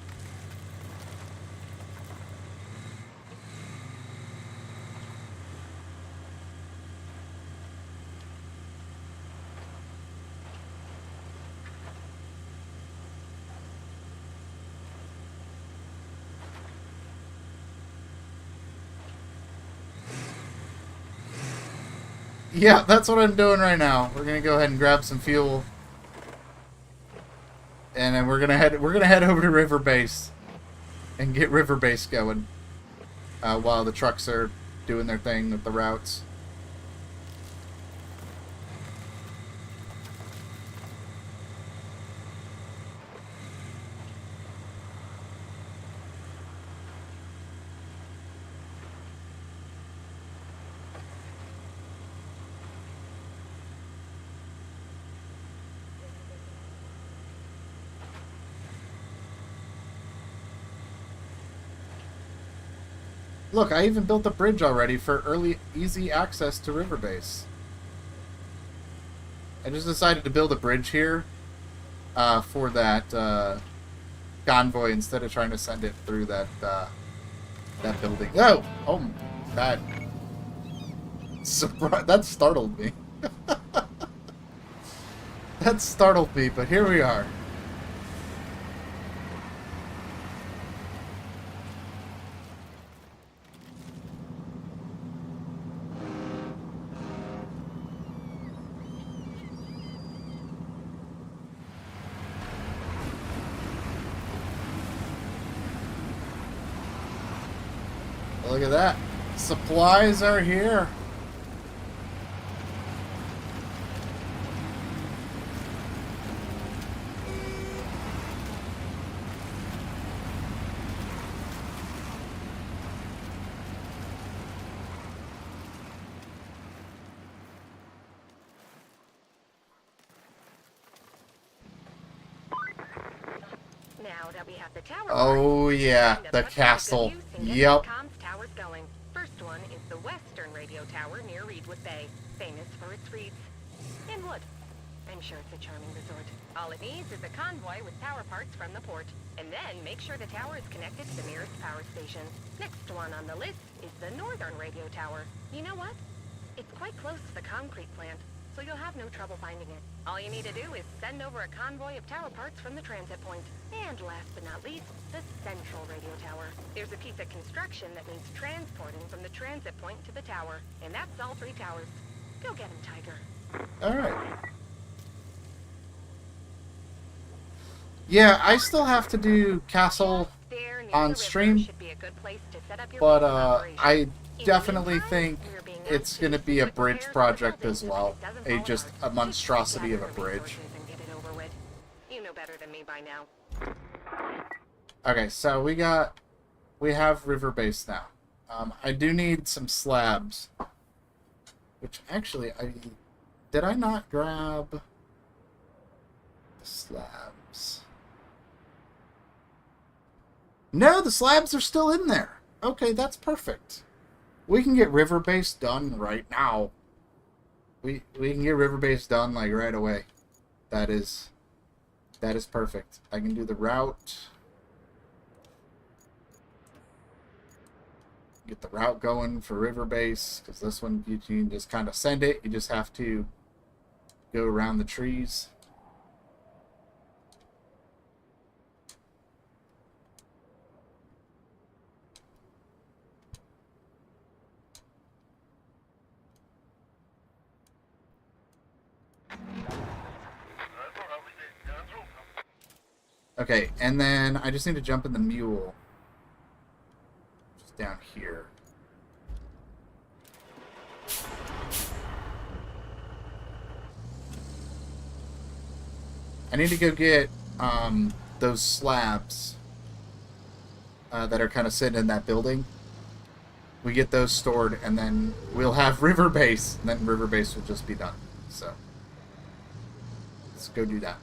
Yeah, that's what I'm doing right now. We're gonna go ahead and grab some fuel, and then we're gonna head over to River Base. and get river base going while the trucks are doing their thing with the routes. Look, I even built a bridge already for early, easy access to river base. I just decided to build a bridge here for that convoy instead of trying to send it through that that building. Oh, that that startled me. That startled me, but here we are. Look at that. Supplies are here. Now that we have the tower. Oh yeah, the castle. Yep. Comms towers going. First one is the western radio tower near Reedwood Bay, famous for its reeds. In wood. I'm sure it's a charming resort. All it needs is a convoy with power parts from the port, and then make sure the tower is connected to the nearest power station. Next one on the list is the northern radio tower. You know what? It's quite close to the concrete plant, so you'll have no trouble finding it. All you need to do is send over a convoy of tower parts from the transit point. And last but not least, the central radio tower. There's a piece of construction that needs transporting from the transit point to the tower, and that's all 3 towers. Go get them, Tiger. Alright. Yeah, I still have to do castle on stream, but I definitely think it's going to be a bridge project as well. Just a monstrosity of a bridge. You know better than me by now. Okay, so we have river base now. I do need some slabs, which actually did I not grab the slabs? No, the slabs are still in there. Okay, that's perfect. We can get river base done right now. We can get river base done like right away. That is perfect. I can do the route. Get the route going for river base, because this one you can just kind of send it. You just have to go around the trees. Okay, and then I just need to jump in the mule. Just down here. I need to go get those slabs that are kind of sitting in that building. We get those stored, and then we'll have river base, and then river base will just be done. So let's go do that.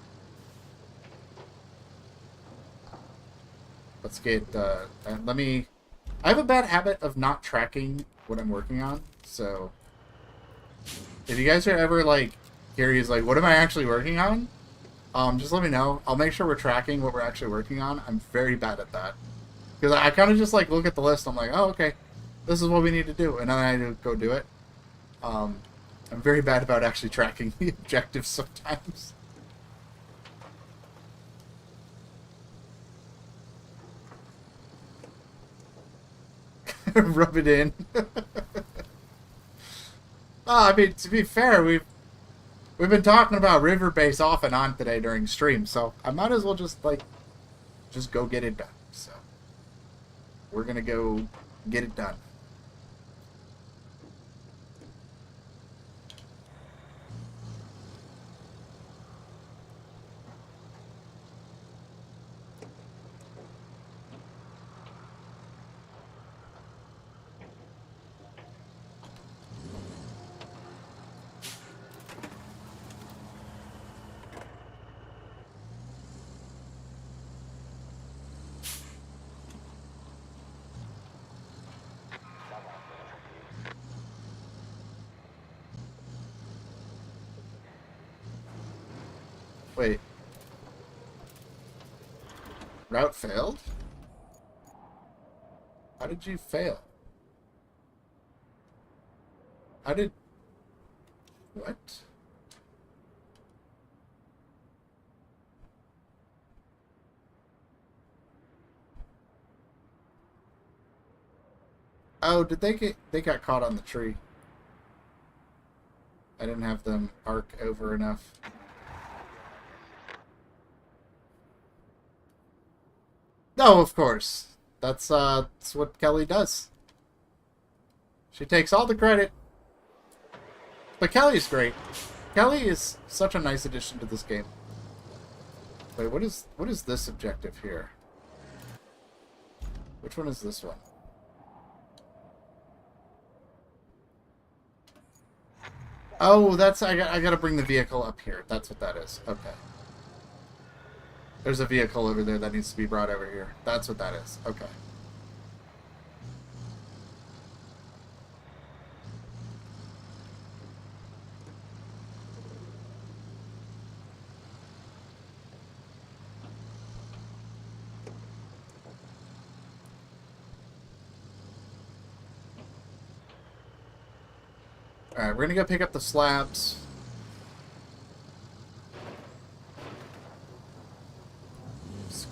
Let's get, let me, I have a bad habit of not tracking what I'm working on, so if you guys are ever, like, curious, like, what am I actually working on? Just let me know. I'll make sure we're tracking what we're actually working on. I'm very bad at that. Because I kind of just, like, look at the list, I'm like, oh, okay, this is what we need to do, and then I go do it. I'm very bad about actually tracking the objectives sometimes. Rub it in. I mean, to be fair, we've been talking about river base off and on today during stream, so I might as well just go get it done. So we're gonna go get it done. Wait. Route failed? How did you fail? How did... What? Oh, did they get... They got caught on the tree. I didn't have them arc over enough. No, of course. That's what Kelly does. She takes all the credit. But Kelly's great. Kelly is such a nice addition to this game. Wait, what is this objective here? Which one is this one? Oh, that's I gotta bring the vehicle up here. That's what that is. Okay. There's a vehicle over there that needs to be brought over here. That's what that is. Okay. Alright, we're gonna go pick up the slabs.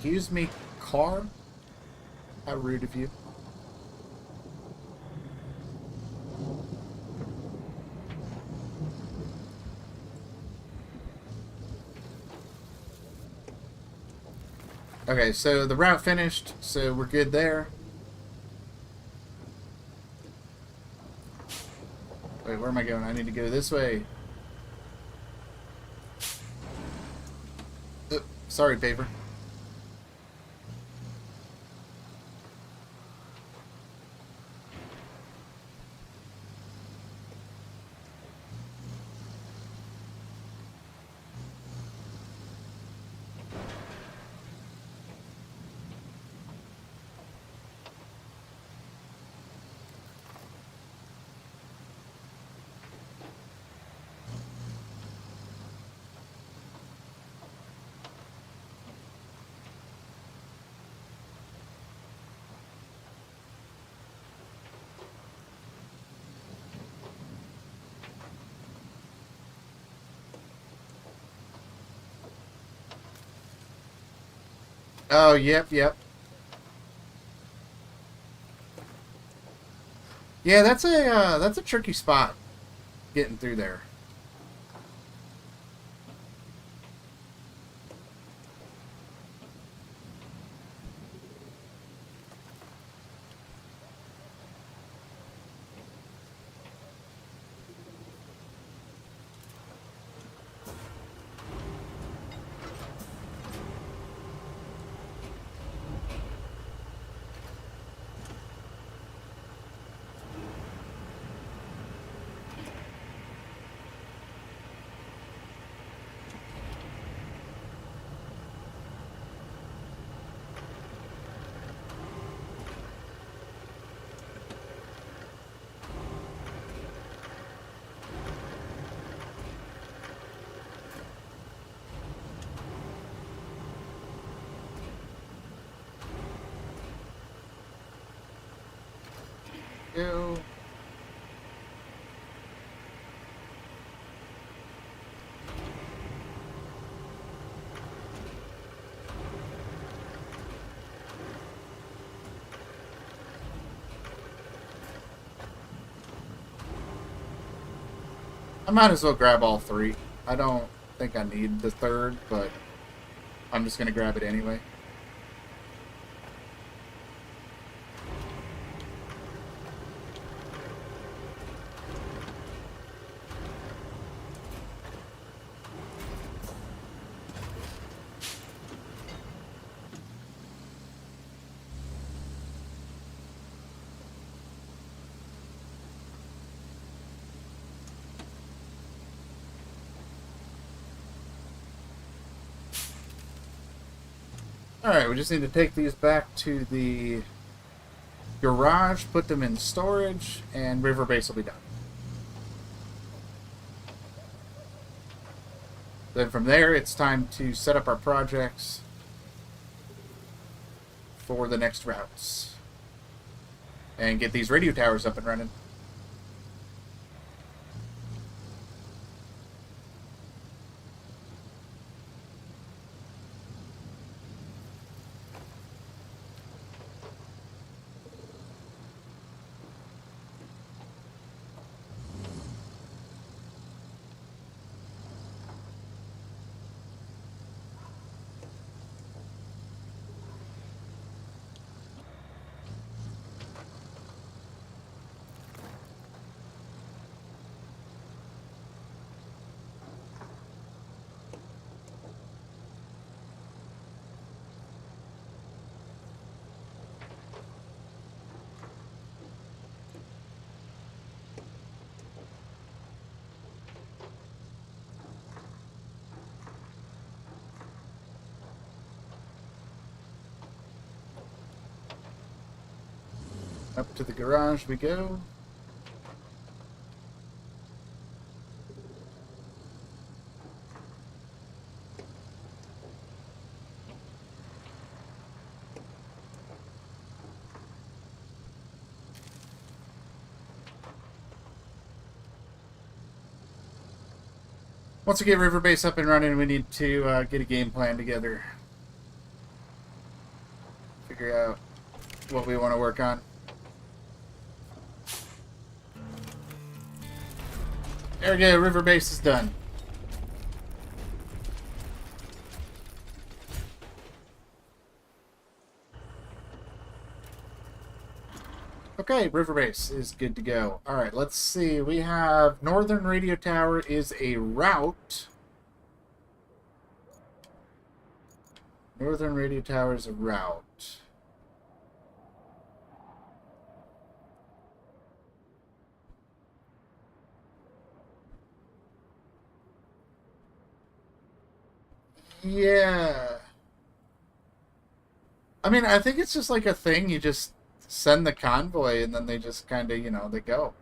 Excuse me, car? How rude of you. Okay, so the route finished, so we're good there. Wait, where am I going? I need to go this way. Sorry, paper. Oh, yep. Yeah, that's a tricky spot getting through there. Ew. I might as well grab all three. I don't think I need the third, but I'm just going to grab it anyway. Alright, we just need to take these back to the garage, put them in storage, and river base will be done. Then from there, it's time to set up our projects for the next routes. And get these radio towers up and running. Up to the garage we go. Once we get river base up and running, we need to get a game plan together. Figure out what we want to work on. There we go, river base is done. Okay, river base is good to go. Alright, let's see. We have Northern Radio Tower is a route. Northern Radio Tower is a route. Yeah. I mean, I think it's just like a thing. You just send the convoy and then they just kind of, you know, they go.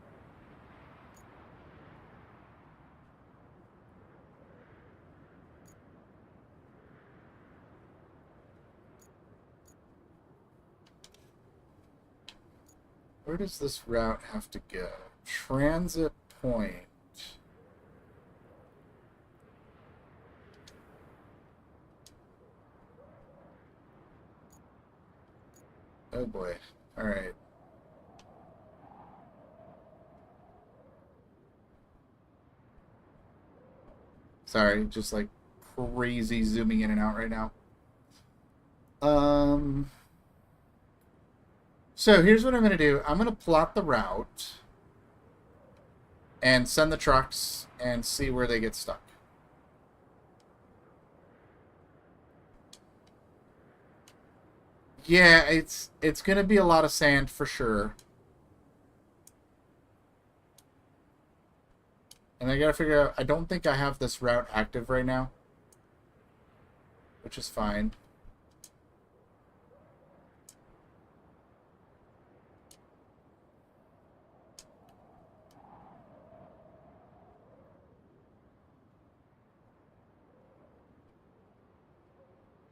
Where does this route have to go? Transit point. Oh boy. Alright. Sorry, just like crazy zooming in and out right now. So here's what I'm going to do. I'm going to plot the route and send the trucks and see where they get stuck. Yeah, it's going to be a lot of sand for sure. And I got to figure out, I don't think I have this route active right now, which is fine.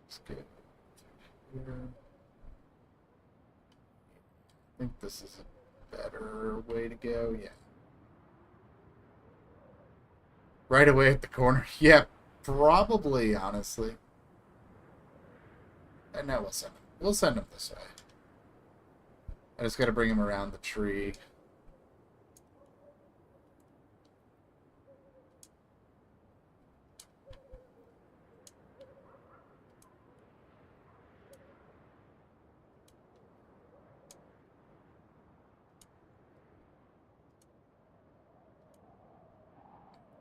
Let's get here. I think this is a better way to go. Yeah. Right away at the corner. Yeah, probably, honestly. And now we'll send him this way. I just got to bring him around the tree.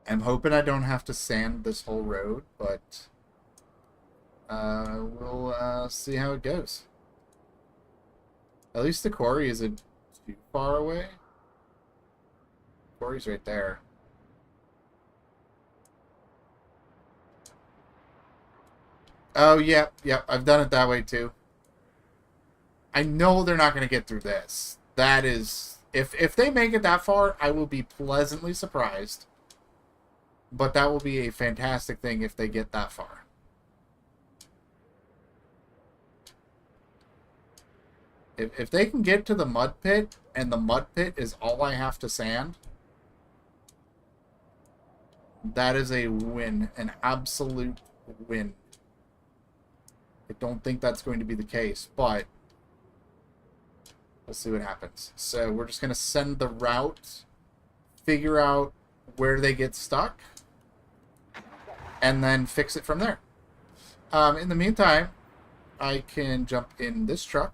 I'm hoping I don't have to sand this whole road, but we'll see how it goes. At least the quarry isn't too far away. Quarry's right there. Oh, yep, yep. I've done it that way, too. I know they're not going to get through this. That is... If they make it that far, I will be pleasantly surprised. But that will be a fantastic thing if they get that far. If they can get to the mud pit, and the mud pit is all I have to sand, that is a win. An absolute win. I don't think that's going to be the case, but we'll see what happens. So we're just going to send the route, figure out where they get stuck, and then fix it from there. In the meantime, I can jump in this truck.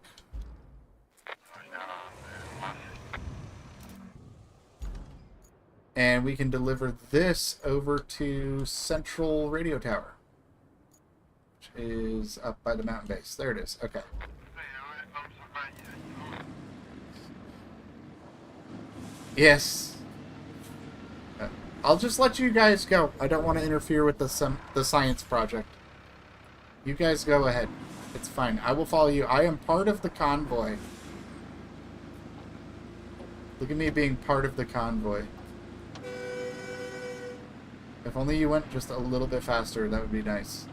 And we can deliver this over to Central Radio Tower, which is up by the mountain base. There it is. Okay. Yes. I'll just let you guys go. I don't want to interfere with the science project. You guys go ahead. It's fine. I will follow you. I am part of the convoy. Look at me being part of the convoy. If only you went just a little bit faster, that would be nice.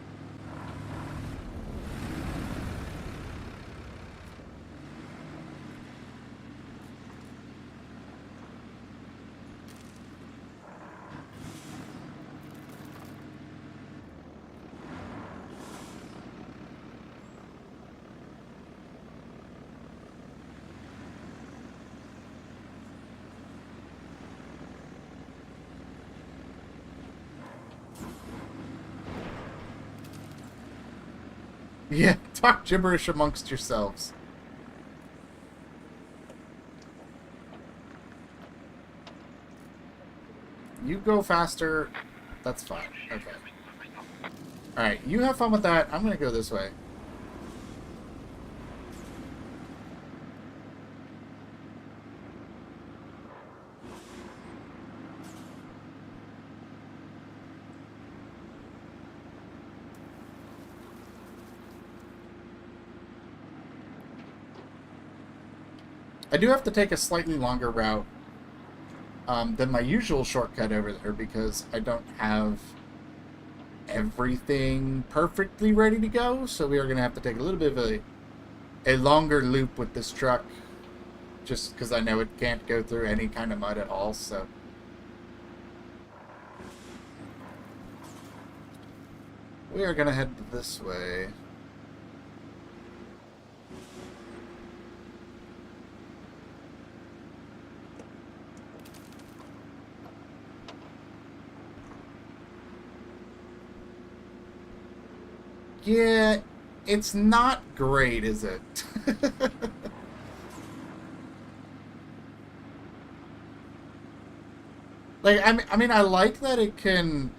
Yeah, talk gibberish amongst yourselves. You go faster. That's fine. Okay. Alright, you have fun with that. I'm going to go this way. I do have to take a slightly longer route than my usual shortcut over there because I don't have everything perfectly ready to go. So we are going to have to take a little bit of a longer loop with this truck just because I know it can't go through any kind of mud at all. So we are going to head this way. Yeah, it's not great, is it? Like, I mean, I like that it can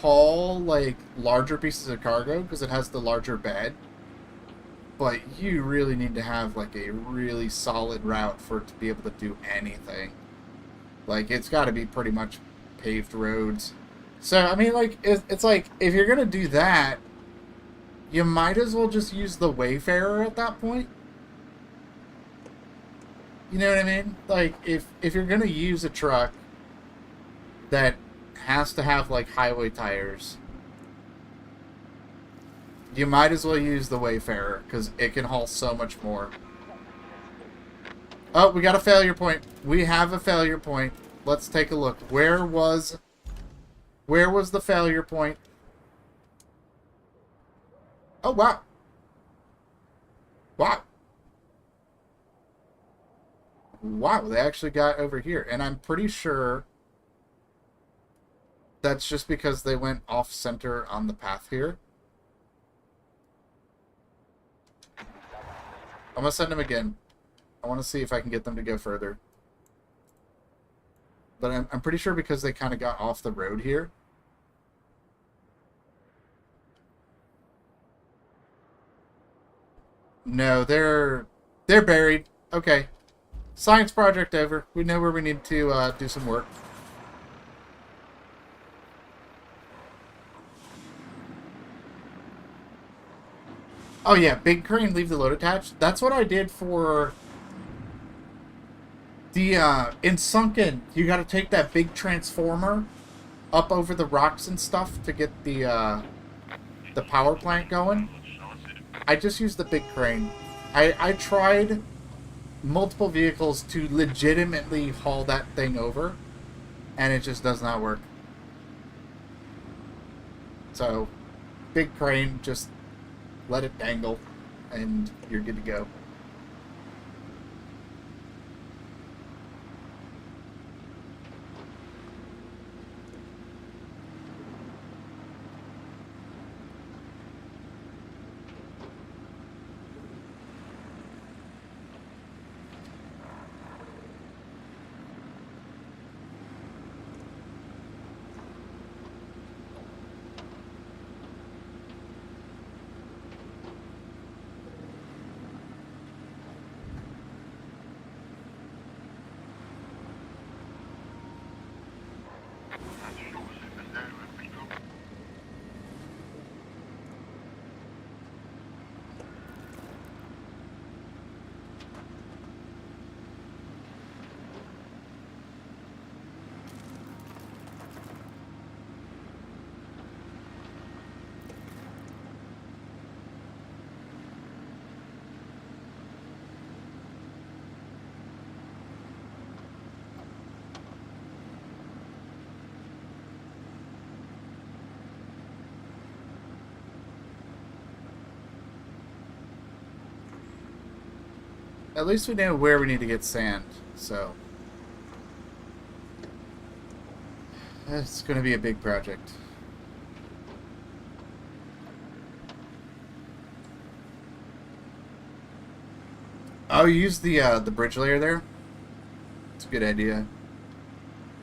haul, like, larger pieces of cargo because it has the larger bed. But you really need to have, like, a really solid route for it to be able to do anything. Like, it's got to be pretty much paved roads. So, I mean, like, it's like, if you're going to do that, you might as well just use the Wayfarer at that point. You know what I mean? Like, if you're going to use a truck that has to have, like, highway tires, you might as well use the Wayfarer, because it can haul so much more. Oh, we got a failure point. We have a failure point. Let's take a look. Where was the failure point? Oh, wow. Wow. Wow, they actually got over here. And I'm pretty sure that's just because they went off-center on the path here. I'm going to send them again. I want to see if I can get them to go further. But I'm pretty sure because they kind of got off the road here. No, they're buried. Okay. Science project over. We know where we need to do some work. Oh yeah, big crane, leave the load attached. That's what I did for the in Sunken. You got to take that big transformer up over the rocks and stuff to get the power plant going. I just used the big crane. I tried multiple vehicles to legitimately haul that thing over, and it just does not work. So, big crane, just let it dangle, and you're good to go. At least we know where we need to get sand, so it's going to be a big project. Oh, you use the bridge layer there? It's a good idea.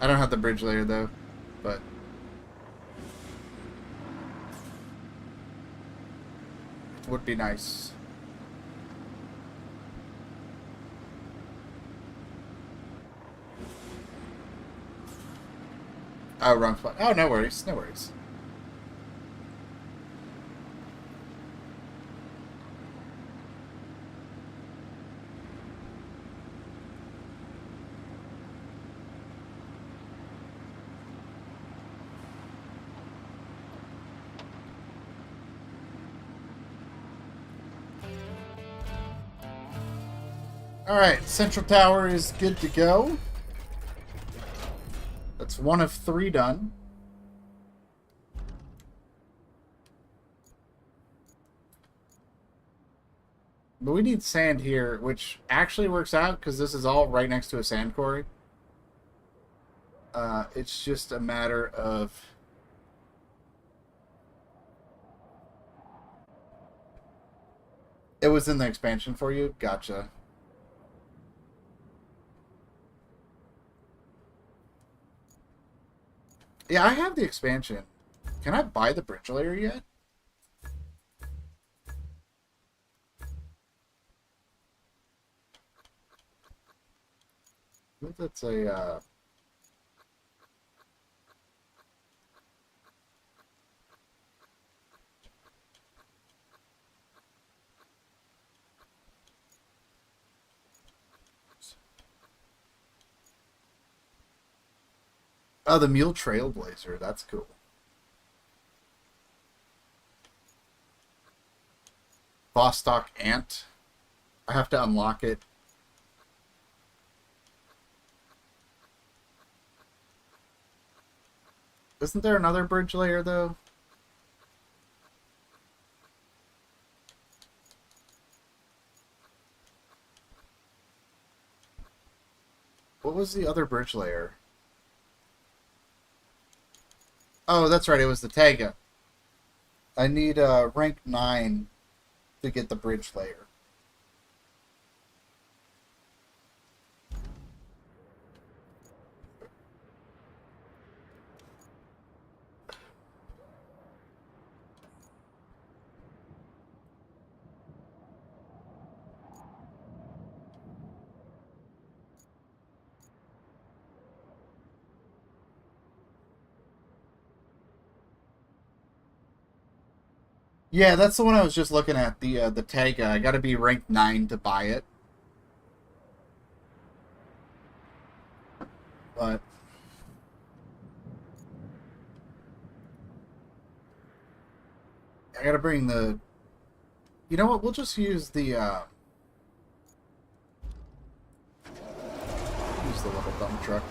I don't have the bridge layer though, but it would be nice. Oh, wrong spot. Oh, no worries. No worries. Alright, Central Tower is good to go. That's one of 3 done. But we need sand here, which actually works out because this is all right next to a sand quarry. It's just a matter of... It was in the expansion for you? Gotcha. Yeah, I have the expansion. Can I buy the bridge layer yet? I think that's a, Oh, the Mule Trailblazer. That's cool. Vostok Ant. I have to unlock it. Isn't there another bridge layer, though? What was the other bridge layer? Oh, that's right. It was the Taiga. I need rank 9 to get the bridge layer. Yeah, that's the one I was just looking at. The Taiga. I got to be ranked 9 to buy it. But I got to bring the. You know what? We'll just use the. Use the little dump truck.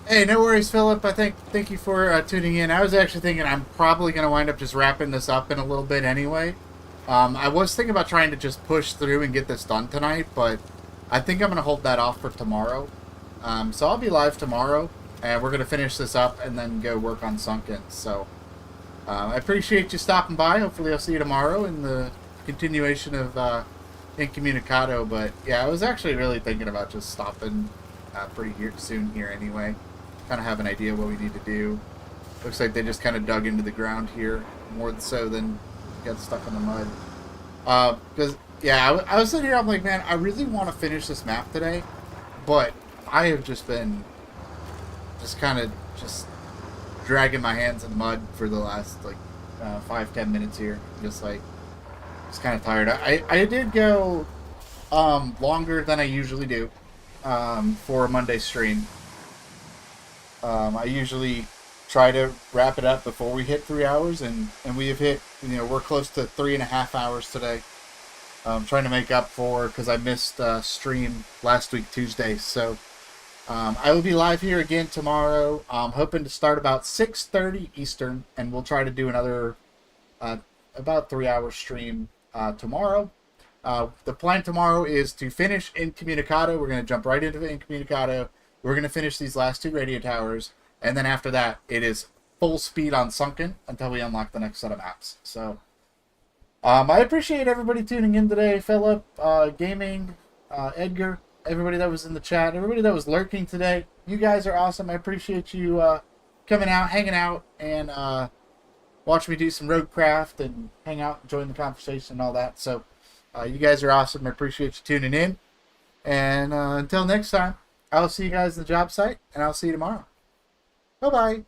Hey, no worries, Philip. Thank you for tuning in. I was actually thinking I'm probably going to wind up just wrapping this up in a little bit anyway. I was thinking about trying to just push through and get this done tonight, but I think I'm going to hold that off for tomorrow. So I'll be live tomorrow, and we're going to finish this up and then go work on Sunken. So I appreciate you stopping by. Hopefully I'll see you tomorrow in the continuation of Incommunicado. But yeah, I was actually really thinking about just stopping pretty soon here anyway. Kind of have an idea what we need to do. Looks like they just kind of dug into the ground here more so than got stuck in the mud. Because yeah, I was sitting here. I'm like, man, I really want to finish this map today, but I have just been kind of dragging my hands in mud for the last like 5-10 minutes here. Just kind of tired. I did go longer than I usually do for a Monday stream. I usually try to wrap it up before we hit 3 hours, and we have hit, we're close to 3.5 hours today. Trying to make up for, because I missed stream last week Tuesday. So I will be live here again tomorrow. I'm hoping to start about 6:30 Eastern, and we'll try to do another about 3-hour stream tomorrow. The plan tomorrow is to finish Incommunicado. We're going to jump right into the Incommunicado. We're going to finish these last 2 radio towers, and then after that, it is full speed on Sunken until we unlock the next set of maps. So, I appreciate everybody tuning in today. Philip, Gaming, Edgar, everybody that was in the chat, everybody that was lurking today. You guys are awesome. I appreciate you coming out, hanging out, and watch me do some Roadcraft and hang out, join the conversation and all that. So, you guys are awesome. I appreciate you tuning in. And until next time, I'll see you guys in the job site, and I'll see you tomorrow. Bye-bye.